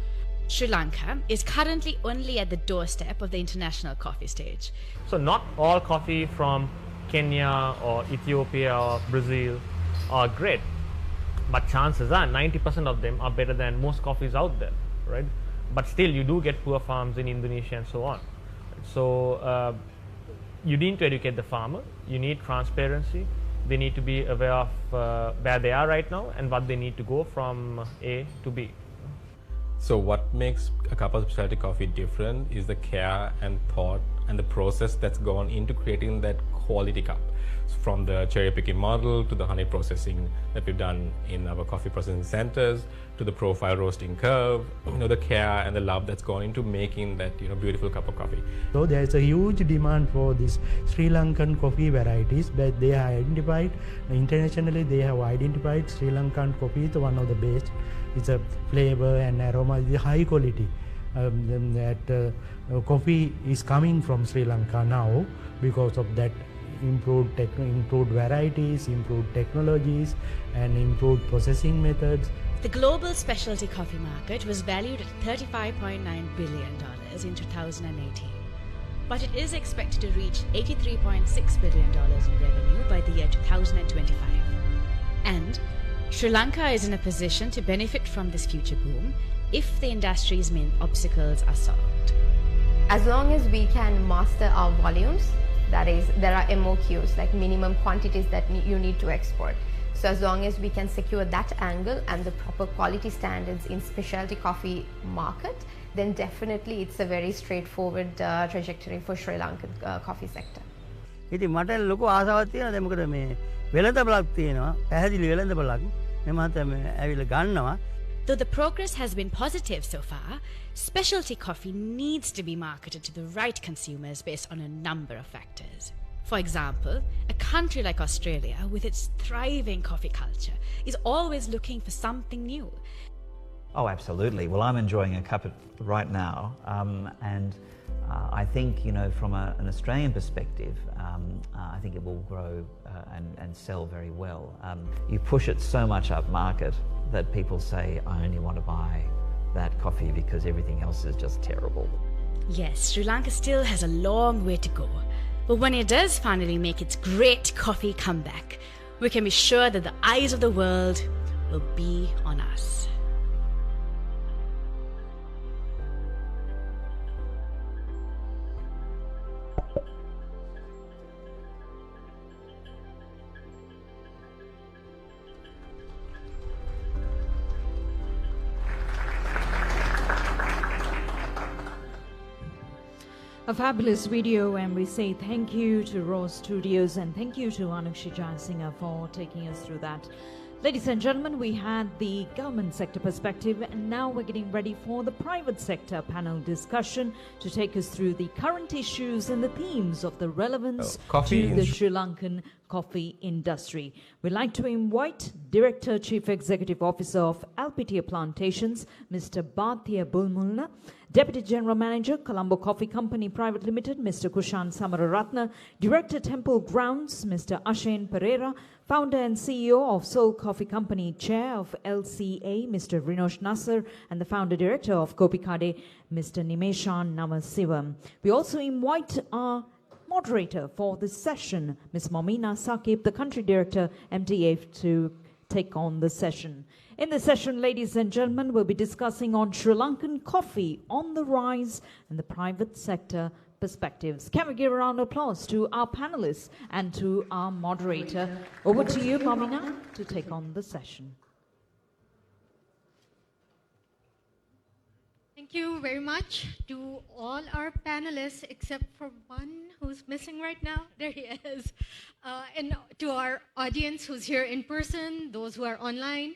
Sri Lanka is currently only at the doorstep of the international coffee stage. So not all coffee from Kenya or Ethiopia or Brazil are great, but chances are 90% of them are better than most coffees out there, right? But still you do get poor farms in Indonesia and so on. So you need to educate the farmer, you need transparency, they need to be aware of where they are right now and what they need to go from A to B. So what makes a cup of specialty coffee different is the care and thought and the process that's gone into creating that quality cup. So from the cherry picking model to the honey processing that we've done in our coffee processing centers to the profile roasting curve, the care and the love that's gone into making that beautiful cup of coffee. So there's a huge demand for these Sri Lankan coffee varieties, but they are identified internationally. They have identified Sri Lankan coffee is one of the best. It's a flavor and aroma is high quality. Coffee is coming from Sri Lanka now because of that improved varieties, improved technologies, and improved processing methods. The global specialty coffee market was valued at $35.9 billion in 2018, but it is expected to reach $83.6 billion in revenue by the year 2025. And Sri Lanka is in a position to benefit from this future boom if the industry's main obstacles are solved. As long as we can master our volumes, that is, there are MOQs, like minimum quantities that you need to export. So as long as we can secure that angle and the proper quality standards in specialty coffee market, then definitely it's a very straightforward trajectory for Sri Lankan coffee sector. ඉතින් මට ලොකු ආසාවක් තියෙනවා දැන් මොකද මේ වෙළඳ බලක් තියෙනවා පැහැදිලි වෙළඳ බලක් මේ මහත්තයා මේ ඇවිල්ලා ගන්නවා. Though the progress has been positive so far, specialty coffee needs to be marketed to the right consumers based on a number of factors. For example, a country like Australia, with its thriving coffee culture, is always looking for something new. Oh, absolutely. Well, I'm enjoying a cup right now, and I think, from an Australian perspective, I think it will grow and sell very well. You push it so much up market that people say, I only want to buy that coffee because everything else is just terrible. Yes, Sri Lanka still has a long way to go. But when it does finally make its great coffee comeback, we can be sure that the eyes of the world will be on us. A fabulous video, and we say thank you to Rose Studios and thank you to Anukshi Jayasinghe for taking us through that. Ladies and gentlemen, we had the government sector perspective, and now we're getting ready for the private sector panel discussion to take us through the current issues and the themes of the relevance to the Sri Lankan coffee industry. We'd like to invite Director Chief Executive Officer of Alpitia Plantations, Mr. Bhatia Bulmulna, Deputy General Manager, Colombo Coffee Company Private Limited, Mr. Kushan Samararatna, Director Temple Grounds, Mr. Ashen Pereira, Founder and CEO of Soul Coffee Company, Chair of LCA, Mr. Rinosh Nasser, and the Founder Director of Kopikade, Mr. Nimeshan Namasivam. We also invite our moderator for this session, Ms. Momina Sakib, the Country Director, MTF, to take on the session. In the session, ladies and gentlemen, we'll be discussing on Sri Lankan coffee on the rise and the private sector perspectives. Can we give a round of applause to our panelists and to our moderator? Over to you, Momina, to take on the session. Thank you very much to all our panelists, except for one who's missing right now. There he is. And to our audience who's here in person, those who are online.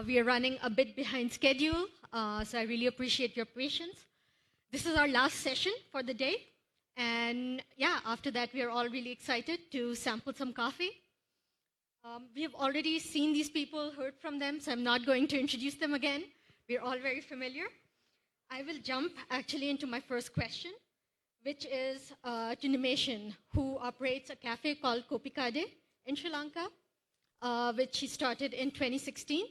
We are running a bit behind schedule, so I really appreciate your patience. This is our last session for the day. And yeah, after that, we are all really excited to sample some coffee. We have already seen these people, heard from them, so I'm not going to introduce them again. We're all very familiar. I will jump actually into my first question, which is to Nimeshan, who operates a cafe called Kopikade in Sri Lanka, which he started in 2016.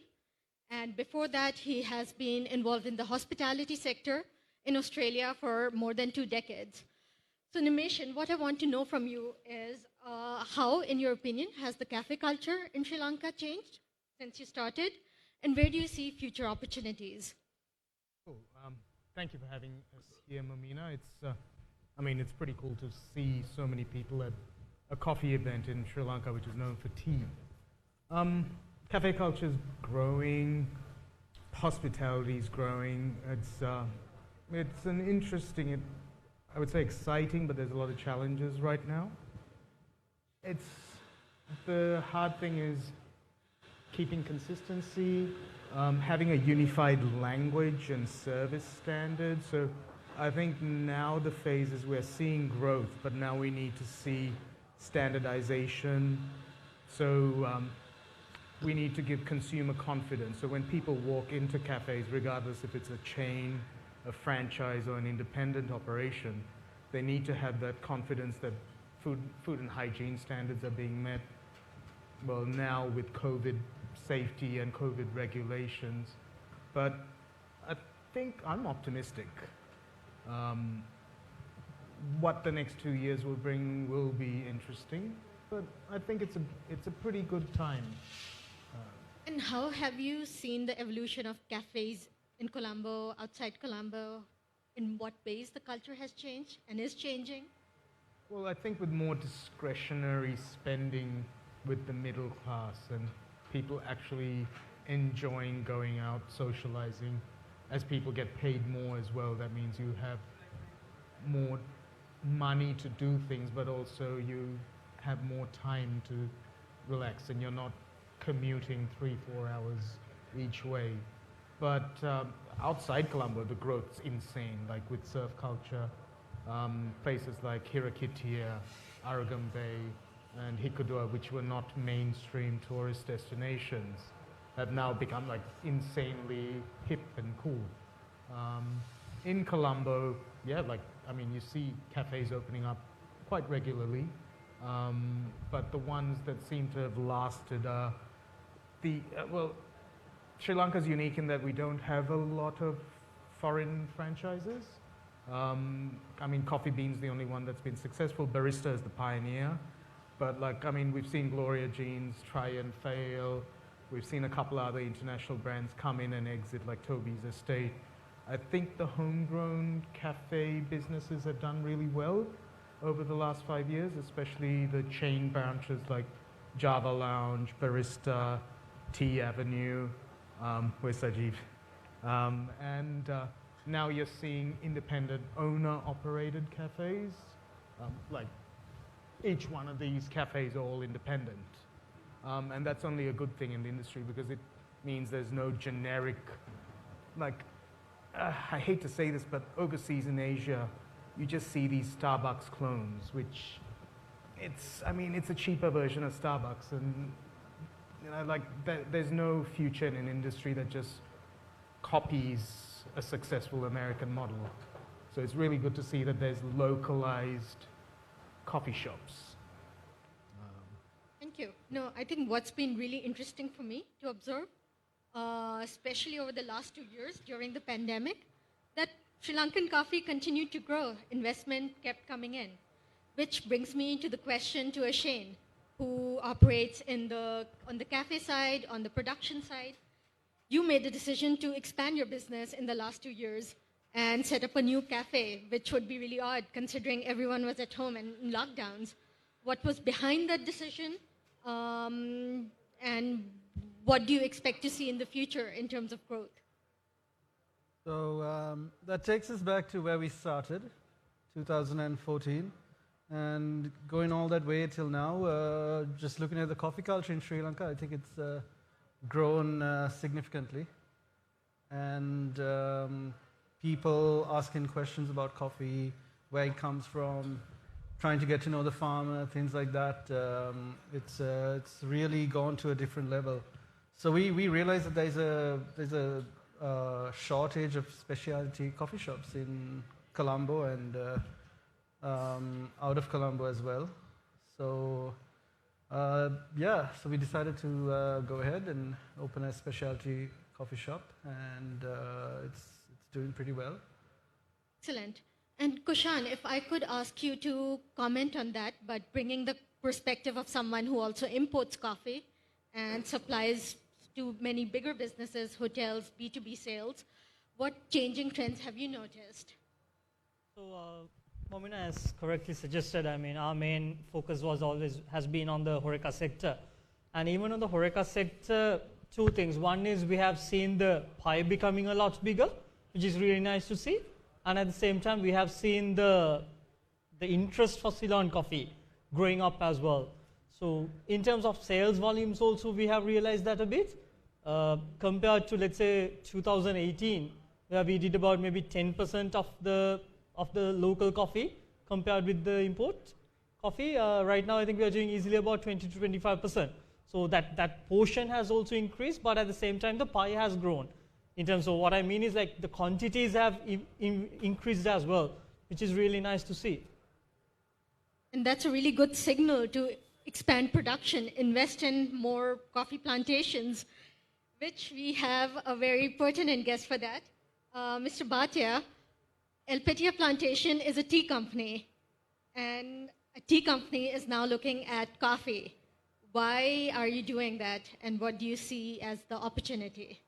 And before that, he has been involved in the hospitality sector in Australia for more than 2 decades. So Nimeshan, what I want to know from you is how, in your opinion, has the cafe culture in Sri Lanka changed since you started? And where do you see future opportunities? Cool. Thank you for having us here, Momina. It's pretty cool to see so many people at a coffee event in Sri Lanka, which is known for tea. Cafe culture is growing, hospitality is growing. It's an interesting, I would say exciting, but there's a lot of challenges right now. The hard thing is keeping consistency, having a unified language and service standards. So I think now the phase is we're seeing growth, but now we need to see standardization. So we need to give consumer confidence. So when people walk into cafes, regardless if it's a chain, a franchise, or an independent operation, they need to have that confidence that food and hygiene standards are being met. Well, now with COVID safety and COVID regulations, but I think I'm optimistic. What the next 2 years will bring will be interesting, but I think it's a pretty good time. And how have you seen the evolution of cafes in Colombo, outside Colombo? In what ways the culture has changed and is changing? Well, I think with more discretionary spending with the middle class and people actually enjoying going out, socializing. As people get paid more as well, that means you have more money to do things, but also you have more time to relax and you're not commuting 3-4 hours each way. But outside Colombo, the growth's insane, like with surf culture, places like Hirakitia, Aragon Bay, and Hikkaduwa, which were not mainstream tourist destinations, have now become like insanely hip and cool. In Colombo, you see cafes opening up quite regularly, but the ones that seem to have lasted are Sri Lanka is unique in that we don't have a lot of foreign franchises. Coffee Bean's the only one that's been successful. Barista is the pioneer. But we've seen Gloria Jeans try and fail. We've seen a couple other international brands come in and exit, like Toby's Estate. I think the homegrown cafe businesses have done really well over the last 5 years, especially the chain branches like Java Lounge, Barista, Tea Avenue, where's Sajeev? Now you're seeing independent owner-operated cafes. Each one of these cafes are all independent. And that's only a good thing in the industry because it means there's no generic, I hate to say this, but overseas in Asia, you just see these Starbucks clones, which it's a cheaper version of Starbucks. And there's no future in an industry that just copies a successful American model. So it's really good to see that there's localized coffee shops. And Thank you. No, I think what's been really interesting for me to observe, especially over the last 2 years during the pandemic, that Sri Lankan coffee continued to grow. Investment kept coming in, which brings me to the question to Ashane, who operates on the cafe side, on the production side. You made the decision to expand your business in the last 2 years and set up a new cafe, which would be really odd considering everyone was at home and in lockdowns. What was behind that decision? And what do you expect to see in the future in terms of growth? So that takes us back to where we started, 2014, and going all that way till now. Just looking at the coffee culture in Sri Lanka, I think it's grown significantly, and people asking questions about coffee, where it comes from, trying to get to know the farmer, things like that. It's really gone to a different level. So we realize that there's a shortage of specialty coffee shops in Colombo and out of Colombo as well. So so we decided to go ahead and open a specialty coffee shop, and it's doing pretty well. Excellent. And Kushan, if I could ask you to comment on that, but bringing the perspective of someone who also imports coffee and supplies to many bigger businesses, hotels, B2B sales, what changing trends have you noticed? So, Momina has correctly suggested, I mean, our main focus has been on the HoReCa sector. And even on the HoReCa sector, two things. One is we have seen the pie becoming a lot bigger, which is really nice to see. And at the same time, we have seen the interest for Ceylon coffee growing up as well. So in terms of sales volumes also, we have realized that a bit. Compared to, let's say, 2018, where we did about maybe 10% of the local coffee compared with the import coffee. Right now, I think we are doing easily about 20 to 25%. So that portion has also increased, but at the same time, the pie has grown. In terms of what I mean is like the quantities have increased as well, which is really nice to see. And that's a really good signal to expand production, invest in more coffee plantations, which we have a very pertinent guest for that. Mr. Bhatia, El Petia Plantation is a tea company, and a tea company is now looking at coffee. Why are you doing that, and what do you see as the opportunity?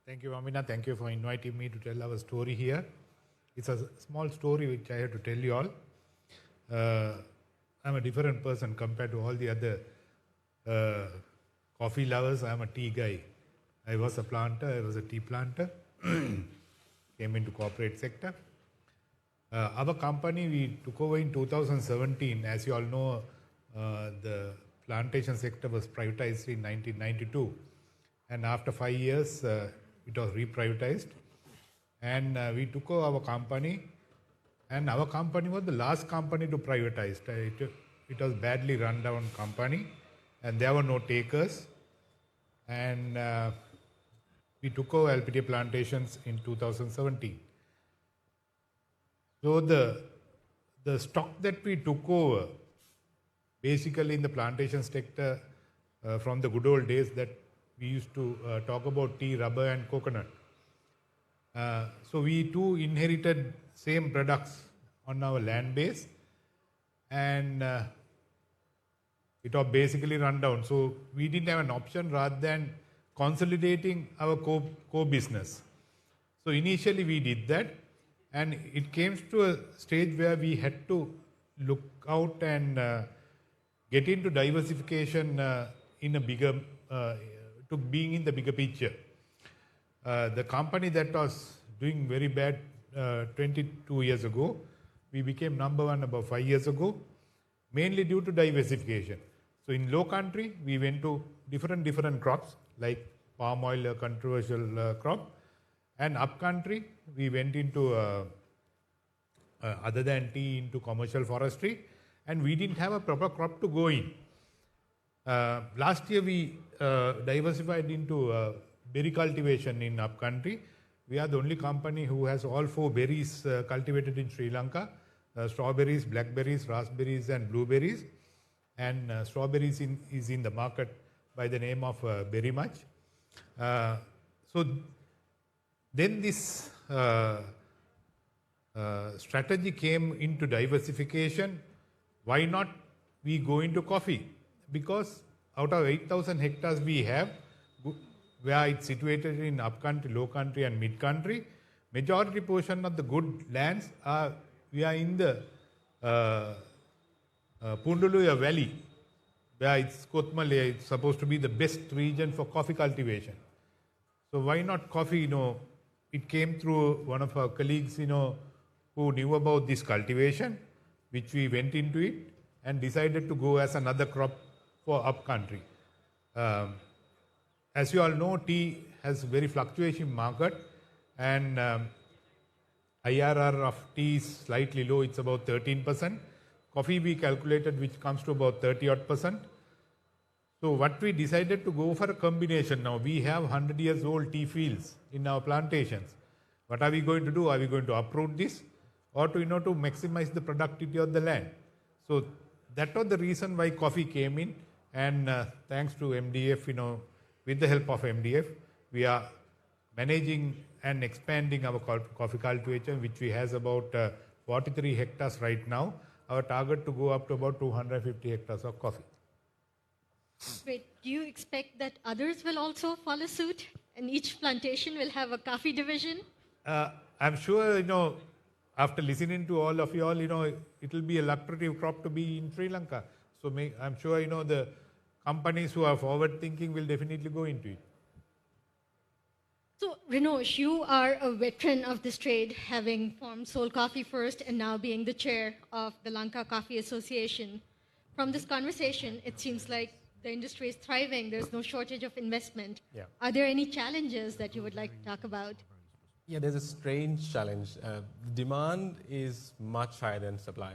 Thank you, Amina. Thank you for inviting me to tell our story here. It's a small story which I have to tell you all. I'm a different person compared to all the other coffee lovers. I'm a tea guy. I was a planter. I was a tea planter. Came into corporate sector. Our company, we took over in 2017. As you all know, the plantation sector was privatized in 1992. And after 5 years, it was reprivatized. And we took over our company. And our company was the last company to privatize. It was badly run down company. And there were no takers. And we took over El Petia Plantations in 2017. So the stock that we took over, basically in the plantation sector from the good old days that we used to talk about tea, rubber and coconut. So we too inherited same products on our land base, and it was basically run down. So we didn't have an option rather than consolidating our core business. So initially we did that, and it came to a stage where we had to look out and get into diversification in a bigger, to being in the bigger picture. The company that was doing very bad 22 years ago, we became number one about 5 years ago, mainly due to diversification. So in low country, we went to different crops, like palm oil, a controversial crop. And up country, we went into, other than tea, into commercial forestry. And we didn't have a proper crop to go in. Last year, we diversified into berry cultivation in up country. We are the only company who has all 4 berries cultivated in Sri Lanka. Strawberries, blackberries, raspberries and blueberries. and strawberries is in the market by the name of Berry Much. So then this strategy came into diversification. Why not we go into coffee? Because out of 8,000 hectares we have, where it's situated in upcountry, low country and mid country, majority portion of the good lands we are in the Punduluya Valley, where it's Kotmale, it's supposed to be the best region for coffee cultivation. So why not coffee? It came through one of our colleagues, who knew about this cultivation, which we went into it and decided to go as another crop for upcountry. As you all know, tea has very fluctuating market, and IRR of tea is slightly low, it's about 13%. Coffee we calculated, which comes to about 30-odd%. So what we decided to go for a combination now. We have 100 years old tea fields in our plantations. What are we going to do? Are we going to uproot this, or to to maximize the productivity of the land? So that was the reason why coffee came in, and thanks to MDF, with the help of MDF, we are managing and expanding our coffee cultivation, which we has about 43 hectares right now. Our target to go up to about 250 hectares of coffee. Great. Do you expect that others will also follow suit and each plantation will have a coffee division? I'm sure, after listening to all of you all, it will be a lucrative crop to be in Sri Lanka. So I'm sure, the companies who are forward thinking will definitely go into it. So, Rinosh, you are a veteran of this trade, having formed Soul Coffee first and now being the chair of the Lanka Coffee Association. From this conversation, it seems like the industry is thriving. There's no shortage of investment. Yeah. Are there any challenges that you would like to talk about? Yeah, there's a strange challenge. Demand is much higher than supply.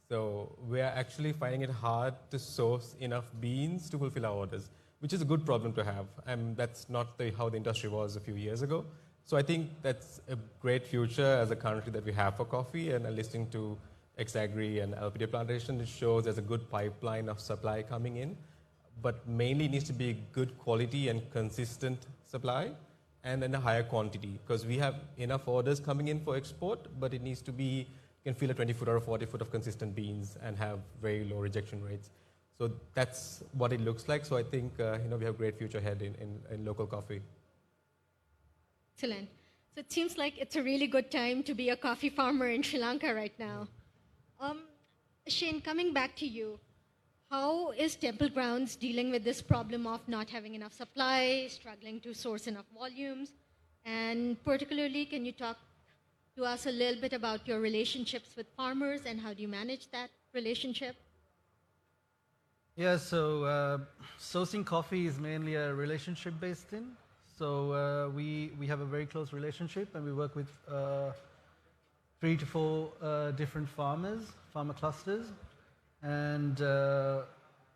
So we are actually finding it hard to source enough beans to fulfill our orders, which is a good problem to have. And that's not how the industry was a few years ago. So I think that's a great future as a country that we have for coffee. And listening to Exagri and LPD Plantation, it shows there's a good pipeline of supply coming in. But mainly it needs to be good quality and consistent supply, and then a higher quantity, because we have enough orders coming in for export, but it needs to be, you can fill a 20 foot or a 40 foot of consistent beans and have very low rejection rates. So that's what it looks like. So I think we have a great future ahead in local coffee. Excellent. So it seems like it's a really good time to be a coffee farmer in Sri Lanka right now. Shane, coming back to you, how is Temple Grounds dealing with this problem of not having enough supply, struggling to source enough volumes? And particularly, can you talk to us a little bit about your relationships with farmers and how do you manage that relationship? Yeah, so sourcing coffee is mainly a relationship-based thing. So we have a very close relationship, and we work with 3 to 4 different farmer clusters. And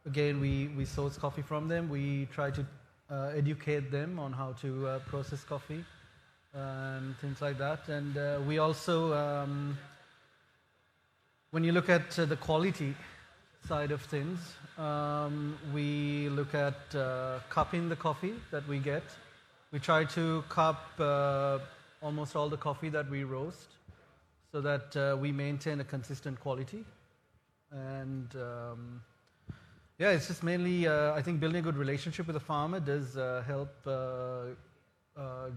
again, we source coffee from them. We try to educate them on how to process coffee and things like that. And we also, when you look at the quality side of things, we look at cupping the coffee that we get. We try to cup almost all the coffee that we roast so that we maintain a consistent quality. And yeah, it's just mainly, I think building a good relationship with the farmer does help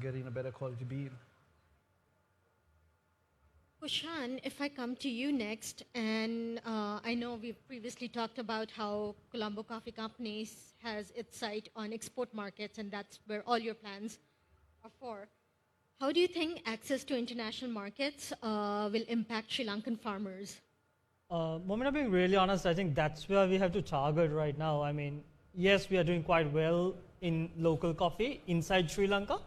getting a better quality bean. Kushan, if I come to you next, and I know we've previously talked about how Colombo Coffee Company has its site on export markets, and that's where all your plans are for. How do you think access to international markets will impact Sri Lankan farmers? Momina, being really honest, I think that's where we have to target right now. I mean, yes, we are doing quite well in local coffee inside Sri Lanka,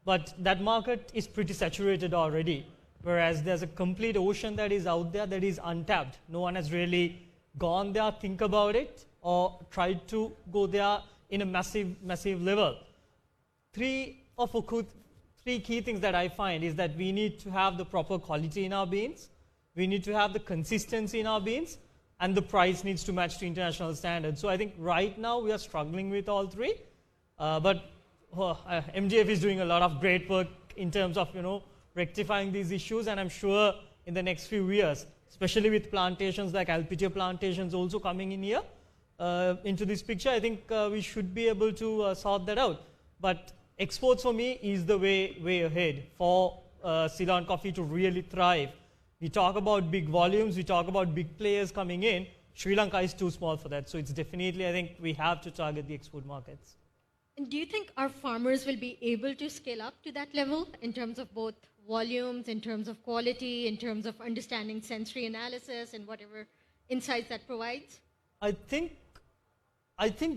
but that market is pretty saturated already. Whereas there's a complete ocean that is out there that is untapped. No one has really gone there, think about it, or tried to go there in a massive level. Three key things that I find is that we need to have the proper quality in our beans, we need to have the consistency in our beans, and the price needs to match to international standards. So I think right now we are struggling with all three, but MGF is doing a lot of great work in terms of rectifying these issues, and I'm sure in the next few years, especially with plantations like Alpitia plantations also coming in here into this picture, I think we should be able to sort that out. But exports for me is the way ahead for Ceylon coffee to really thrive. We talk about big volumes, we talk about big players coming in. Sri Lanka is too small for that. So it's definitely, I think, we have to target the export markets. And do you think our farmers will be able to scale up to that level in terms of both volumes, in terms of quality, in terms of understanding sensory analysis and whatever insights that provides? I think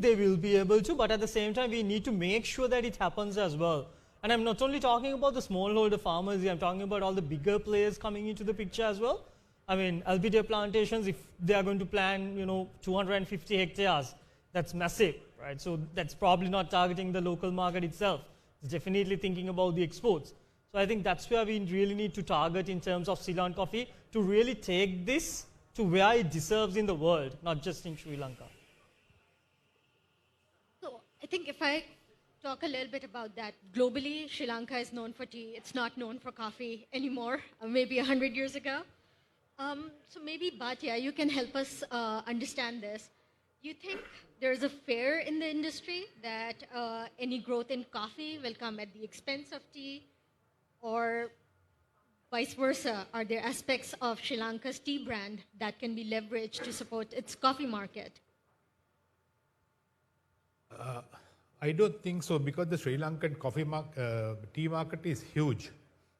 they will be able to, but at the same time, we need to make sure that it happens as well. And I'm not only talking about the smallholder farmers here, I'm talking about all the bigger players coming into the picture as well. I mean, Alpitia plantations, if they are going to plant, 250 hectares, that's massive, right? So that's probably not targeting the local market itself. It's definitely thinking about the exports. So I think that's where we really need to target in terms of Ceylon coffee to really take this to where it deserves in the world, not just in Sri Lanka. So I think if I talk a little bit about that, globally, Sri Lanka is known for tea. It's not known for coffee anymore, maybe 100 years ago. So maybe, Bhatia, you can help us understand this. Do you think there's a fear in the industry that any growth in coffee will come at the expense of tea, or vice versa? Are there aspects of Sri Lanka's tea brand that can be leveraged to support its coffee market? I don't think so, because the Sri Lankan tea market is huge,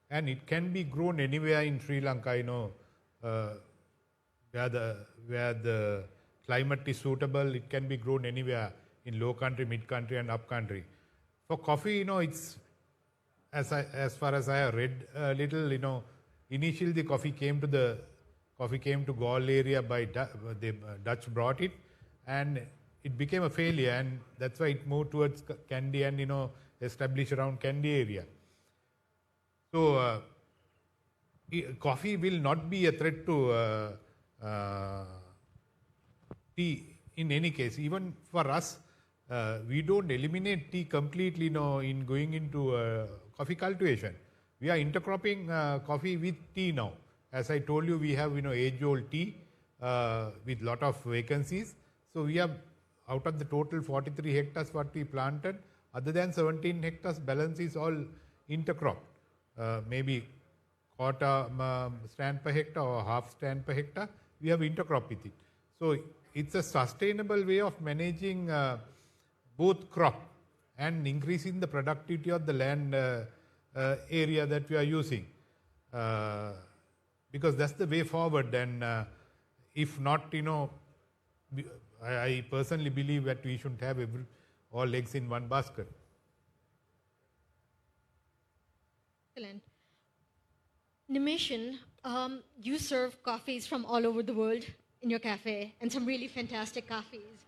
and it can be grown anywhere in Sri Lanka, where the climate is suitable. It can be grown anywhere in low country, mid country, and up country. For coffee, it's as far as I have read a little, initially the coffee came to Gaul area by the Dutch brought it, and it became a failure, and that's why it moved towards Kandy and established around Kandy area. So coffee will not be a threat to tea in any case. Even for us, we don't eliminate tea completely in going into coffee cultivation. We are intercropping coffee with tea now. As I told you, we have age-old tea with lot of vacancies. So we have, out of the total 43 hectares what we planted, other than 17 hectares, balance is all intercropped. Maybe quarter stand per hectare or half stand per hectare, we have intercrop with it. So it's a sustainable way of managing both crop and increasing the productivity of the land area that we are using. Because that's the way forward, and if not, I personally believe that we shouldn't have all eggs in one basket. Excellent. Nimishan, you serve coffees from all over the world in your cafe, and some really fantastic coffees.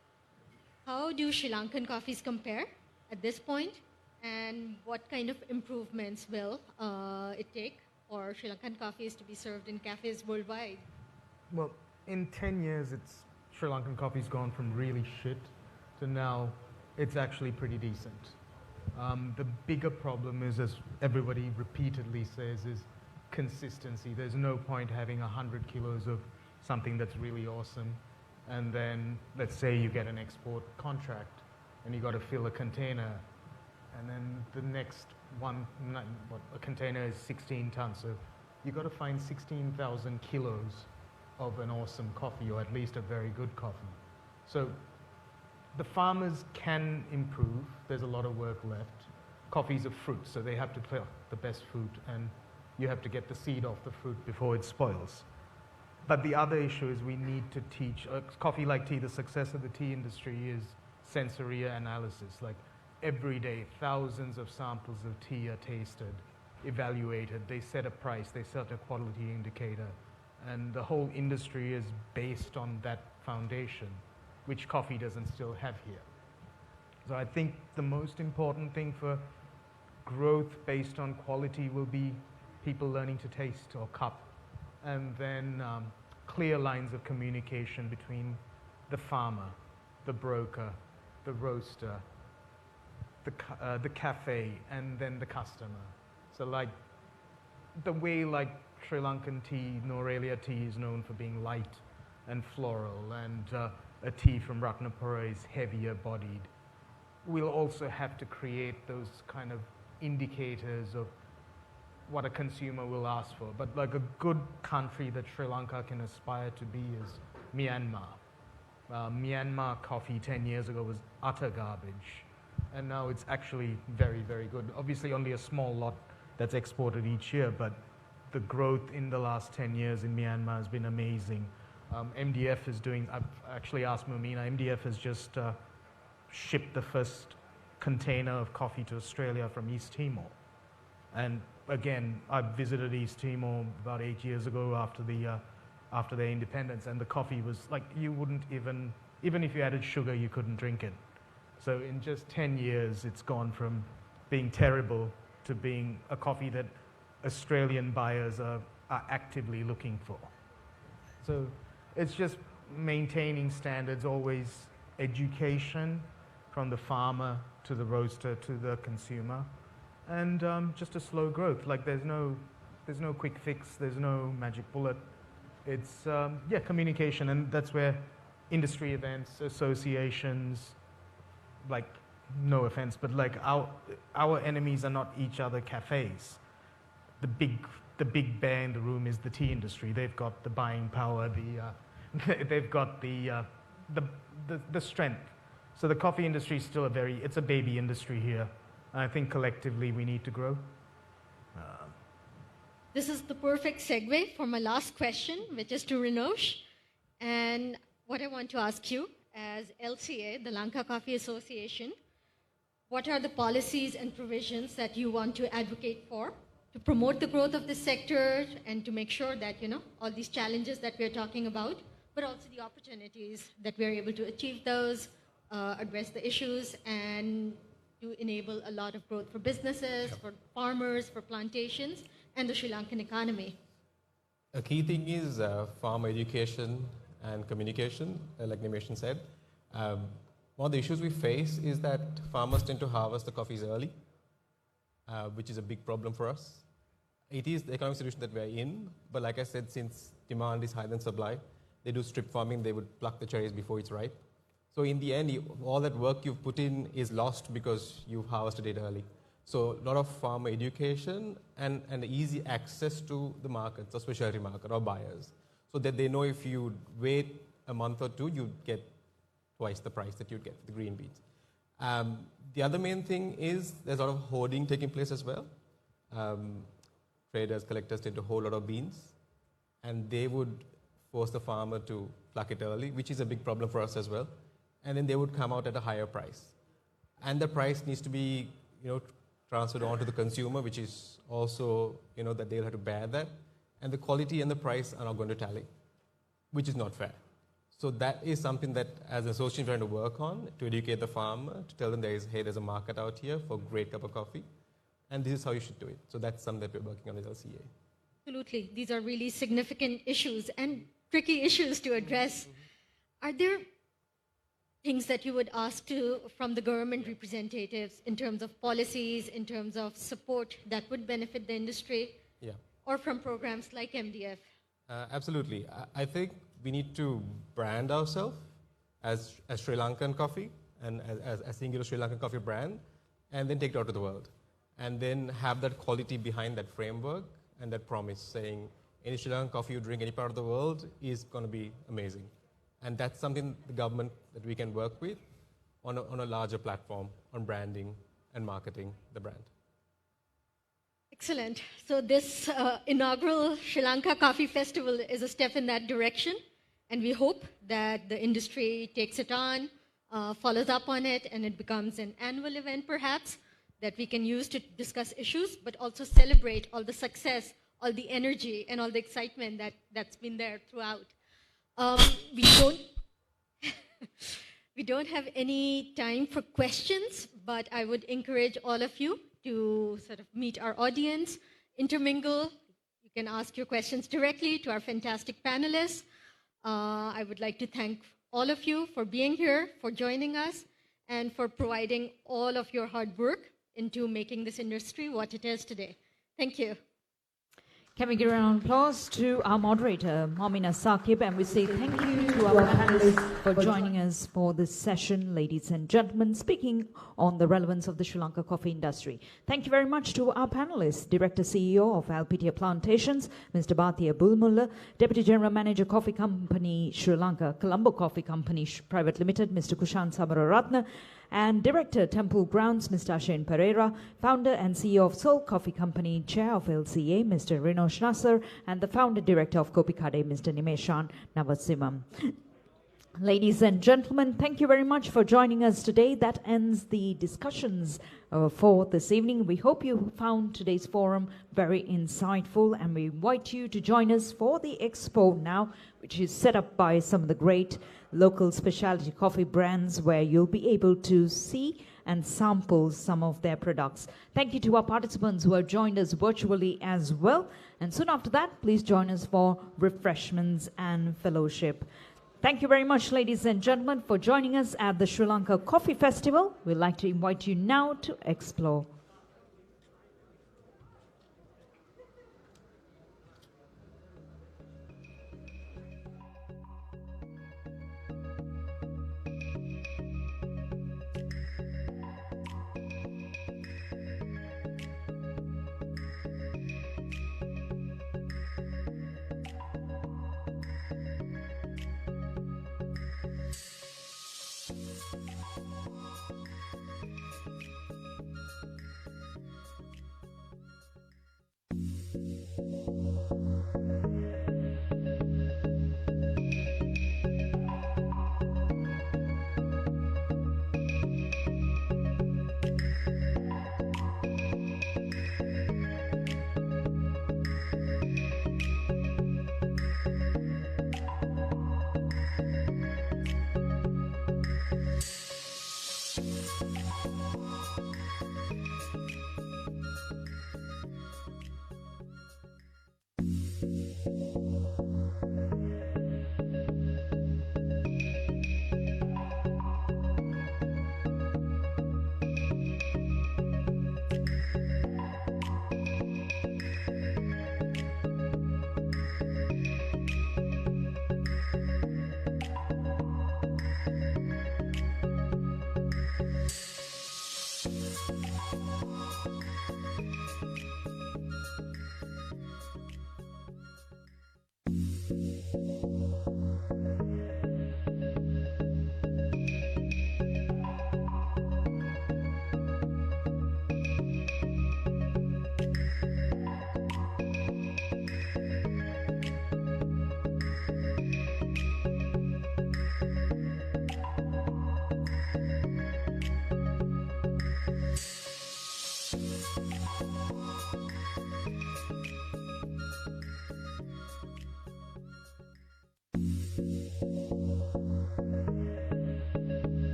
How do Sri Lankan coffees compare at this point, and what kind of improvements will it take for Sri Lankan coffees to be served in cafes worldwide? Well, in 10 years, Sri Lankan coffee's gone from really shit to now it's actually pretty decent. The bigger problem is, as everybody repeatedly says, is consistency. There's no point having 100 kilos of something that's really awesome, and then let's say you get an export contract and you got to fill a container, and then the next one, a container is 16 tons, so you got to find 16,000 kilos of an awesome coffee, or at least a very good coffee. So the farmers can improve. There's a lot of work left. Coffee's a fruit, so they have to pick the best fruit, and you have to get the seed off the fruit before it spoils. But the other issue is we need to teach, coffee like tea, the success of the tea industry is sensory analysis. Like every day, thousands of samples of tea are tasted, evaluated, they set a price, they set a quality indicator, and the whole industry is based on that foundation, which coffee doesn't still have here. So I think the most important thing for growth based on quality will be people learning to taste or cup, and then clear lines of communication between the farmer, the broker, the roaster, the cafe, and then the customer. So like the way like Sri Lankan tea, Norelia tea is known for being light and floral, and a tea from Ratnapura is heavier bodied. We'll also have to create those kind of indicators of what a consumer will ask for. But like a good country that Sri Lanka can aspire to be is Myanmar. Myanmar coffee 10 years ago was utter garbage, and now it's actually very, very good. Obviously only a small lot that's exported each year, but the growth in the last 10 years in Myanmar has been amazing. MDF is doing, I've actually asked Mumina, MDF has just shipped the first container of coffee to Australia from East Timor. And again, I visited East Timor about 8 years ago after their independence, and the coffee was like, you wouldn't even if you added sugar, you couldn't drink it. So in just 10 years, it's gone from being terrible to being a coffee that Australian buyers are actively looking for. So it's just maintaining standards, always education from the farmer to the roaster to the consumer, and just a slow growth. Like there's no quick fix, there's no magic bullet. It's communication, and that's where industry events, associations, like no offense, but like our enemies are not each other cafes. The big bear in the room is the tea industry. They've got the buying power, they've got the strength. So the coffee industry is still it's a baby industry here. And I think collectively we need to grow. This is the perfect segue for my last question, which is to Rinosh. And what I want to ask you, as LCA, the Lanka Coffee Association, what are the policies and provisions that you want to advocate for to promote the growth of this sector and to make sure that, all these challenges that we're talking about, but also the opportunities that we're able to achieve those, address the issues, and to enable a lot of growth for businesses, for farmers, for plantations, and the Sri Lankan economy? A key thing is farmer education and communication, like Nimesh said. One of the issues we face is that farmers tend to harvest the coffees early, which is a big problem for us. It is the economic solution that we're in, but like I said, since demand is higher than supply, they do strip farming, they would pluck the cherries before it's ripe. So in the end, all that work you've put in is lost because you've harvested it early. So a lot of farmer education and easy access to the markets, the specialty market or buyers, so that they know if you wait a month or two, you get twice the price that you'd get for the green beans. The other main thing is there's a lot of hoarding taking place as well. Traders, collectors tend to hold a lot of beans, and they would force the farmer to pluck it early, which is a big problem for us as well. And then they would come out at a higher price. And the price needs to be, transferred on to the consumer, which is also, that they'll have to bear that. And the quality and the price are not going to tally, which is not fair. So that is something that as an association we're trying to work on, to educate the farmer, to tell them there's a market out here for a great cup of coffee, and this is how you should do it. So that's something that we're working on with LCA. Absolutely. These are really significant issues and tricky issues to address. Are there things that you would ask from the government representatives in terms of policies, in terms of support that would benefit the industry? Yeah. Or from programs like MDF? Absolutely. I think we need to brand ourselves as Sri Lankan coffee and as a singular Sri Lankan coffee brand, and then take it out to the world. And then have that quality behind that framework and that promise saying any Sri Lankan coffee you drink any part of the world is going to be amazing. And that's something the government that we can work with on a larger platform on branding and marketing the brand. Excellent. So this inaugural Sri Lanka Coffee Festival is a step in that direction, and we hope that the industry takes it on, follows up on it, and it becomes an annual event perhaps that we can use to discuss issues, but also celebrate all the success, all the energy, and all the excitement that's been there throughout. We don't have any time for questions, but I would encourage all of you to sort of meet our audience, intermingle. You can ask your questions directly to our fantastic panelists. I would like to thank all of you for being here, for joining us, and for providing all of your hard work into making this industry what it is today. Thank you. Can we give a round of applause to our moderator, Momina Saqib, and we say thank you to our panelists for joining us for this session, ladies and gentlemen, speaking on the relevance of the Sri Lanka coffee industry. Thank you very much to our panelists, Director CEO of Alpitia Plantations, Mr. Bhatia Bulmulla, Deputy General Manager Coffee Company Sri Lanka, Colombo Coffee Company Private Limited, Mr. Kushan Samararatna, and Director Temple Grounds, Mr. Ashen Pereira, Founder and CEO of Seoul Coffee Company, Chair of LCA, Mr. Rino Schnasser, and the Founder Director of Kopikade, Mr. Nimeshan Navasimam. Ladies and gentlemen, thank you very much for joining us today. That ends the discussions for this evening. We hope you found today's forum very insightful, and we invite you to join us for the expo now, which is set up by some of the great local specialty coffee brands, where you'll be able to see and sample some of their products. Thank you to our participants who have joined us virtually as well. And soon after that, please join us for refreshments and fellowship. Thank you very much, ladies and gentlemen, for joining us at the Sri Lanka Coffee Festival. We'd like to invite you now to explore.